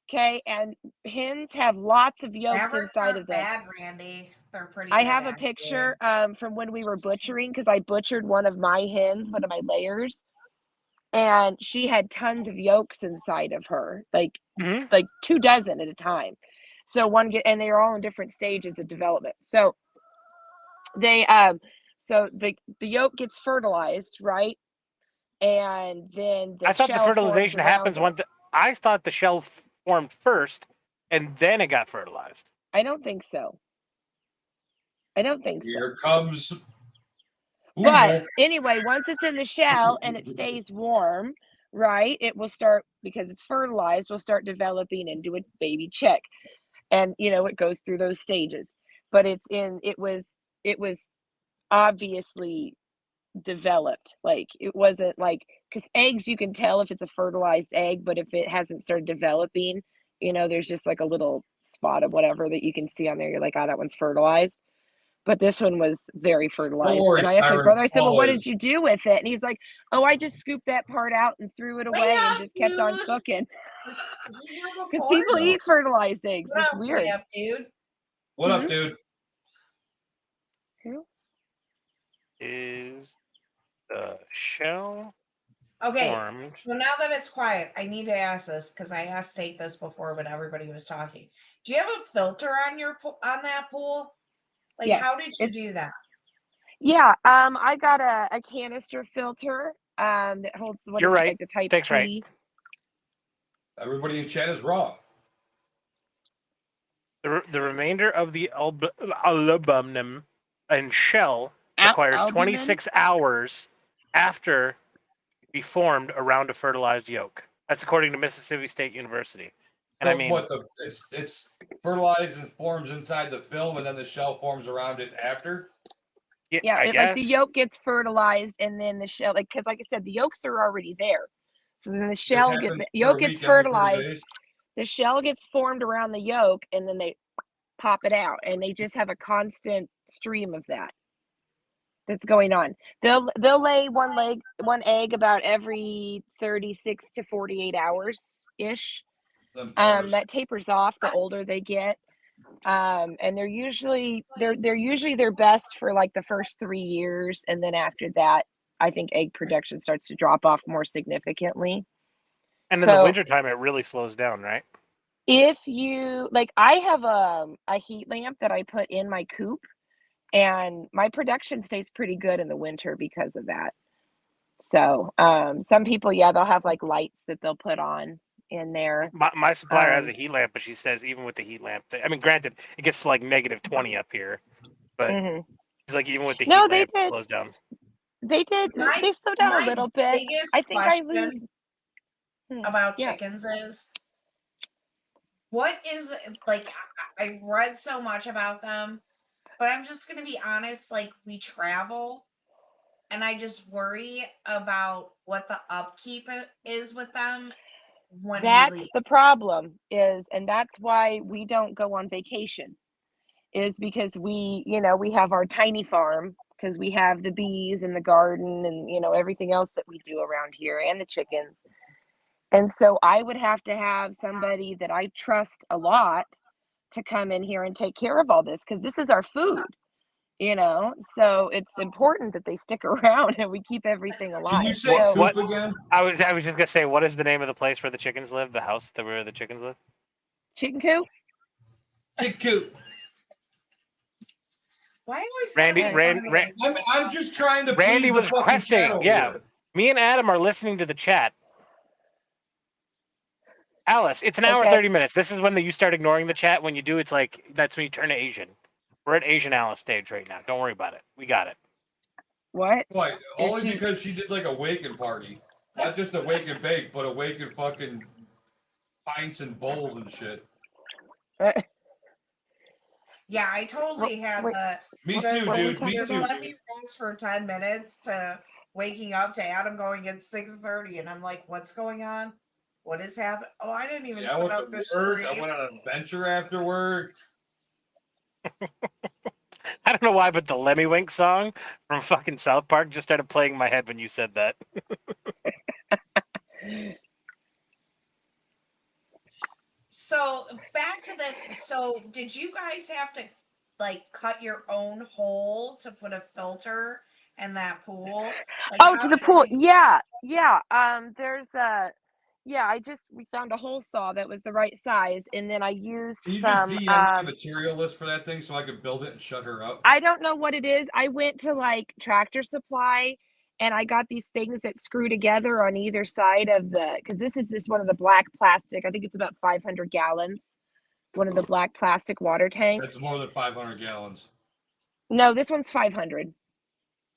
Speaker 3: Okay, and hens have lots of yolks inside of them.
Speaker 2: Bad, Randy. They're pretty.
Speaker 3: I have a picture from when we were butchering because I butchered one of my hens, one of my layers, and she had tons of yolks inside of her, like 2 dozen at a time. So and they are all in different stages of development. So they so the yolk gets fertilized, right? And then the
Speaker 1: I thought the
Speaker 3: shell forms
Speaker 1: fertilization
Speaker 3: around
Speaker 1: happens
Speaker 3: it.
Speaker 1: when I thought the shell formed first, and then it got fertilized.
Speaker 3: I don't think so. I don't think so.
Speaker 4: Here comes.
Speaker 3: But anyway, once it's in the shell and it stays warm, right, it will start, because it's fertilized, will start developing into a baby chick. And it goes through those stages. But it was obviously developed. Like, it wasn't like, because eggs, you can tell if it's a fertilized egg, but if it hasn't started developing, there's just like a little spot of whatever that you can see on there. You're like, oh, that one's fertilized. But this one was very fertilized.
Speaker 4: worry,
Speaker 3: And I asked my
Speaker 4: Siren,
Speaker 3: brother, I said, well, what
Speaker 4: Paul
Speaker 3: did you do with it? And he's like, oh, I just scooped that part out and threw it away and just kept on cooking.
Speaker 2: Was he here
Speaker 3: Because
Speaker 2: before?
Speaker 3: people eat fertilized eggs.
Speaker 2: What
Speaker 3: It's
Speaker 2: up,
Speaker 3: weird.
Speaker 2: way up, dude?
Speaker 4: What up, dude?
Speaker 3: Who?
Speaker 1: Is the shell
Speaker 2: Okay,
Speaker 1: formed?
Speaker 2: so now that it's quiet, I need to ask this because I asked Tate this before when everybody was talking. Do you have a filter on on that pool? Like,
Speaker 3: Yes,
Speaker 2: how did you do that?
Speaker 3: Yeah, I got a canister filter that holds, what
Speaker 1: You're
Speaker 3: is it,
Speaker 1: right.
Speaker 3: like the Type
Speaker 1: Steak's
Speaker 3: C.
Speaker 1: right.
Speaker 4: Everybody in chat is wrong.
Speaker 1: The remainder of the albumin and shell requires
Speaker 3: Albumin?
Speaker 1: 26 hours after it be formed around a fertilized yolk. That's according to Mississippi State University. And I
Speaker 4: So
Speaker 1: mean,
Speaker 4: it's fertilized and forms inside the film, and then the shell forms around it after.
Speaker 3: Yeah,
Speaker 1: I
Speaker 3: like
Speaker 1: guess.
Speaker 3: the yolk gets fertilized, and then the shell, because like I said, the yolks are already there. So then the yolk gets fertilized, the shell gets formed around the yolk, and then they pop it out, and they just have a constant stream of that's going on. They'll lay one egg about every 36 to 48 hours ish. That tapers off the older they get. And they're usually their best for like the first 3 years, and then after that, I think egg production starts to drop off more significantly.
Speaker 1: And in the wintertime, it really slows down, right?
Speaker 3: If you like, I have a heat lamp that I put in my coop, and my production stays pretty good in the winter because of that. So some people, they'll have like lights that they'll put on in there.
Speaker 1: My supplier has a heat lamp, but she says even with the heat lamp, I mean, granted, it gets to like negative 20 up here, but it's like even with the heat lamp, it slows down.
Speaker 3: They slow down a little bit. I think I lose
Speaker 2: about chickens is, what is, like, I've read so much about them, but I'm just gonna be honest, like, we travel, and I just worry about what the upkeep is with them when
Speaker 3: that's
Speaker 2: we leave.
Speaker 3: the problem is, and that's why we don't go on vacation, is because we have our tiny farm, because we have the bees and the garden and everything else that we do around here, and the chickens. And so I would have to have somebody that I trust a lot to come in here and take care of all this, because this is our food. So it's important that they stick around and we keep everything alive.
Speaker 4: Can you say coop again?
Speaker 1: I was just gonna say, what is the name of the place where the chickens live? The house where the chickens live?
Speaker 3: Chicken coop.
Speaker 4: Chicken coop.
Speaker 2: Why always
Speaker 1: Randy?
Speaker 4: I'm just trying to.
Speaker 1: Randy was questing. Yeah, me and Adam are listening to the chat. Alice, it's an hour 30 minutes. This is when you start ignoring the chat. When you do, it's like that's when you turn to Asian. We're at Asian Alice stage right now. Don't worry about it. We got it.
Speaker 3: What?
Speaker 4: Why? Only because she did like a waken party. Not just a wake and bake, but a wake and fucking pints and bowls and shit.
Speaker 2: Yeah, I totally had that.
Speaker 4: Me too, dude. Me
Speaker 2: just
Speaker 4: too.
Speaker 2: let me rest for 10 minutes to waking up to Adam going at 6:30, and I'm like, what's going on? What is happening? Oh, I didn't even put up the stream.
Speaker 4: I went on an adventure after work.
Speaker 1: I don't know why, but the Lemmy Wink song from fucking South Park just started playing in my head when you said that.
Speaker 2: So back to this. So did you guys have to like cut your own hole to put a filter in that pool? Like,
Speaker 3: to the pool. Yeah. There's Yeah, we found a hole saw that was the right size, and then I used
Speaker 4: Can you just
Speaker 3: some
Speaker 4: DM me a material list for that thing so I could build it and shut her up?
Speaker 3: I don't know what it is. I went to like Tractor Supply and I got these things that screw together on either side of because this is just one of the black plastic. I think it's about 500 gallons. One of the black plastic water
Speaker 4: That's
Speaker 3: tanks.
Speaker 4: more than 500 gallons.
Speaker 3: No, this one's 500.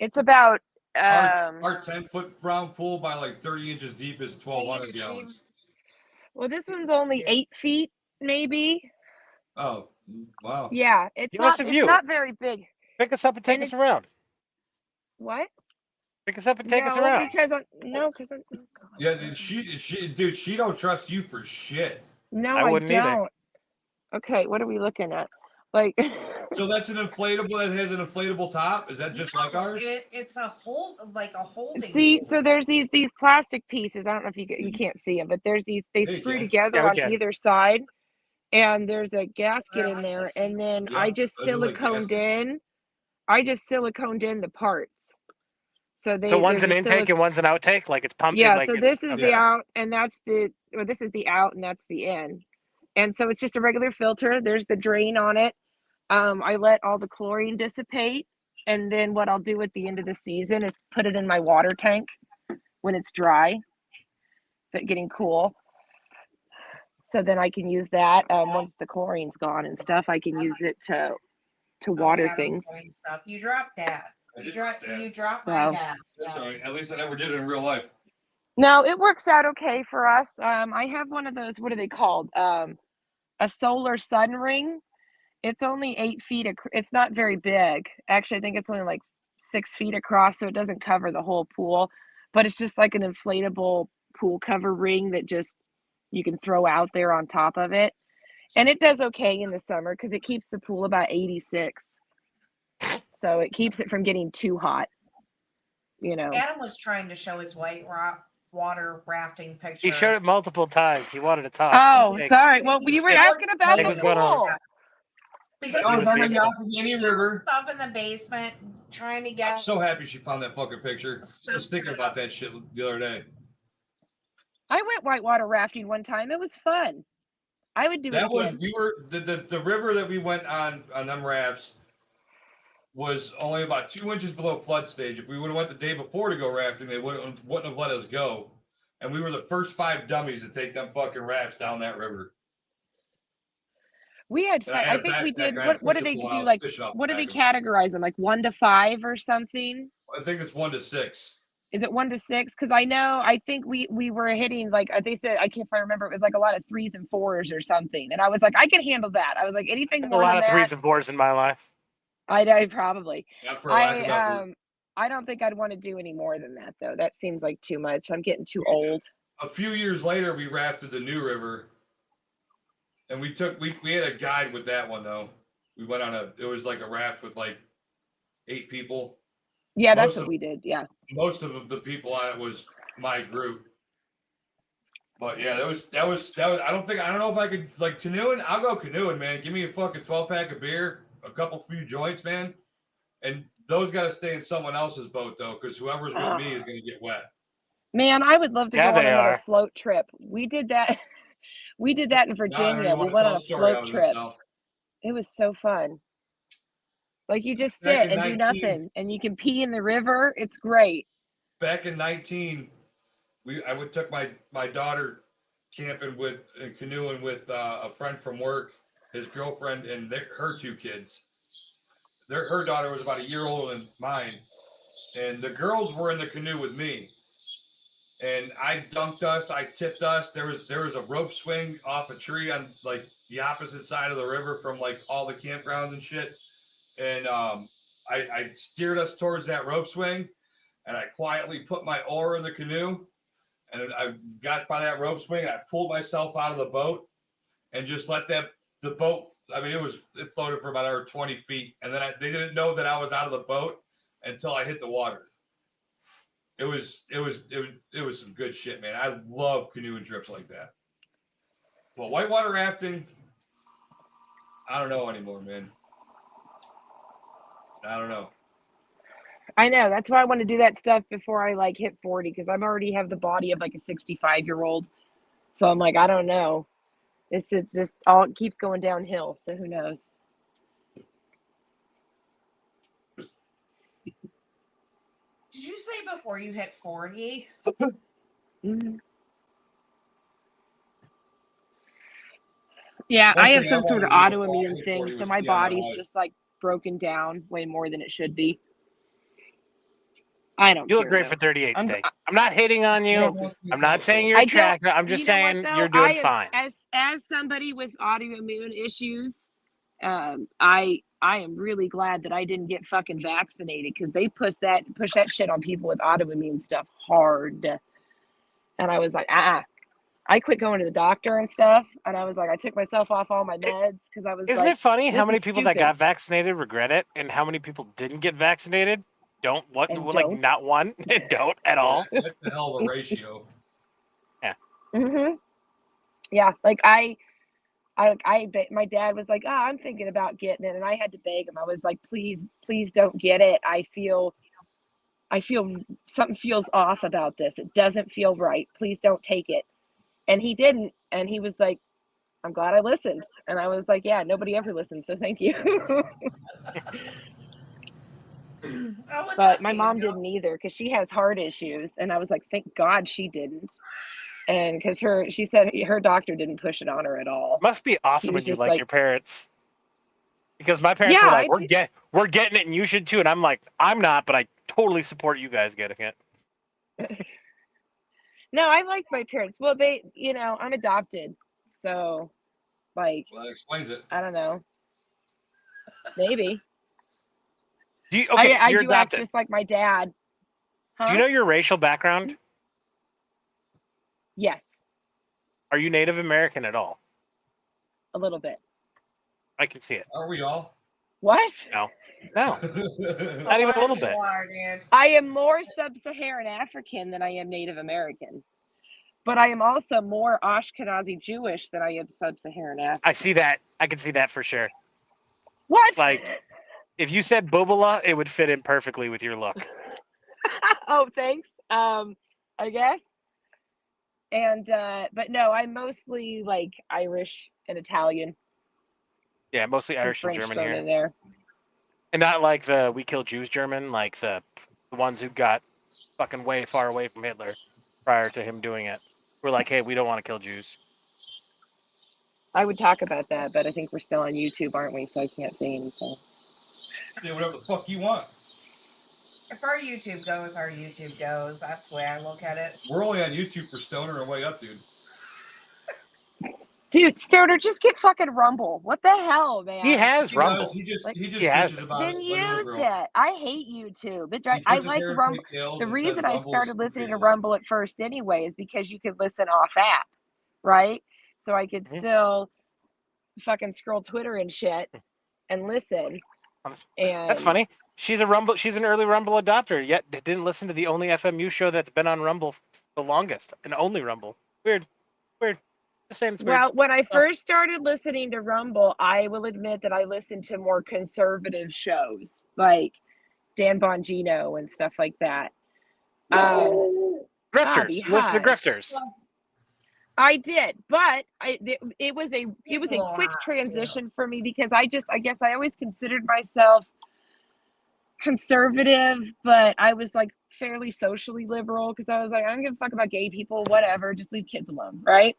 Speaker 3: It's about
Speaker 4: Our 10-foot round pool by like 30 inches deep is 1,200 gallons.
Speaker 3: well, this one's only 8 feet, maybe.
Speaker 4: Oh, wow.
Speaker 3: Yeah, it's
Speaker 1: Give us a
Speaker 3: it's
Speaker 1: view.
Speaker 3: not very big.
Speaker 1: Pick us up and take
Speaker 3: And
Speaker 1: us
Speaker 3: it's
Speaker 1: around.
Speaker 3: what?
Speaker 1: Pick us up and take us
Speaker 3: No,
Speaker 1: around.
Speaker 3: because I'm oh God.
Speaker 4: Yeah, dude, she don't trust you for shit.
Speaker 3: No,
Speaker 1: I
Speaker 3: I
Speaker 1: wouldn't either.
Speaker 3: don't. Okay, what are we looking at? Like
Speaker 4: So that's an inflatable that has an inflatable top? Is that just like ours?
Speaker 2: It's a holding.
Speaker 3: see,
Speaker 2: pool.
Speaker 3: so there's these plastic pieces. I don't know if you can't see them, but there's these they
Speaker 4: Hey,
Speaker 3: screw
Speaker 4: Jen.
Speaker 3: together
Speaker 1: Yeah, we
Speaker 3: on
Speaker 1: can.
Speaker 3: either side, and there's a gasket
Speaker 2: I
Speaker 3: in
Speaker 2: like
Speaker 3: there,
Speaker 2: this.
Speaker 3: and then
Speaker 4: Yeah,
Speaker 3: I just
Speaker 4: I do like
Speaker 3: siliconed
Speaker 4: gaskets.
Speaker 3: in. I just siliconed in the parts. So
Speaker 1: So one's
Speaker 3: there's
Speaker 1: an
Speaker 3: a
Speaker 1: intake and one's an outtake, like it's pumping.
Speaker 3: yeah.
Speaker 1: Like
Speaker 3: So
Speaker 1: it's,
Speaker 3: this is
Speaker 1: okay.
Speaker 3: the out, and that's this is the out, and that's the in. And so it's just a regular filter. There's the drain on it. I let all the chlorine dissipate, and then what I'll do at the end of the season is put it in my water tank when it's dry, but getting cool. So then I can use that once the chlorine's gone and stuff. I can use it to water things.
Speaker 2: Stuff. You dropped that. You dropped
Speaker 3: So
Speaker 2: my dad.
Speaker 4: That's all right. At least I never did it in real life.
Speaker 3: no, it works out okay for us. I have one of those. What are they called? A solar sun ring. It's only 8 feet. It's not very big. Actually, I think it's only like 6 feet across, so it doesn't cover the whole pool. But it's just like an inflatable pool cover ring that just you can throw out there on top of it. And it does okay in the summer because it keeps the pool about 86. So it keeps it from getting too hot. You know.
Speaker 2: Adam was trying to show his white rock water rafting picture.
Speaker 1: He showed it multiple times. He wanted to talk.
Speaker 3: Oh, sorry. Well, we were asking about the pool.
Speaker 2: Because
Speaker 4: I was
Speaker 1: was
Speaker 4: on the
Speaker 1: being-
Speaker 4: Yapagini River.
Speaker 2: Stuff in the basement, trying to
Speaker 4: I'm
Speaker 2: get.
Speaker 4: so happy she found that fucking picture. I was thinking about that shit the other day.
Speaker 3: I went whitewater rafting one time. It was fun. I would do it again.
Speaker 4: The river that we went on them rafts was only about 2 inches below flood stage. If we would have went the day before to go rafting, they wouldn't have let us go. And we were the first 5 dummies to take them fucking rafts down that river.
Speaker 3: We had fun. I think we did. What do they do? Like, what do they categorize them? Like 1 to 5 or something?
Speaker 4: I think it's 1 to 6.
Speaker 3: Is it 1 to 6? Because I think we were hitting like they said. I can't if I remember. It was like a lot of 3s and 4s or something. And I was like, I can handle that. I was like, anything more than that.
Speaker 1: A lot of 3s and 4s in my life.
Speaker 3: I probably.
Speaker 4: Not for lack of effort.
Speaker 3: I don't think I'd want to do any more than that though. That seems like too much. I'm getting too old.
Speaker 4: A few years later, we rafted the New River. And we had a guide with that one though. We went on it was like a raft with like 8 people.
Speaker 3: Yeah, that's what we did. Yeah.
Speaker 4: Most of the people on it was my group. But yeah, that was I don't know if I could like canoeing. I'll go canoeing, man. Give me a fucking 12-pack of beer, a couple few joints, man. And those gotta stay in someone else's boat though, because whoever's with me is gonna get wet.
Speaker 3: Man, I would love to go on another float trip. We did that. We did that in Virginia. We went on a float trip. It was so fun. Like you just sit and do nothing, and you can pee in the river. It's great.
Speaker 4: Back in 19, I took my daughter camping and canoeing with a friend from work, his girlfriend, and her 2 kids. Her daughter was about a year older than mine, and the girls were in the canoe with me. And I dunked us, I tipped us. There was a rope swing off a tree on like the opposite side of the river from like all the campgrounds and shit. And I steered us towards that rope swing, and I quietly put my oar in the canoe, and I got by that rope swing. And I pulled myself out of the boat, and just let the boat. I mean, it floated for about another 20 feet, and then they didn't know that I was out of the boat until I hit the water. It was some good shit, man. I love canoeing trips like that. Well, whitewater rafting, I don't know anymore, man. I don't know.
Speaker 3: I know. That's why I want to do that stuff before I like hit 40 because I'm already have the body of like a 65-year-old. So I'm like, I don't know. It's just all it keeps going downhill. So who knows?
Speaker 2: Did you say before you hit 40?
Speaker 3: Mhm. Yeah,
Speaker 4: One
Speaker 3: I have
Speaker 4: thing I
Speaker 3: some sort
Speaker 4: wanted
Speaker 3: of
Speaker 4: to do before I
Speaker 3: autoimmune
Speaker 4: hit
Speaker 3: thing,
Speaker 4: 40
Speaker 3: so
Speaker 4: was
Speaker 3: my
Speaker 4: pee on my
Speaker 3: body's
Speaker 4: wife.
Speaker 3: just like broken down way more than it should be. I don't
Speaker 1: You look
Speaker 3: care,
Speaker 1: great
Speaker 3: though.
Speaker 1: for 38
Speaker 3: I'm,
Speaker 1: steak. I'm not hating on
Speaker 4: Yeah,
Speaker 1: you.
Speaker 4: most
Speaker 1: I'm
Speaker 4: people
Speaker 1: not saying you're
Speaker 3: I don't.
Speaker 1: attractive. I'm just
Speaker 3: You know what
Speaker 1: saying
Speaker 3: though?
Speaker 1: you're
Speaker 3: I
Speaker 1: doing
Speaker 3: am
Speaker 1: fine.
Speaker 3: as somebody with autoimmune issues. I am really glad that I didn't get fucking vaccinated because they push that shit on people with autoimmune stuff hard. And I was like, I quit going to the doctor and stuff, and I was like, I took myself off all my meds because I was
Speaker 1: Isn't
Speaker 3: like,
Speaker 1: it funny how
Speaker 3: this
Speaker 1: many
Speaker 3: is
Speaker 1: people that
Speaker 3: stupid
Speaker 1: got vaccinated regret it, and how many people didn't get vaccinated don't
Speaker 3: and
Speaker 1: like
Speaker 3: don't.
Speaker 1: not one don't at all?
Speaker 4: Yeah, that's a hell of a ratio.
Speaker 3: Mm-hmm. Yeah, like my dad was like, oh, I'm thinking about getting it, and I had to beg him. I was like, please don't get it. I feel something feels off about this. It doesn't feel right. Please don't take it. And he didn't, and he was like, I'm glad I listened. And I was like, yeah, nobody ever listens, so thank you.
Speaker 2: Oh, what's
Speaker 3: But
Speaker 2: up,
Speaker 3: my mom
Speaker 2: Daniel?
Speaker 3: didn't either because she has heart issues, and I was like, thank God she didn't. And because she said her doctor didn't push it on her at all.
Speaker 1: Must be
Speaker 3: He
Speaker 1: awesome
Speaker 3: was
Speaker 1: when you
Speaker 3: just
Speaker 1: like
Speaker 3: like,
Speaker 1: your parents. Because my parents
Speaker 3: yeah,
Speaker 1: were like,
Speaker 3: I do.
Speaker 1: we're getting it and you should too. And I'm like, I'm not, but I totally support you guys getting it.
Speaker 3: No, I like my parents. Well, I'm adopted, so like,
Speaker 4: Well, that explains it.
Speaker 3: I don't know, maybe
Speaker 1: Okay, so
Speaker 3: I
Speaker 1: you're
Speaker 3: do act
Speaker 1: adopted.
Speaker 3: just like my dad,
Speaker 1: Do you
Speaker 3: huh?
Speaker 1: know your racial background?
Speaker 3: Yes,
Speaker 1: Are you Native American at all?
Speaker 3: a little bit.
Speaker 1: I can see it.
Speaker 4: Are we all?
Speaker 3: What?
Speaker 1: No.
Speaker 2: A
Speaker 1: Not even
Speaker 2: lot
Speaker 1: a
Speaker 2: of
Speaker 1: little
Speaker 2: people
Speaker 1: bit.
Speaker 2: are, dude.
Speaker 3: I am more sub-Saharan African than I am Native American, but I am also more Ashkenazi Jewish than I am sub-Saharan African.
Speaker 1: I see that. I can see that for sure.
Speaker 3: What?
Speaker 1: Like, if you said Bubala, it would fit in perfectly with your look.
Speaker 3: Oh, thanks. I guess. And but no, I'm mostly like Irish and Italian.
Speaker 1: Yeah, mostly
Speaker 3: Some
Speaker 1: Irish and
Speaker 3: French
Speaker 1: German
Speaker 3: thrown
Speaker 1: here.
Speaker 3: in there.
Speaker 1: And not like the we kill Jews German, like the ones who got fucking way far away from Hitler prior to him doing it. We're like, hey, we don't want to kill Jews.
Speaker 3: I would talk about that, but I think we're still on YouTube, aren't we? So I can't say anything.
Speaker 4: Say whatever the fuck you want.
Speaker 2: If our YouTube goes, our YouTube goes. That's the way I look at it.
Speaker 4: We're only on YouTube for Stoner and Way Up, dude.
Speaker 3: Dude, Stoner, just get fucking Rumble. What the hell, man?
Speaker 1: He has
Speaker 4: He
Speaker 1: Rumble.
Speaker 4: does. He just
Speaker 3: Like,
Speaker 4: bitches
Speaker 1: he has it.
Speaker 4: about
Speaker 3: then
Speaker 4: it like a little
Speaker 3: use
Speaker 4: girl.
Speaker 3: it. I hate YouTube.
Speaker 4: He
Speaker 3: I
Speaker 4: flips his
Speaker 3: like
Speaker 4: hair and
Speaker 3: Rumble.
Speaker 4: pigtails
Speaker 3: The
Speaker 4: and
Speaker 3: reason
Speaker 4: says
Speaker 3: I
Speaker 4: Rumble's
Speaker 3: started listening to
Speaker 4: superior.
Speaker 3: Rumble at first anyway is because you could listen off app, right? So I could
Speaker 1: Mhm.
Speaker 3: still fucking scroll Twitter and shit and listen.
Speaker 1: That's
Speaker 3: And
Speaker 1: funny. She's an early Rumble adopter, yet didn't listen to the only FMU show that's been on Rumble the longest, and only Rumble. Weird. Just saying it's weird.
Speaker 3: well, when I
Speaker 1: Oh.
Speaker 3: first started listening to Rumble, I will admit that I listened to more conservative shows Dan Bongino and stuff like that.
Speaker 1: Grifters.
Speaker 3: Bobby,
Speaker 1: You listen to
Speaker 3: hush.
Speaker 1: Grifters.
Speaker 3: I did, but it was a
Speaker 2: He's a
Speaker 3: quick
Speaker 2: lot,
Speaker 3: transition for me because I guess I always considered myself conservative, but I was like fairly socially liberal because I was like, I don't give a fuck about gay people, whatever, just leave kids alone, right?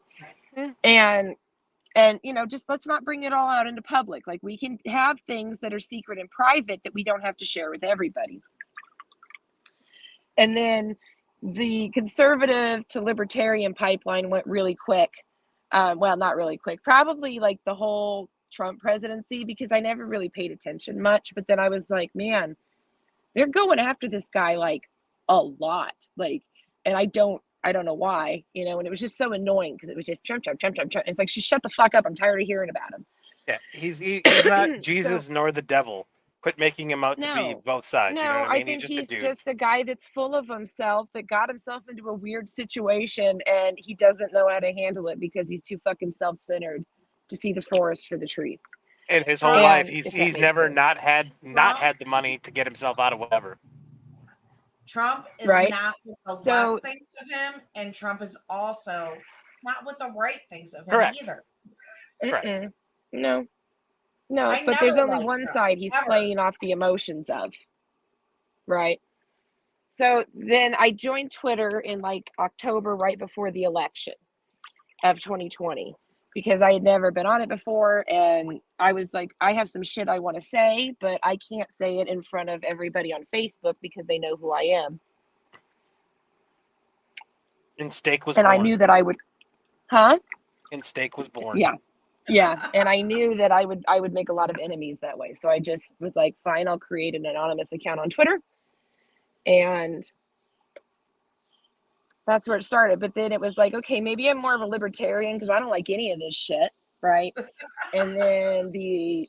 Speaker 1: Mm.
Speaker 3: And just let's not bring it all out into public. Like we can have things that are secret and private that we don't have to share with everybody. And then the conservative to libertarian pipeline went really quick. Well, not really quick, probably like the whole Trump presidency, because I never really paid attention much. But then I was like, man, they're going after this guy like a lot. And I don't know why, and it was just so annoying because it was just Trump. It's like, just shut the fuck up. I'm tired of hearing about him.
Speaker 1: Yeah, he's not Jesus nor the devil. Quit making him out to be both sides. You know what I mean?
Speaker 3: think
Speaker 1: He's
Speaker 3: he's
Speaker 1: just a dude.
Speaker 3: just a guy that's full of himself that got himself into a weird situation and he doesn't know how to handle it because he's too fucking self-centered to see the forest for the trees.
Speaker 1: And his whole life, he's never not had the money to get himself out of whatever.
Speaker 2: Trump is
Speaker 3: right?
Speaker 2: not what the
Speaker 3: So,
Speaker 2: left thinks of him, and Trump is also not what the right thinks of him
Speaker 1: Correct.
Speaker 2: either.
Speaker 1: Correct.
Speaker 3: Mm-mm. No, no.
Speaker 2: I
Speaker 3: But there's
Speaker 2: never
Speaker 3: only
Speaker 2: liked
Speaker 3: one
Speaker 2: him,
Speaker 3: side he's
Speaker 2: ever.
Speaker 3: playing off the emotions of, right? So then I joined Twitter in like October, right before the election of 2020, because I had never been on it before, and I was like, I have some shit I want to say, but I can't say it in front of everybody on Facebook because they know who I am.
Speaker 1: And Steak was
Speaker 3: And
Speaker 1: born.
Speaker 3: I knew that I would, huh?
Speaker 1: And Steak was born.
Speaker 3: Yeah, and I knew that I would make a lot of enemies that way. So I just was like, fine, I'll create an anonymous account on Twitter, and that's where it started. But then it was like, okay, maybe I'm more of a libertarian because I don't like any of this shit, right? And then the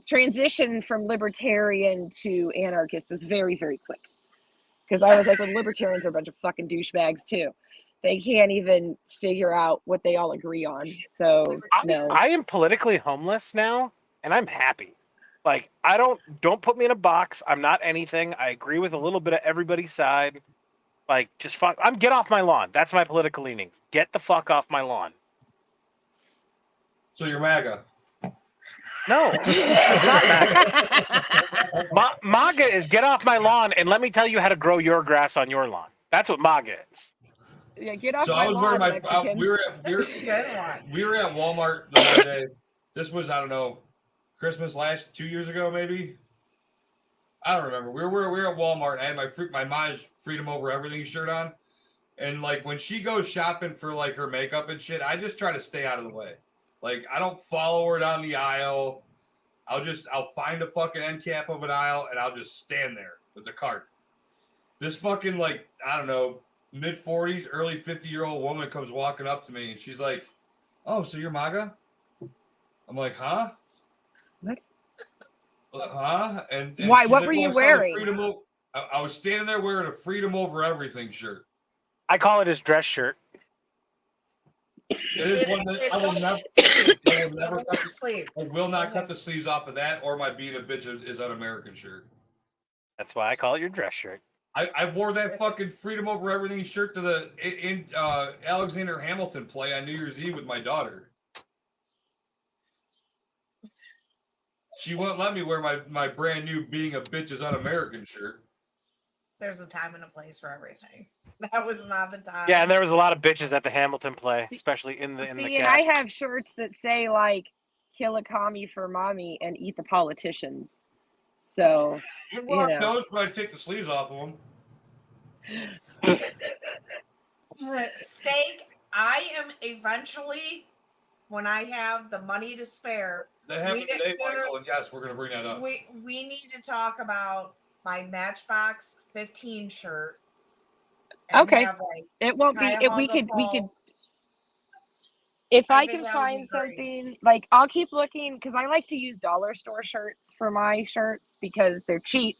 Speaker 3: transition from libertarian to anarchist was very, very quick, because I was like, well, libertarians are a bunch of fucking douchebags too. They can't even figure out what they all agree on. So no.
Speaker 1: I am politically homeless now, and I'm happy. Like, don't put me in a box. I'm not anything. I agree with a little bit of everybody's side. Like, just fuck. Get off my lawn. That's my political leanings. Get the fuck off my lawn.
Speaker 4: So you're MAGA.
Speaker 1: No, it's not MAGA. MAGA is get off my lawn and let me tell you how to grow your grass on your lawn. That's what MAGA is.
Speaker 3: Yeah, get off
Speaker 4: So
Speaker 3: my
Speaker 4: I was
Speaker 3: lawn,
Speaker 4: wearing my.
Speaker 3: Mexicans.
Speaker 4: We were
Speaker 2: Good one.
Speaker 4: we were at Walmart the other day. This was, I don't know, Christmas 2 years ago maybe. I don't remember. We were at Walmart. And I had my Maj Freedom Over Everything shirt on, and like when she goes shopping for like her makeup and shit, I just try to stay out of the way. Like, I don't follow her down the aisle. I'll find a fucking end cap of an aisle and I'll just stand there with the cart. This fucking, like, I don't know, mid-40s, early 50-year-old woman comes walking up to me and she's like, "Oh, so you're MAGA?" I'm like, "Huh?
Speaker 3: What?
Speaker 4: Huh?" And
Speaker 3: Why?
Speaker 4: she's
Speaker 3: What
Speaker 4: like,
Speaker 3: were
Speaker 4: "Well,
Speaker 3: you
Speaker 4: I saw the
Speaker 3: wearing?"
Speaker 4: I was standing there wearing a Freedom Over Everything shirt.
Speaker 1: I call it his dress shirt.
Speaker 4: It is one that I will never I will not cut the sleeves off of that or my Beat a Bitch is Un-American shirt.
Speaker 1: That's why I call it your dress shirt.
Speaker 4: I wore that fucking Freedom Over Everything shirt to the Alexander Hamilton play on New Year's Eve with my daughter. She won't let me wear my brand new Being a Bitch is Un-American shirt.
Speaker 2: There's a time and a place for everything. That was not the time.
Speaker 1: Yeah, and there was a lot of bitches at the Hamilton play, especially in the
Speaker 3: See, and
Speaker 1: cast.
Speaker 3: I have shirts that say like "Kill a commie for mommy" and "Eat the politicians." So
Speaker 4: You
Speaker 3: you
Speaker 4: rock
Speaker 3: know.
Speaker 4: those, but I take the sleeves off of them.
Speaker 2: Steak, I am eventually, when I have the money to spare.
Speaker 4: That happened today, Michael, and yes, we're going to bring that up.
Speaker 2: We need to talk about my Matchbox 15 shirt.
Speaker 3: Okay.
Speaker 2: Have, like,
Speaker 3: It won't be. We could. If I can find something, like, I'll keep looking, because I like to use dollar store shirts for my shirts because they're cheap,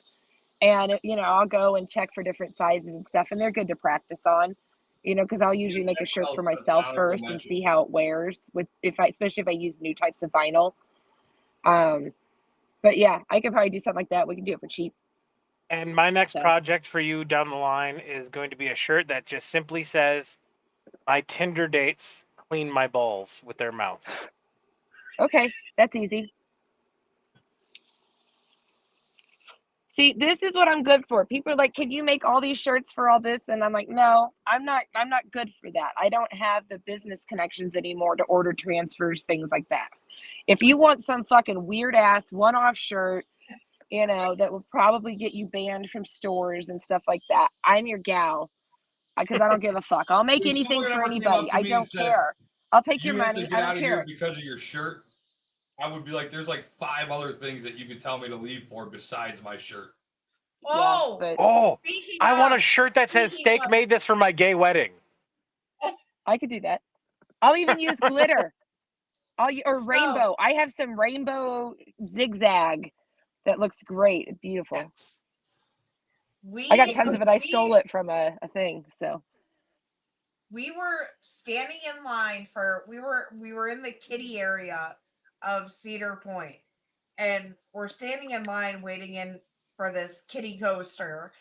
Speaker 3: and I'll go and check for different sizes and stuff, and they're good to practice on, because I'll usually make a shirt for myself first and see how it wears especially if I use new types of vinyl. But yeah, I could probably do something like that. We can do it for cheap.
Speaker 1: And my next project for you down the line is going to be a shirt that just simply says, "My Tinder dates clean my balls with their mouth."
Speaker 3: Okay, that's easy. See, this is what I'm good for. People are like, "Can you make all these shirts for all this?" And I'm like, "No, I'm not good for that. I don't have the business connections anymore to order transfers, things like that. If you want some fucking weird ass one-off shirt, that will probably get you banned from stores and stuff like that, I'm your gal, because I don't give a fuck. I'll make anything for anybody. I don't care. I'll take your money. I don't care."
Speaker 4: Because of your shirt, I would be like, there's like 5 other things that you could tell me to leave for besides my shirt.
Speaker 2: Oh,
Speaker 3: yeah,
Speaker 1: I want a shirt that says "Steak made this for my gay wedding."
Speaker 3: I could do that. I'll even use glitter. Or rainbow. I have some rainbow zigzag that looks great. It's beautiful. I got tons of it. I stole it from a thing. So
Speaker 2: we were standing in line we were in the kiddie area of Cedar Point, and we're standing in line waiting in for this kiddie coaster.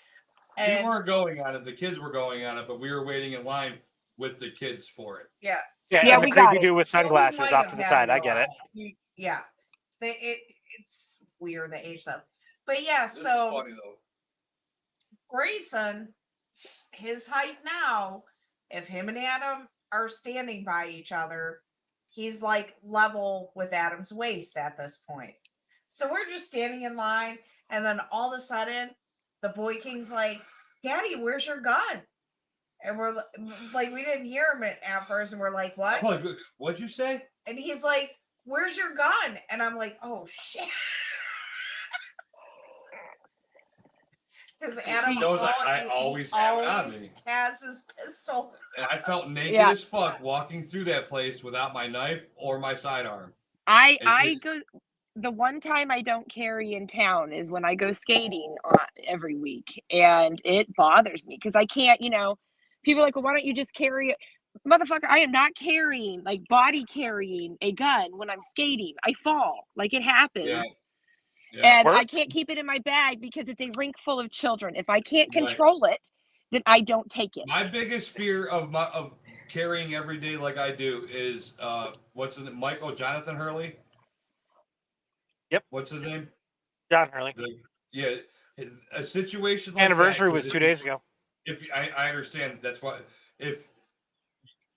Speaker 4: And we weren't going on it. The kids were going on it, but we were waiting in line with the kids for it.
Speaker 2: Yeah.
Speaker 1: Yeah,
Speaker 3: Yeah,
Speaker 1: and the
Speaker 3: we got
Speaker 1: creepy
Speaker 3: it.
Speaker 1: dude with sunglasses
Speaker 2: might
Speaker 1: off
Speaker 2: have
Speaker 1: to the
Speaker 2: had
Speaker 1: side. I
Speaker 2: more
Speaker 1: get it.
Speaker 2: on Yeah. It's weird, the age stuff. But yeah,
Speaker 4: This is
Speaker 2: so
Speaker 4: funny though.
Speaker 2: Grayson, his height now, if him and Adam are standing by each other, he's like level with Adam's waist at this point. So we're just standing in line, and then all of a sudden, the boy king's like, "Daddy, where's your gun?" And we're like, we didn't hear him at first, and we're like, "What?"
Speaker 4: I'm like, what'd you say?
Speaker 2: And he's like, "Where's your gun?" And I'm like, "Oh shit." Because Adam
Speaker 4: He knows I always have it on
Speaker 2: always
Speaker 4: me.
Speaker 2: has his pistol.
Speaker 4: And I felt naked
Speaker 3: Yeah.
Speaker 4: as fuck walking through that place without my knife or my sidearm.
Speaker 3: I
Speaker 4: just-
Speaker 3: go the one time I don't carry in town is when I go skating every week, and it bothers me because I can't. People are like, well, why don't you just carry it? Motherfucker, I am not carrying, like, body carrying a gun when I'm skating. I fall, like, it happens.
Speaker 4: Yeah.
Speaker 3: And I
Speaker 1: Work?
Speaker 3: can't keep it in my bag because it's a rink full of children. If I can't
Speaker 4: Right.
Speaker 3: control it, then I don't take it.
Speaker 4: My biggest fear of carrying every day like I do is what's his name? Jonathan Hurley.
Speaker 1: Yep.
Speaker 4: What's his name?
Speaker 1: John Hurley.
Speaker 4: Yeah, a situation like
Speaker 1: Anniversary
Speaker 4: that,
Speaker 1: was 2 days ago.
Speaker 4: If I understand, that's what if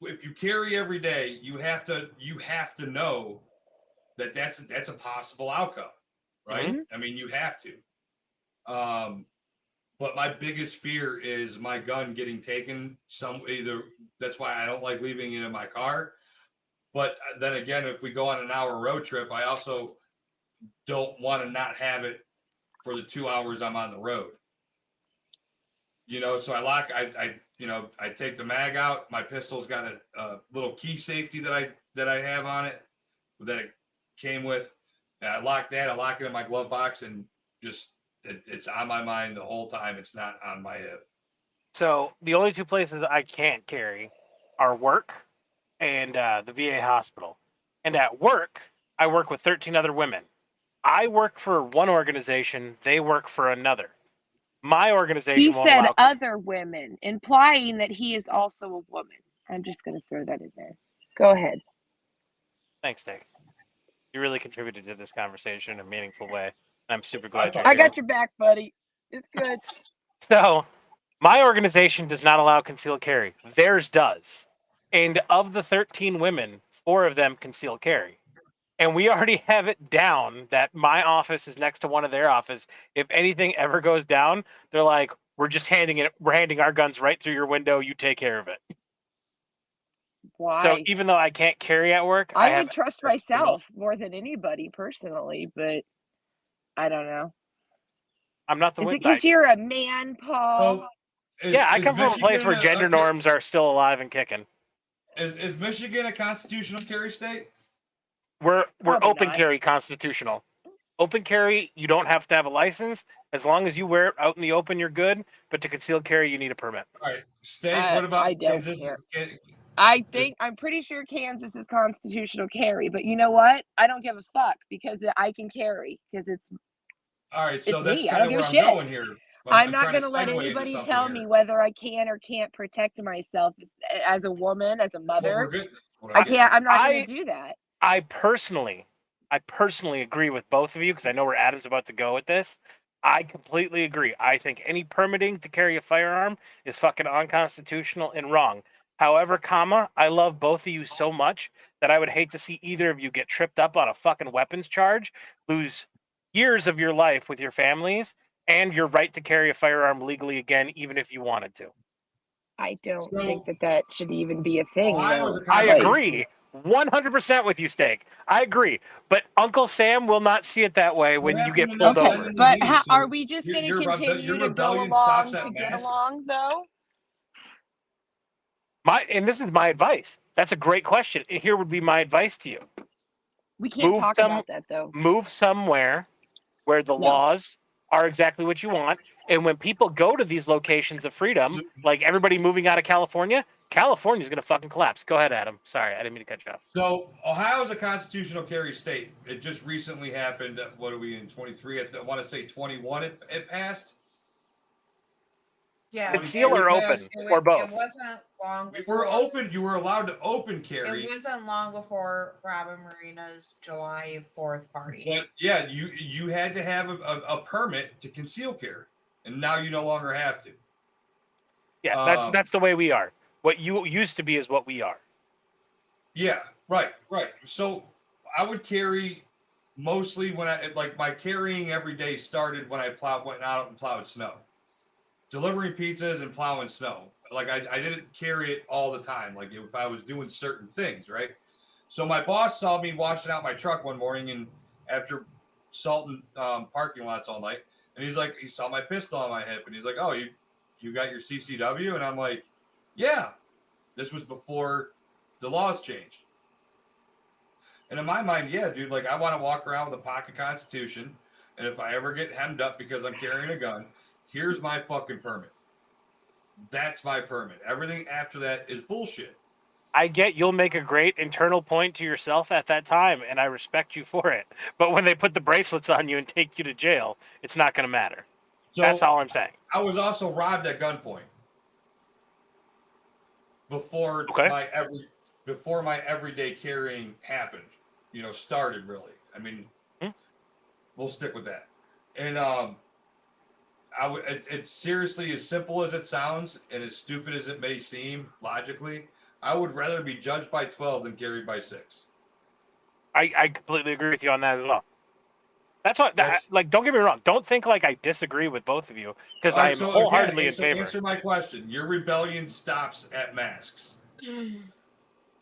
Speaker 4: you carry every day, you have to know that that's a possible outcome, right?
Speaker 3: Mm-hmm.
Speaker 4: I mean, you have to. But my biggest fear is my gun getting taken that's why I don't like leaving it in my car. But then again, if we go on an hour road trip, I also don't want to not have it for the 2 hours I'm on the road. So I take the mag out. My pistol's got a little key safety that I have on it that it came with. And I lock that. I lock it in my glove box, and just it's on my mind the whole time. It's not on my hip.
Speaker 1: So the only two places I can't carry are work and the VA hospital. And at work, I work with 13 other women. I work for one organization, they work for another. My organization
Speaker 3: He
Speaker 1: won't
Speaker 3: said
Speaker 1: allow.
Speaker 3: other women, implying that he is also a woman. I'm just going to throw that in there. Go ahead.
Speaker 1: Thanks, Dave. You really contributed to this conversation in a meaningful way. I'm super glad you're
Speaker 3: I
Speaker 1: here.
Speaker 3: got your back, buddy. It's good.
Speaker 1: So, my organization does not allow concealed carry. Theirs does. And of the 13 women, 4 of them conceal carry. And we already have it down that my office is next to one of their office. If anything ever goes down, they're like, we're handing our guns right through your window. You take care of it.
Speaker 3: Why?
Speaker 1: So even though I can't carry at work,
Speaker 3: I would trust myself more than anybody personally, but I don't know.
Speaker 1: I'm not the
Speaker 3: Is it
Speaker 1: witness.
Speaker 3: because you're a man, Paul?
Speaker 1: Yeah, I come from a place where gender norms are still alive and kicking.
Speaker 4: Is Michigan a constitutional carry state?
Speaker 1: We're
Speaker 3: Probably
Speaker 1: open
Speaker 3: not.
Speaker 1: carry constitutional. Open carry, you don't have to have a license. As long as you wear it out in the open, you're good. But to conceal carry, you need a permit.
Speaker 4: All right, state. What about
Speaker 3: I don't
Speaker 4: Kansas?
Speaker 3: care. I'm pretty sure Kansas is constitutional carry, but you know what? I don't give a fuck because I can carry because it's
Speaker 4: all right. So
Speaker 3: it's
Speaker 4: that's
Speaker 3: me. I
Speaker 4: kind
Speaker 3: don't
Speaker 4: of
Speaker 3: give
Speaker 4: where
Speaker 3: a
Speaker 4: I'm
Speaker 3: shit.
Speaker 4: going here.
Speaker 3: I'm not
Speaker 4: trying
Speaker 3: going to let
Speaker 4: segue into
Speaker 3: anybody
Speaker 4: something
Speaker 3: tell
Speaker 4: here.
Speaker 3: me whether I can or can't protect myself as a woman, as a
Speaker 4: That's what we're
Speaker 3: mother.
Speaker 4: good.
Speaker 3: I'm not going to do that.
Speaker 1: I personally agree with both of you because I know where Adam's about to go with this. I completely agree. I think any permitting to carry a firearm is fucking unconstitutional and wrong. However, I love both of you so much that I would hate to see either of you get tripped up on a fucking weapons charge, lose years of your life with your families, and your right to carry a firearm legally again, even if you wanted to.
Speaker 3: I don't think that should even be a thing.
Speaker 1: I agree 100% with you, Steak. I agree. But Uncle Sam will not see it that way when you get pulled over.
Speaker 3: But are we just going to continue to go along to get along, though?
Speaker 1: And this is my advice. That's a great question. Here would be my advice to you.
Speaker 3: We can't talk about that, though.
Speaker 1: Move somewhere where the laws are exactly what you want. And when people go to these locations of freedom, like everybody moving out of California, California's going to fucking collapse. Go ahead, Adam. Sorry, I didn't mean to cut you off.
Speaker 4: So Ohio is a constitutional carry state. It just recently happened. What are we in 23? I want to say 21 it passed.
Speaker 2: Yeah.
Speaker 1: Conceal or open, or both?
Speaker 5: It wasn't long
Speaker 4: We
Speaker 5: before.
Speaker 4: were open. You were allowed to open
Speaker 5: It
Speaker 4: carry.
Speaker 5: wasn't long before Robin Marina's July 4th party.
Speaker 4: But yeah, you had to have a permit to conceal carry, and now you no longer have to.
Speaker 1: Yeah, that's the way we are. What you used to be is what we are.
Speaker 4: Yeah, right. So I would carry mostly when my carrying every day started when I went out and plowed snow, delivering pizzas and plowing snow. Like I didn't carry it all the time. Like if I was doing certain things, right? So my boss saw me washing out my truck one morning, and after salting parking lots all night, and he saw my pistol on my hip, and he's like, "Oh, you got your CCW?" And I'm like, "Yeah." This was before the laws changed. And in my mind, yeah, dude, like I want to walk around with a pocket constitution, and if I ever get hemmed up because I'm carrying a gun, here's my fucking permit. That's my permit. Everything after that is bullshit.
Speaker 1: I get you'll make a great internal point to yourself at that time, and I respect you for it. But when they put the bracelets on you and take you to jail, it's not going to matter.
Speaker 4: So
Speaker 1: that's all I'm saying.
Speaker 4: I was also robbed at gunpoint before
Speaker 1: Okay.
Speaker 4: my everyday carrying happened. Started really. I mean, we'll stick with that. And it's seriously as simple as it sounds and as stupid as it may seem logically. I would rather be judged by 12 than carried by 6.
Speaker 1: I completely agree with you on that as well. That's what, don't get me wrong. Don't think like I disagree with both of you, because I am wholeheartedly in favor.
Speaker 4: Answer my question. Your rebellion stops at masks.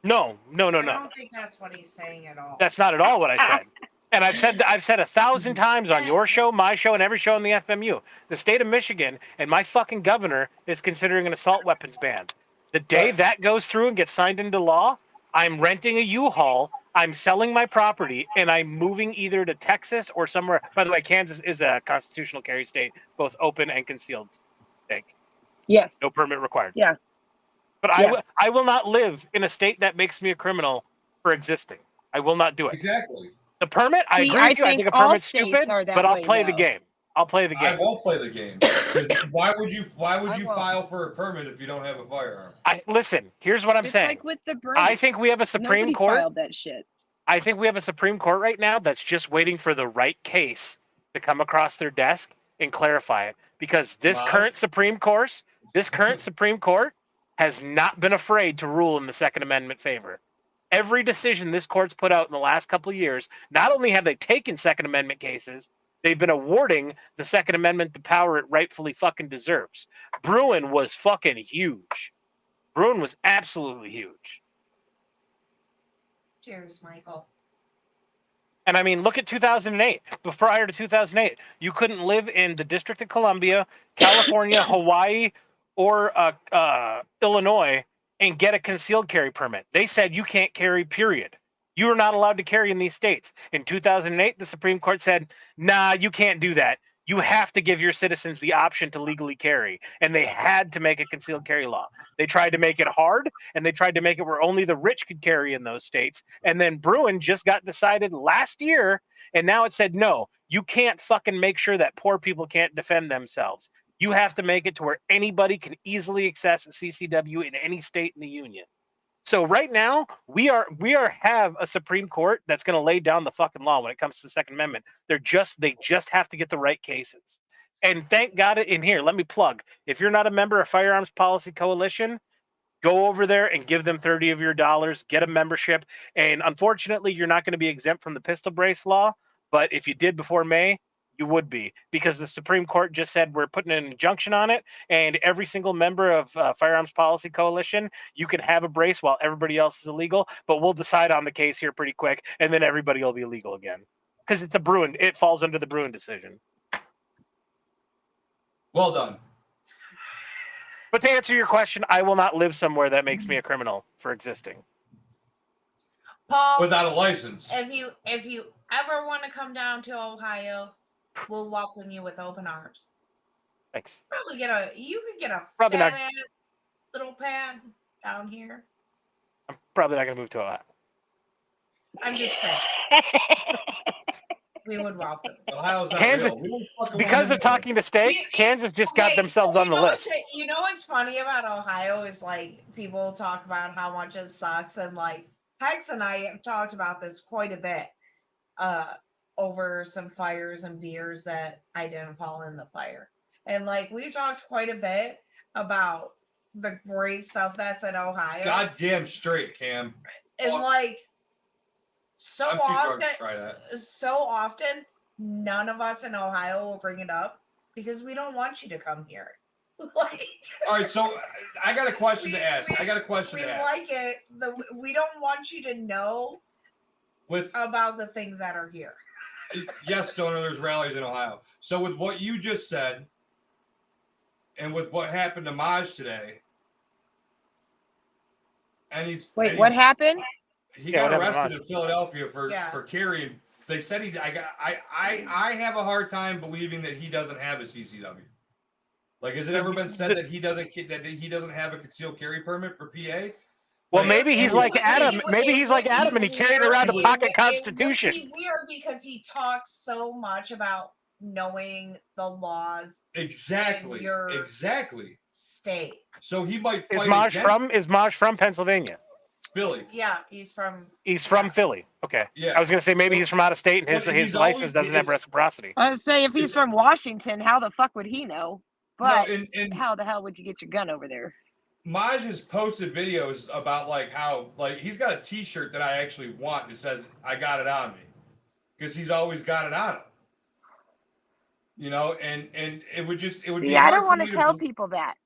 Speaker 1: No.
Speaker 2: I don't think that's what he's saying at all.
Speaker 1: That's not at all what I said. And I've said 1,000 times on your show, my show, and every show in the FMU. The state of Michigan and my fucking governor is considering an assault weapons ban. The day that goes through and gets signed into law, I'm renting a U-Haul, I'm selling my property, and I'm moving either to Texas or somewhere. By the way, Kansas is a constitutional carry state, both open and concealed.
Speaker 3: Yes.
Speaker 1: No permit required.
Speaker 3: Yeah.
Speaker 1: But I will not live in a state that makes me a criminal for existing. I will not do it.
Speaker 4: Exactly.
Speaker 1: The permit, I agree with you. I think a permit's stupid, but I'll play the game. I'll play the game.
Speaker 4: I won't play the game. Why would you file for a permit if you don't have a firearm?
Speaker 1: Listen, here's what I'm saying.
Speaker 3: It's like with the brace.
Speaker 1: I think we have a Supreme
Speaker 3: Nobody
Speaker 1: Court.
Speaker 3: filed that shit.
Speaker 1: I think we have a Supreme Court right now that's just waiting for the right case to come across their desk and clarify it. Because this current Supreme Court has not been afraid to rule in the Second Amendment favor. Every decision this court's put out in the last couple of years, not only have they taken Second Amendment cases, they've been awarding the Second Amendment the power it rightfully fucking deserves. Bruin was fucking huge. Bruin was absolutely huge.
Speaker 2: Cheers, Michael.
Speaker 1: And I mean, look at 2008. Prior to 2008, you couldn't live in the District of Columbia, California, Hawaii, or Illinois and get a concealed carry permit. They said you can't carry, period. You are not allowed to carry in these states. In 2008, the Supreme Court said, nah, you can't do that. You have to give your citizens the option to legally carry. And they had to make a concealed carry law. They tried to make it hard, and they tried to make it where only the rich could carry in those states. And then Bruin just got decided last year, and now it said, no, you can't fucking make sure that poor people can't defend themselves. You have to make it to where anybody can easily access a CCW in any state in the union. So right now, we have a Supreme Court that's going to lay down the fucking law when it comes to the Second Amendment. They just have to get the right cases. And thank God in here, let me plug. If you're not a member of Firearms Policy Coalition, go over there and give them $30 of your dollars, get a membership. And unfortunately, you're not going to be exempt from the pistol brace law. But if you did before May, you would be, because the Supreme Court just said we're putting an injunction on it, and every single member of Firearms Policy Coalition, you can have a brace while everybody else is illegal, but we'll decide on the case here pretty quick, and then everybody will be illegal again. Because it's a Bruin, it falls under the Bruin decision.
Speaker 4: Well done.
Speaker 1: But to answer your question, I will not live somewhere that makes me a criminal for existing.
Speaker 5: Paul,
Speaker 4: without a license.
Speaker 5: If you ever want to come down to Ohio, we'll welcome you with open arms.
Speaker 1: Thanks.
Speaker 5: You could get a
Speaker 1: Probably
Speaker 5: fat
Speaker 1: not.
Speaker 5: ass little pad down here.
Speaker 1: I'm probably not going to move to Ohio.
Speaker 5: I'm just saying.
Speaker 2: we would welcome.
Speaker 4: Ohio's not
Speaker 1: Kansas-
Speaker 4: real. We don't fucking want
Speaker 1: Because
Speaker 4: him
Speaker 1: of
Speaker 4: there.
Speaker 1: talking to Steak,
Speaker 2: You-
Speaker 1: Kansas just got
Speaker 2: Okay,
Speaker 1: themselves
Speaker 2: so
Speaker 1: on the list.
Speaker 2: You know what's funny about Ohio is like people talk about how much it sucks, and like Hex and I have talked about this quite a bit over some fires and beers that I didn't fall in the fire. And like we talked quite a bit about the great stuff that's in Ohio.
Speaker 4: Goddamn straight, Cam.
Speaker 2: And like so
Speaker 4: I'm too drunk to
Speaker 2: often,
Speaker 4: try that.
Speaker 2: so often, none of us in Ohio will bring it up because we don't want you to come here. Like,
Speaker 4: All right, so I got a question
Speaker 2: We-
Speaker 4: to ask.
Speaker 2: we-
Speaker 4: I got a question
Speaker 2: we
Speaker 4: to ask.
Speaker 2: like it. We don't want you to know
Speaker 4: With
Speaker 2: about the things that are here.
Speaker 4: yes, Stoner, there's rallies in Ohio. So with what you just said, and with what happened to Maj today, and
Speaker 3: Wait, what happened?
Speaker 4: He
Speaker 1: Yeah,
Speaker 4: got
Speaker 1: what happened to
Speaker 4: arrested
Speaker 1: Maj?
Speaker 4: in Philadelphia for
Speaker 2: Yeah.
Speaker 4: carrying. They said I have a hard time believing that he doesn't have a CCW. Like, has it ever been said that he doesn't have a concealed carry permit for PA?
Speaker 1: Well,
Speaker 4: Like,
Speaker 1: maybe he's like Adam. Maybe he's like
Speaker 2: It would
Speaker 1: Adam, and he
Speaker 2: be
Speaker 1: carried around a
Speaker 2: weird.
Speaker 1: pocket
Speaker 2: It
Speaker 1: Constitution.
Speaker 2: would be weird because he talks so much about knowing the laws
Speaker 4: Exactly.
Speaker 2: in your-
Speaker 4: Exactly.
Speaker 2: state.
Speaker 4: So he might fight
Speaker 1: Is Maj from Pennsylvania?
Speaker 4: Philly.
Speaker 2: Yeah, he's from.
Speaker 1: He's from Philly. Okay.
Speaker 4: Yeah.
Speaker 1: I was gonna say maybe he's from out of state and his
Speaker 4: Well, he's
Speaker 1: his
Speaker 4: always-
Speaker 1: license doesn't have
Speaker 4: it's-
Speaker 1: reciprocity.
Speaker 3: I was say if he's
Speaker 4: It's-
Speaker 3: from Washington, how the fuck would he know? But
Speaker 4: no, and
Speaker 3: how the hell would you get your gun over there?
Speaker 4: Maj has posted videos about like how like he's got a T-shirt that I actually want that says "I got it on me," because he's always got it on him. You know, and it would be.
Speaker 3: See, I
Speaker 4: hard
Speaker 3: don't
Speaker 4: for
Speaker 3: want
Speaker 4: me
Speaker 3: to tell
Speaker 4: believe-
Speaker 3: people that.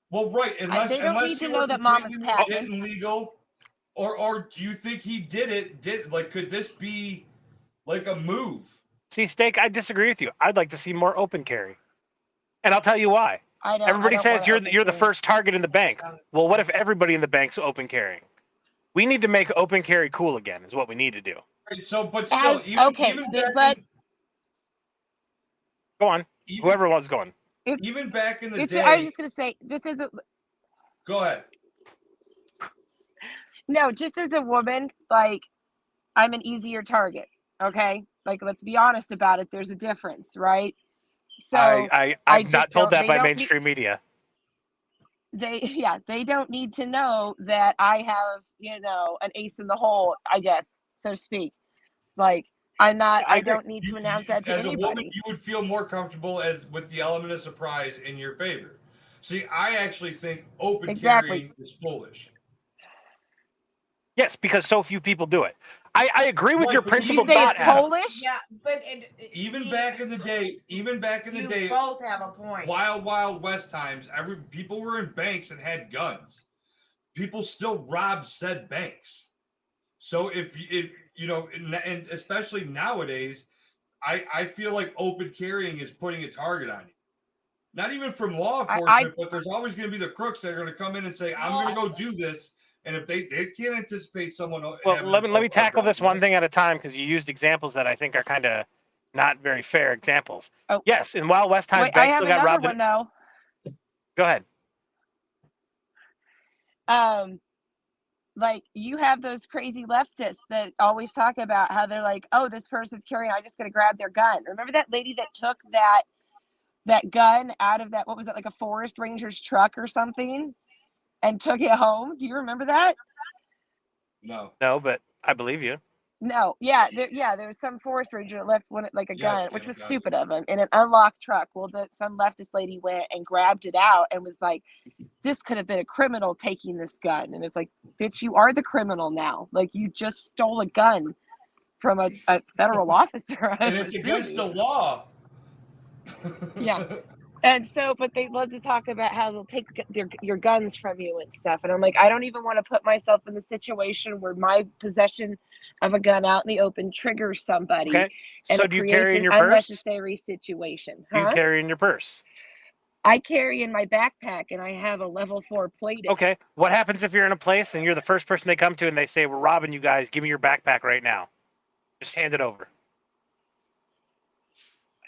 Speaker 4: Well, right, unless
Speaker 3: they don't
Speaker 4: unless
Speaker 3: need to
Speaker 4: you
Speaker 3: know
Speaker 4: were
Speaker 3: that Mama's
Speaker 4: completely
Speaker 3: packing.
Speaker 4: legit and legal, or do you think he did it? Could this be like a move?
Speaker 1: See, Steak, I disagree with you. I'd like to see more open carry, and I'll tell you why.
Speaker 3: I don't.
Speaker 1: Everybody
Speaker 3: I don't
Speaker 1: says
Speaker 3: want
Speaker 1: you're
Speaker 3: open
Speaker 1: the
Speaker 3: carry.
Speaker 1: first target in the bank. Well, what if everybody in the bank's open carrying? We need to make open carry cool again. Is what we need to do.
Speaker 4: Right, so, but still,
Speaker 3: As-
Speaker 4: even
Speaker 3: okay,
Speaker 4: back
Speaker 3: but-
Speaker 1: Go on.
Speaker 4: even,
Speaker 1: Whoever was going.
Speaker 4: even back in the
Speaker 3: It's,
Speaker 4: day,
Speaker 3: I was just gonna say, this is
Speaker 4: go ahead.
Speaker 3: no, just as a woman, like I'm an easier target. Okay, like let's be honest about it. There's a difference, right? So
Speaker 1: I'm
Speaker 3: I
Speaker 1: not
Speaker 3: just
Speaker 1: told
Speaker 3: don't-
Speaker 1: that
Speaker 3: they
Speaker 1: by
Speaker 3: don't
Speaker 1: mainstream media.
Speaker 3: they don't need to know that I have, an ace in the hole, I guess, so to speak. Like I'm not.
Speaker 1: I
Speaker 3: I
Speaker 1: agree.
Speaker 3: don't need to announce that to
Speaker 4: As a woman,
Speaker 3: anybody.
Speaker 4: you would feel more comfortable with the element of surprise in your favor. See, I actually think open
Speaker 3: Exactly.
Speaker 4: carrying is foolish.
Speaker 1: Yes, because so few people do it. I agree with
Speaker 4: Right,
Speaker 1: your
Speaker 4: but
Speaker 3: Did you
Speaker 1: principal
Speaker 3: say
Speaker 1: thought,
Speaker 3: it's
Speaker 1: Adam.
Speaker 3: Polish?
Speaker 2: Yeah, but
Speaker 4: Even back in the day,
Speaker 2: you both have a point.
Speaker 4: Wild West times, people were in banks and had guns. People still robbed said banks. So if and especially nowadays, I feel like open carrying is putting a target on you. Not even from law enforcement, but there's always going to be the crooks that are going to come in and say, "I'm going to go do this," and if they can't anticipate someone.
Speaker 1: Well, let me tackle this one thing at a time because you used examples that I think are kind of not very fair examples.
Speaker 3: Oh.
Speaker 1: Yes, in Wild West times,
Speaker 3: Wait, I
Speaker 1: banks
Speaker 3: have
Speaker 1: still got
Speaker 3: another
Speaker 1: robbed.
Speaker 3: one though.
Speaker 1: Go ahead.
Speaker 3: Like you have those crazy leftists that always talk about how they're like, oh, this person's carrying, I'm just gonna grab their gun. Remember that lady that took that gun out of that, what was it, like a forest ranger's truck or something, and took it home? Do you remember that?
Speaker 4: No.
Speaker 1: No, but I believe you.
Speaker 3: No, yeah, there was some forest ranger that left one like a
Speaker 4: Yes,
Speaker 3: gun, which
Speaker 4: Kim,
Speaker 3: was
Speaker 4: yes.
Speaker 3: stupid of him, in an unlocked truck. Well, some leftist lady went and grabbed it out and was like, "This could have been a criminal taking this gun," and it's like, "Bitch, you are the criminal now. Like you just stole a gun from a federal officer,
Speaker 4: And it's against the law.
Speaker 3: Yeah. And so, but they love to talk about how they'll take your guns from you and stuff. And I'm like, I don't even want to put myself in the situation where my possession of a gun out in the open triggers somebody.
Speaker 1: Okay.
Speaker 3: And
Speaker 1: So
Speaker 3: it
Speaker 1: do you
Speaker 3: creates
Speaker 1: carry in
Speaker 3: an
Speaker 1: your purse?
Speaker 3: unnecessary situation.
Speaker 1: Do you
Speaker 3: Huh?
Speaker 1: carry in your purse?
Speaker 3: I carry in my backpack and I have a level 4 plate.
Speaker 1: Okay. What happens if you're in a place and you're the first person they come to and they say, "We're robbing you guys. Give me your backpack right now. Just hand it over."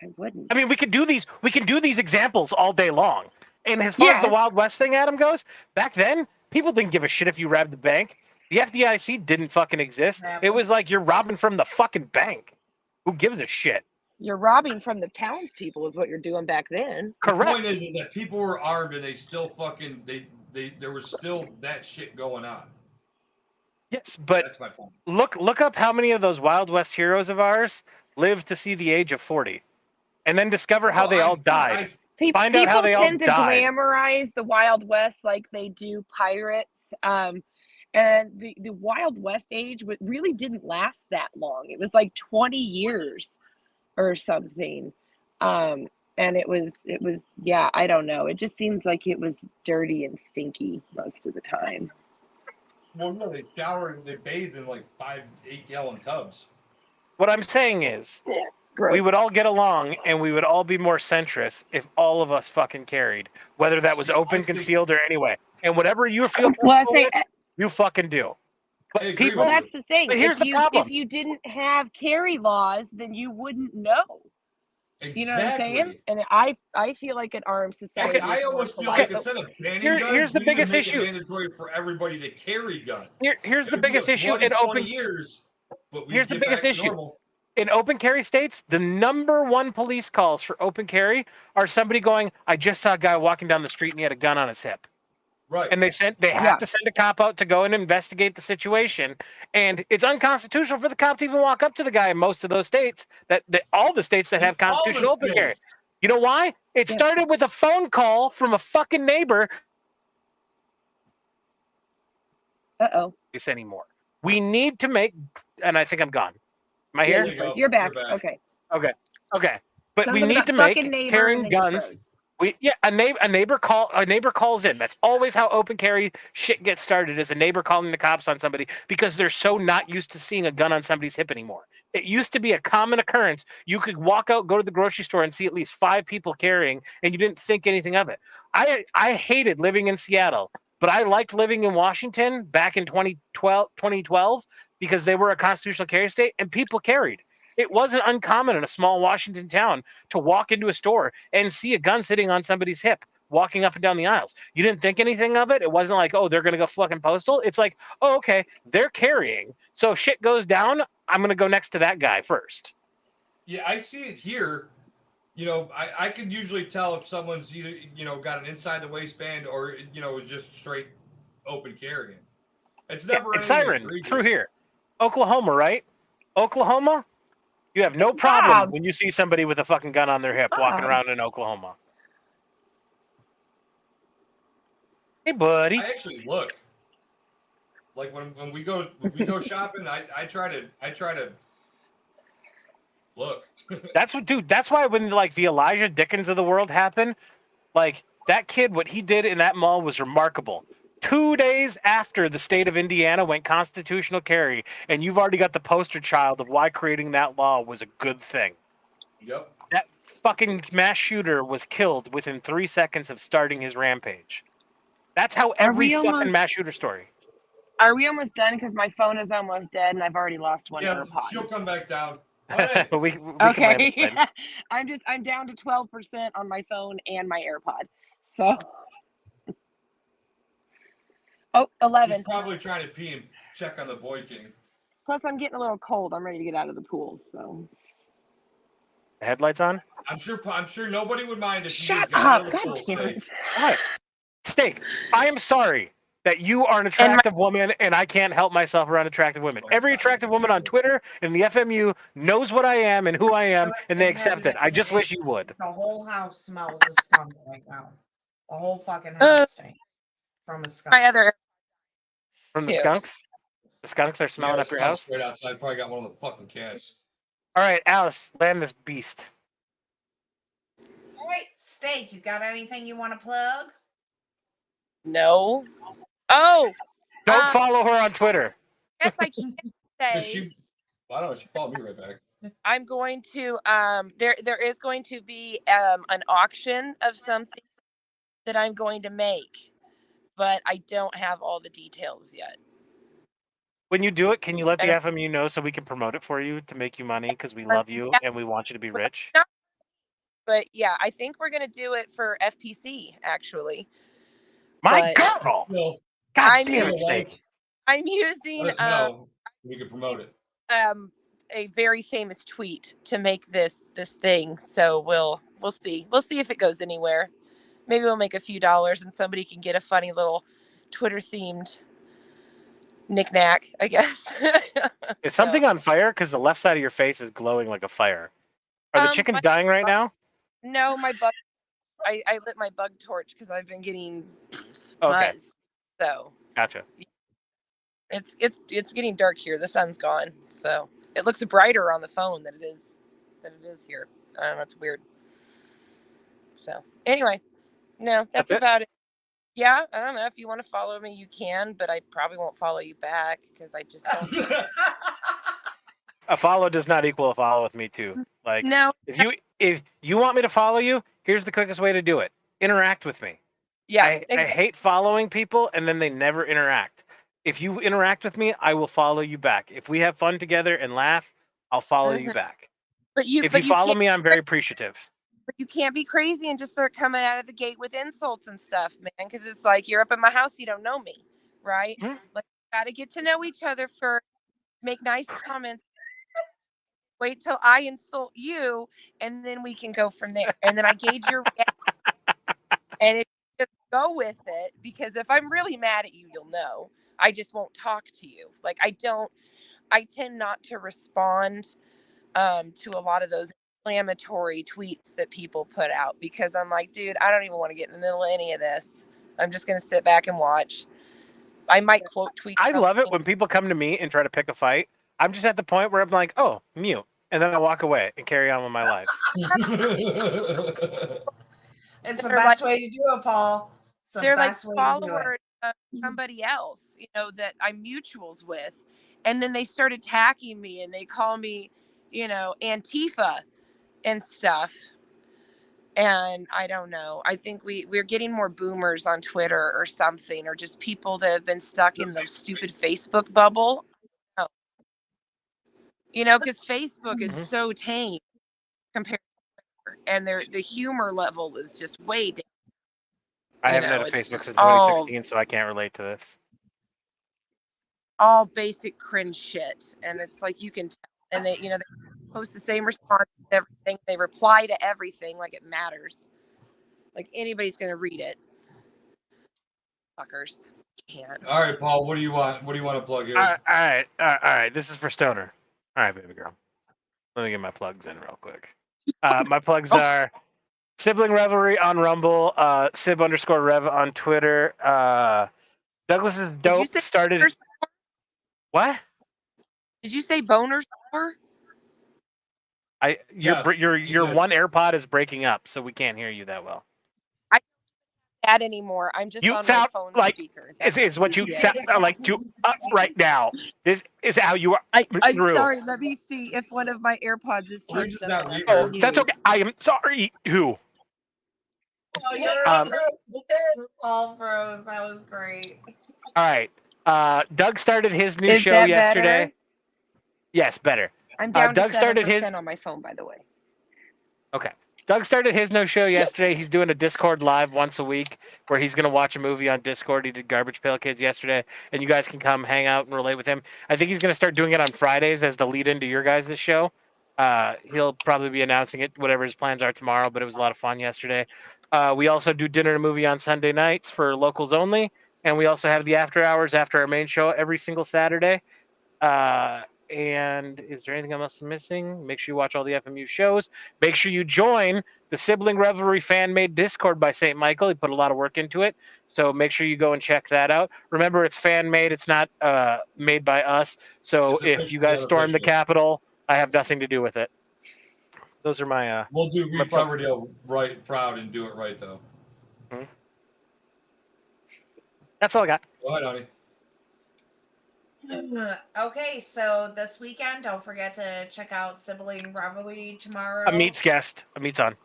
Speaker 3: I wouldn't.
Speaker 1: I mean, we can do these examples all day long. And as far as the
Speaker 3: Yes.
Speaker 1: Wild West thing, Adam, goes, back then, people didn't give a shit if you robbed the bank. The FDIC didn't fucking exist.
Speaker 2: Yeah.
Speaker 1: It was like you're robbing from the fucking bank. Who gives a shit?
Speaker 3: You're robbing from the townspeople is what you're doing back then.
Speaker 4: The
Speaker 1: Correct.
Speaker 4: point is that people were armed and they still fucking there was still that shit going on.
Speaker 1: Yes, but
Speaker 4: That's my point.
Speaker 1: look up how many of those Wild West heroes of ours lived to see the age of 40, and then discover how they all died. Find out how they all
Speaker 3: tend to
Speaker 1: died.
Speaker 3: glamorize the Wild West like they do pirates. And the Wild West age really didn't last that long. It was like 20 years or something. And it was yeah, I don't know. It just seems like it was dirty and stinky most of the time.
Speaker 4: Well, no, they showered and they bathed in like 5-8 gallon tubs.
Speaker 1: What I'm saying is,
Speaker 3: Gross.
Speaker 1: we would all get along and we would all be more centrist if all of us fucking carried, whether that was open, concealed, or anyway. And whatever you feel with, you fucking do. But people,
Speaker 3: well, that's the thing.
Speaker 1: But here's the problem.
Speaker 3: If you didn't have carry laws, then you wouldn't know.
Speaker 4: Exactly.
Speaker 3: You know what I'm saying? And I feel like an armed society.
Speaker 4: I always feel like instead of banning guns,
Speaker 1: here's the biggest issue.
Speaker 4: It mandatory for everybody to carry guns.
Speaker 1: Here's the biggest issue in open
Speaker 4: years. But
Speaker 1: here's the biggest issue. In open carry states, the #1 police calls for open carry are somebody going, I just saw a guy walking down the street and he had a gun on his hip.
Speaker 4: Right.
Speaker 1: And they have to send a cop out to go and investigate the situation. And it's unconstitutional for the cop to even walk up to the guy in most of those states, all the states that have constitutional open carry. You know why? It started with a phone call from a fucking neighbor. This anymore. We need to make, and I think I'm gone. Am I here?
Speaker 3: You're back. Okay.
Speaker 1: But we need to make carrying guns. A neighbor calls in. That's always how open carry shit gets started, is a neighbor calling the cops on somebody because they're so not used to seeing a gun on somebody's hip anymore. It used to be a common occurrence. You could walk out, go to the grocery store, and see at least 5 people carrying, and you didn't think anything of it. I hated living in Seattle, but I liked living in Washington back in 2012 because they were a constitutional carry state and people carried. It wasn't uncommon in a small Washington town to walk into a store and see a gun sitting on somebody's hip, walking up and down the aisles. You didn't think anything of it. It wasn't like, oh, they're going to go fucking postal. It's like, oh, okay, they're carrying. So if shit goes down, I'm going to go next to that guy first.
Speaker 4: Yeah, I see it here. You know, I can usually tell if someone's either, got an inside the waistband or, just straight open carrying. It's never
Speaker 1: it's siren. True here. Oklahoma, right? Oklahoma? You have no problem when you see somebody with a fucking gun on their hip walking around in Oklahoma. Hey, buddy.
Speaker 4: I actually look. Like when we go shopping, I try to look.
Speaker 1: That's why when like the Elijah Dickens of the world happened, like that kid, what he did in that mall was remarkable. 2 days after the state of Indiana went constitutional carry, and you've already got the poster child of why creating that law was a good thing.
Speaker 4: Yep.
Speaker 1: That fucking mass shooter was killed within 3 seconds of starting his rampage. That's how every fucking mass shooter story.
Speaker 3: Are we almost done? Because my phone is almost dead, and I've already lost one AirPod.
Speaker 4: She'll come back down. Right.
Speaker 1: But we
Speaker 3: okay. I'm down to 12% on my phone and my AirPod. So. Oh, 11.
Speaker 4: He's probably trying to pee and check on the Boy King.
Speaker 3: Plus, I'm getting a little cold. I'm ready to get out of the pool. So.
Speaker 1: The headlights on?
Speaker 4: I'm sure nobody would mind if you
Speaker 3: Shut
Speaker 4: just got out of the
Speaker 3: up! God
Speaker 4: pool.
Speaker 3: damn it!
Speaker 1: What? Steak. I am sorry that you are an attractive woman and I can't help myself around attractive women. Every attractive woman on Twitter and the FMU knows what I am and who I am, and they accept it. I just wish you would.
Speaker 2: The whole house smells of skunk right now. The whole fucking house stinks from a skunk.
Speaker 1: From the skunks? The skunks are smelling up your house?
Speaker 4: Right outside. Probably got one of the fucking cats.
Speaker 1: All right, Alice, land this beast.
Speaker 2: All right, Steak, you got anything you want to plug?
Speaker 6: No. Oh.
Speaker 1: Don't follow her on Twitter.
Speaker 6: Yes, I can say.
Speaker 4: Why don't she follow me right back?
Speaker 6: I'm going to there is going to be an auction of something that I'm going to make, but I don't have all the details yet.
Speaker 1: When you do it, can you let the FMU know so we can promote it for you to make you money because we love you and we want you to be rich?
Speaker 6: But yeah, I think we're going to do it for FPC actually.
Speaker 1: My girl!
Speaker 4: No.
Speaker 1: God damn it, Steak.
Speaker 6: I'm using
Speaker 4: we can promote it.
Speaker 6: a very famous tweet to make this thing. So we'll see. We'll see if it goes anywhere. Maybe we'll make a few dollars and somebody can get a funny little Twitter themed knickknack, I guess.
Speaker 1: Is
Speaker 6: So,
Speaker 1: something on fire? Because the left side of your face is glowing like a fire. Are the chickens dying right now?
Speaker 6: No, my bug. I lit my bug torch because I've been getting
Speaker 1: Okay,
Speaker 6: buzzed. So
Speaker 1: gotcha.
Speaker 6: it's getting dark here. The sun's gone, so it looks brighter on the phone than it is here. I don't know. It's weird. So anyway, no,
Speaker 1: That's
Speaker 6: that's
Speaker 1: it?
Speaker 6: about it. Yeah, I don't know. If you want to follow me, you can, but I probably won't follow you back because I just don't care.
Speaker 1: A follow does not equal a follow with me too. Like
Speaker 6: No.
Speaker 1: if you want me to follow you, here's the quickest way to do it. Interact with me.
Speaker 6: Yeah.
Speaker 1: I hate following people and then they never interact. If you interact with me, I will follow you back. If we have fun together and laugh, I'll follow you back.
Speaker 6: But you
Speaker 1: If you follow me, I'm very appreciative.
Speaker 6: But you can't be crazy and just start coming out of the gate with insults and stuff, man. Because it's like you're up in my house, you don't know me, right?
Speaker 1: Mhm.
Speaker 6: Like, got to get to know each other first. Make nice comments. Wait till I insult you, and then we can go from there. And then I gauge your reaction, and if you just go with it, because if I'm really mad at you, you'll know. I just won't talk to you. Like I tend not to respond to a lot of those inflammatory tweets that people put out because I'm like, dude, I don't even want to get in the middle of any of this. I'm just going to sit back and watch. I might quote tweet.
Speaker 1: I love it when people come to me and try to pick a fight. I'm just at the point where I'm like, oh, mute. And then I walk away and carry on with my life.
Speaker 2: It's the
Speaker 6: They're
Speaker 2: best
Speaker 6: like-
Speaker 2: way to do it, Paul. It's the
Speaker 6: They're like
Speaker 2: best way to do it.
Speaker 6: followers of somebody else, that I'm mutuals with. And then they start attacking me and they call me, Antifa and stuff. And I don't know. I think we're getting more boomers on Twitter or something, or just people that have been stuck in the stupid Facebook bubble. Oh. Because Facebook is
Speaker 1: Mhm.
Speaker 6: so tame compared to Twitter, and the humor level is just way down.
Speaker 1: I haven't had a
Speaker 6: It's
Speaker 1: Facebook
Speaker 6: just
Speaker 1: since 2016, so I can't relate to this.
Speaker 6: all basic cringe shit, and it's like you can tell. And they post the same response to everything. They reply to everything like it matters. Like anybody's gonna read it. Fuckers can't.
Speaker 4: All right, Paul. What do you want? What do you want to plug here?
Speaker 1: All right. This is for Stoner. All right, baby girl. Let me get my plugs in real quick. My plugs are Sibling Revelry on Rumble, Sib_Rev on Twitter. Douglas is
Speaker 6: Did you
Speaker 1: dope.
Speaker 6: say
Speaker 1: Started
Speaker 6: boners?
Speaker 1: what?
Speaker 6: Did you say boners? Before?
Speaker 1: Your
Speaker 4: Yes,
Speaker 1: your
Speaker 4: he
Speaker 1: your
Speaker 4: did.
Speaker 1: one AirPod is breaking up, so we can't hear you that well.
Speaker 6: That anymore. I'm just
Speaker 1: You
Speaker 6: on
Speaker 1: sound
Speaker 6: my phone
Speaker 1: like
Speaker 6: speaker.
Speaker 1: is what you
Speaker 6: it.
Speaker 1: sound like to right now. This is how you are.
Speaker 6: I'm
Speaker 1: Drew.
Speaker 6: sorry. Let me see if one of my AirPods is
Speaker 4: Well,
Speaker 6: charged
Speaker 4: he's
Speaker 6: up.
Speaker 4: not
Speaker 6: enough.
Speaker 1: Oh,
Speaker 4: reading.
Speaker 1: that's okay. I am sorry. Who?
Speaker 2: Oh, you're
Speaker 1: Um,
Speaker 2: all froze. That was great.
Speaker 1: All right. Doug started his new
Speaker 6: Is
Speaker 1: show
Speaker 6: that
Speaker 1: yesterday.
Speaker 6: better?
Speaker 1: Yes, better.
Speaker 6: I'm down
Speaker 1: Doug
Speaker 6: to
Speaker 1: started
Speaker 6: 7%
Speaker 1: his.
Speaker 6: on my phone, by the way.
Speaker 1: Okay. Doug started his no show yesterday. He's doing a Discord live once a week where he's going to watch a movie on Discord. He did Garbage Pail Kids yesterday, and you guys can come hang out and relate with him. I think he's going to start doing it on Fridays as the lead into your guys' show. He'll probably be announcing it, whatever his plans are tomorrow, but it was a lot of fun yesterday. We also do dinner and a movie on Sunday nights for locals only, and we also have the after hours after our main show every single Saturday. And is there anything else I'm missing? Make sure you watch all the FMU shows. Make sure you join the Sibling Revelry fan-made Discord by St. Michael. He put a lot of work into it, so make sure you go and check that out. Remember, it's fan-made. It's not made by us. So if you guys storm the Capitol, I have nothing to do with it. Those are my.
Speaker 4: We'll do
Speaker 1: my
Speaker 4: Reed
Speaker 1: plugs.
Speaker 4: Coverdale right, proud, and do it right though.
Speaker 1: That's all I got.
Speaker 4: Go ahead, honey.
Speaker 2: Okay, so this weekend, don't forget to check out Sibling Revelry tomorrow.
Speaker 1: Amit's guest. Amit's on.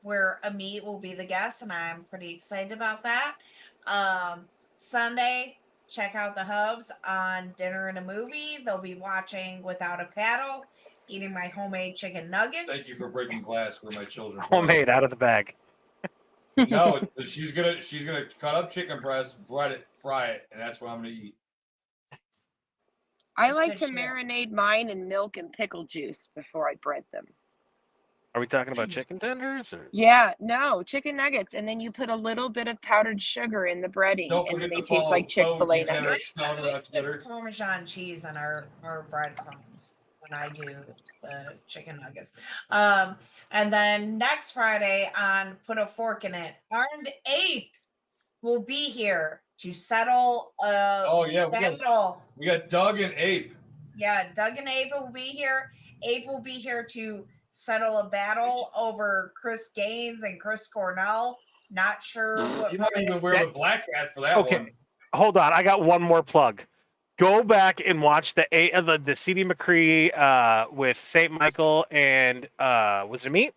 Speaker 2: Where Amit will be the guest, and I'm pretty excited about that. Sunday, check out the Hubs on Dinner and a Movie. They'll be watching Without a Paddle, eating my homemade chicken nuggets.
Speaker 4: Thank you for breaking glass for my children.
Speaker 1: Homemade, out of the bag.
Speaker 4: No, she's gonna cut up chicken breast, fry it, and that's what I'm gonna eat.
Speaker 3: I
Speaker 2: It's
Speaker 3: like
Speaker 2: good
Speaker 3: to
Speaker 2: shit.
Speaker 3: marinate mine in milk and pickle juice before I bread them.
Speaker 1: Are we talking about chicken tenders or?
Speaker 3: Yeah, no, chicken nuggets, and then you put a little bit of powdered sugar in the breading,
Speaker 4: Don't
Speaker 3: and then
Speaker 4: forget
Speaker 3: they
Speaker 4: to
Speaker 3: taste
Speaker 4: follow
Speaker 3: like Chick-fil-A
Speaker 4: Cody Tanner
Speaker 3: nuggets.
Speaker 4: Scouter on Twitter.
Speaker 2: Parmesan cheese on our breadcrumbs when I do the chicken nuggets. And then next Friday on Put a Fork in It, Armed Ape will be here to settle
Speaker 4: Oh yeah,
Speaker 2: battle.
Speaker 4: we got Doug and Ape.
Speaker 2: Yeah, Doug and Ape will be here. Ape will be here to settle a battle over Chris Gaines and Chris Cornell. Not sure what.
Speaker 4: You might even wear the black hat for that
Speaker 1: Okay.
Speaker 4: one.
Speaker 1: Hold on, I got one more plug. Go back and watch the C.D. McCree with St. Michael and was it Meat?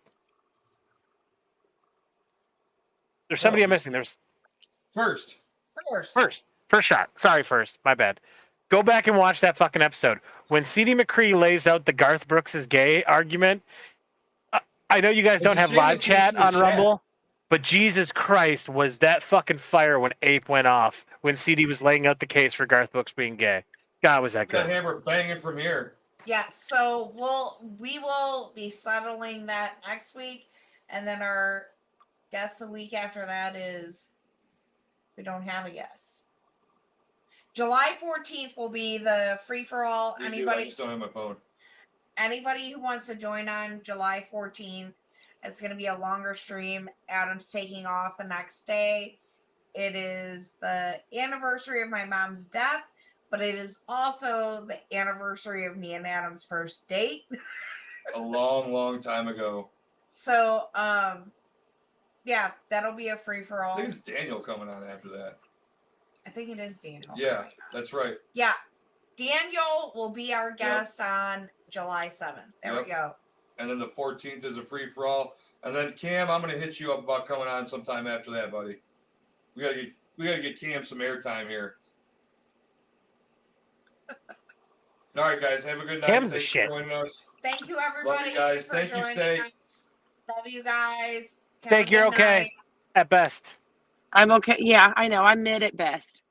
Speaker 1: There's somebody I'm missing. There's
Speaker 4: First.
Speaker 1: first shot. Sorry, first. My bad. Go back and watch that fucking episode. When C.D. McCree lays out the Garth Brooks is gay argument, I know you guys don't have live chat on Rumble, but Jesus Christ, was that fucking fire when Ape went off when CD was laying out the case for Garth Brooks being gay. God, was that
Speaker 4: Got
Speaker 1: good.
Speaker 4: hammer banging from here.
Speaker 2: Yeah, so we will be settling that next week, and then our guest the week after that is we don't have a guest. July 14th will be the free for all.
Speaker 4: I
Speaker 2: Anybody
Speaker 4: just don't have my phone.
Speaker 2: Anybody who wants to join on July 14th, it's going to be a longer stream. Adam's taking off the next day. It is the anniversary of my mom's death, but it is also the anniversary of me and Adam's first date.
Speaker 4: A long, long time ago.
Speaker 2: So, yeah, that'll be a free for
Speaker 4: I
Speaker 2: all.
Speaker 4: think it's Daniel coming on after that.
Speaker 2: I think it is Daniel.
Speaker 4: Yeah, that's right.
Speaker 2: Yeah, Daniel will be our guest on July 7th. There we go.
Speaker 4: And then the 14th is a free for all. And then Cam, I'm gonna hit you up about coming on sometime after that, buddy. We gotta get Cam some airtime here. All right, guys, have a good night.
Speaker 1: Cam's
Speaker 4: Thanks
Speaker 1: a shit.
Speaker 4: for joining us.
Speaker 2: Thank you, everybody.
Speaker 4: Love you guys.
Speaker 2: For
Speaker 4: Thank you,
Speaker 2: joining
Speaker 4: Steak.
Speaker 2: us. Love you guys. Have
Speaker 1: Steak,
Speaker 2: a
Speaker 1: you're
Speaker 2: good
Speaker 1: okay
Speaker 2: night.
Speaker 1: at best.
Speaker 3: I'm okay. Yeah, I know. I'm mid at best.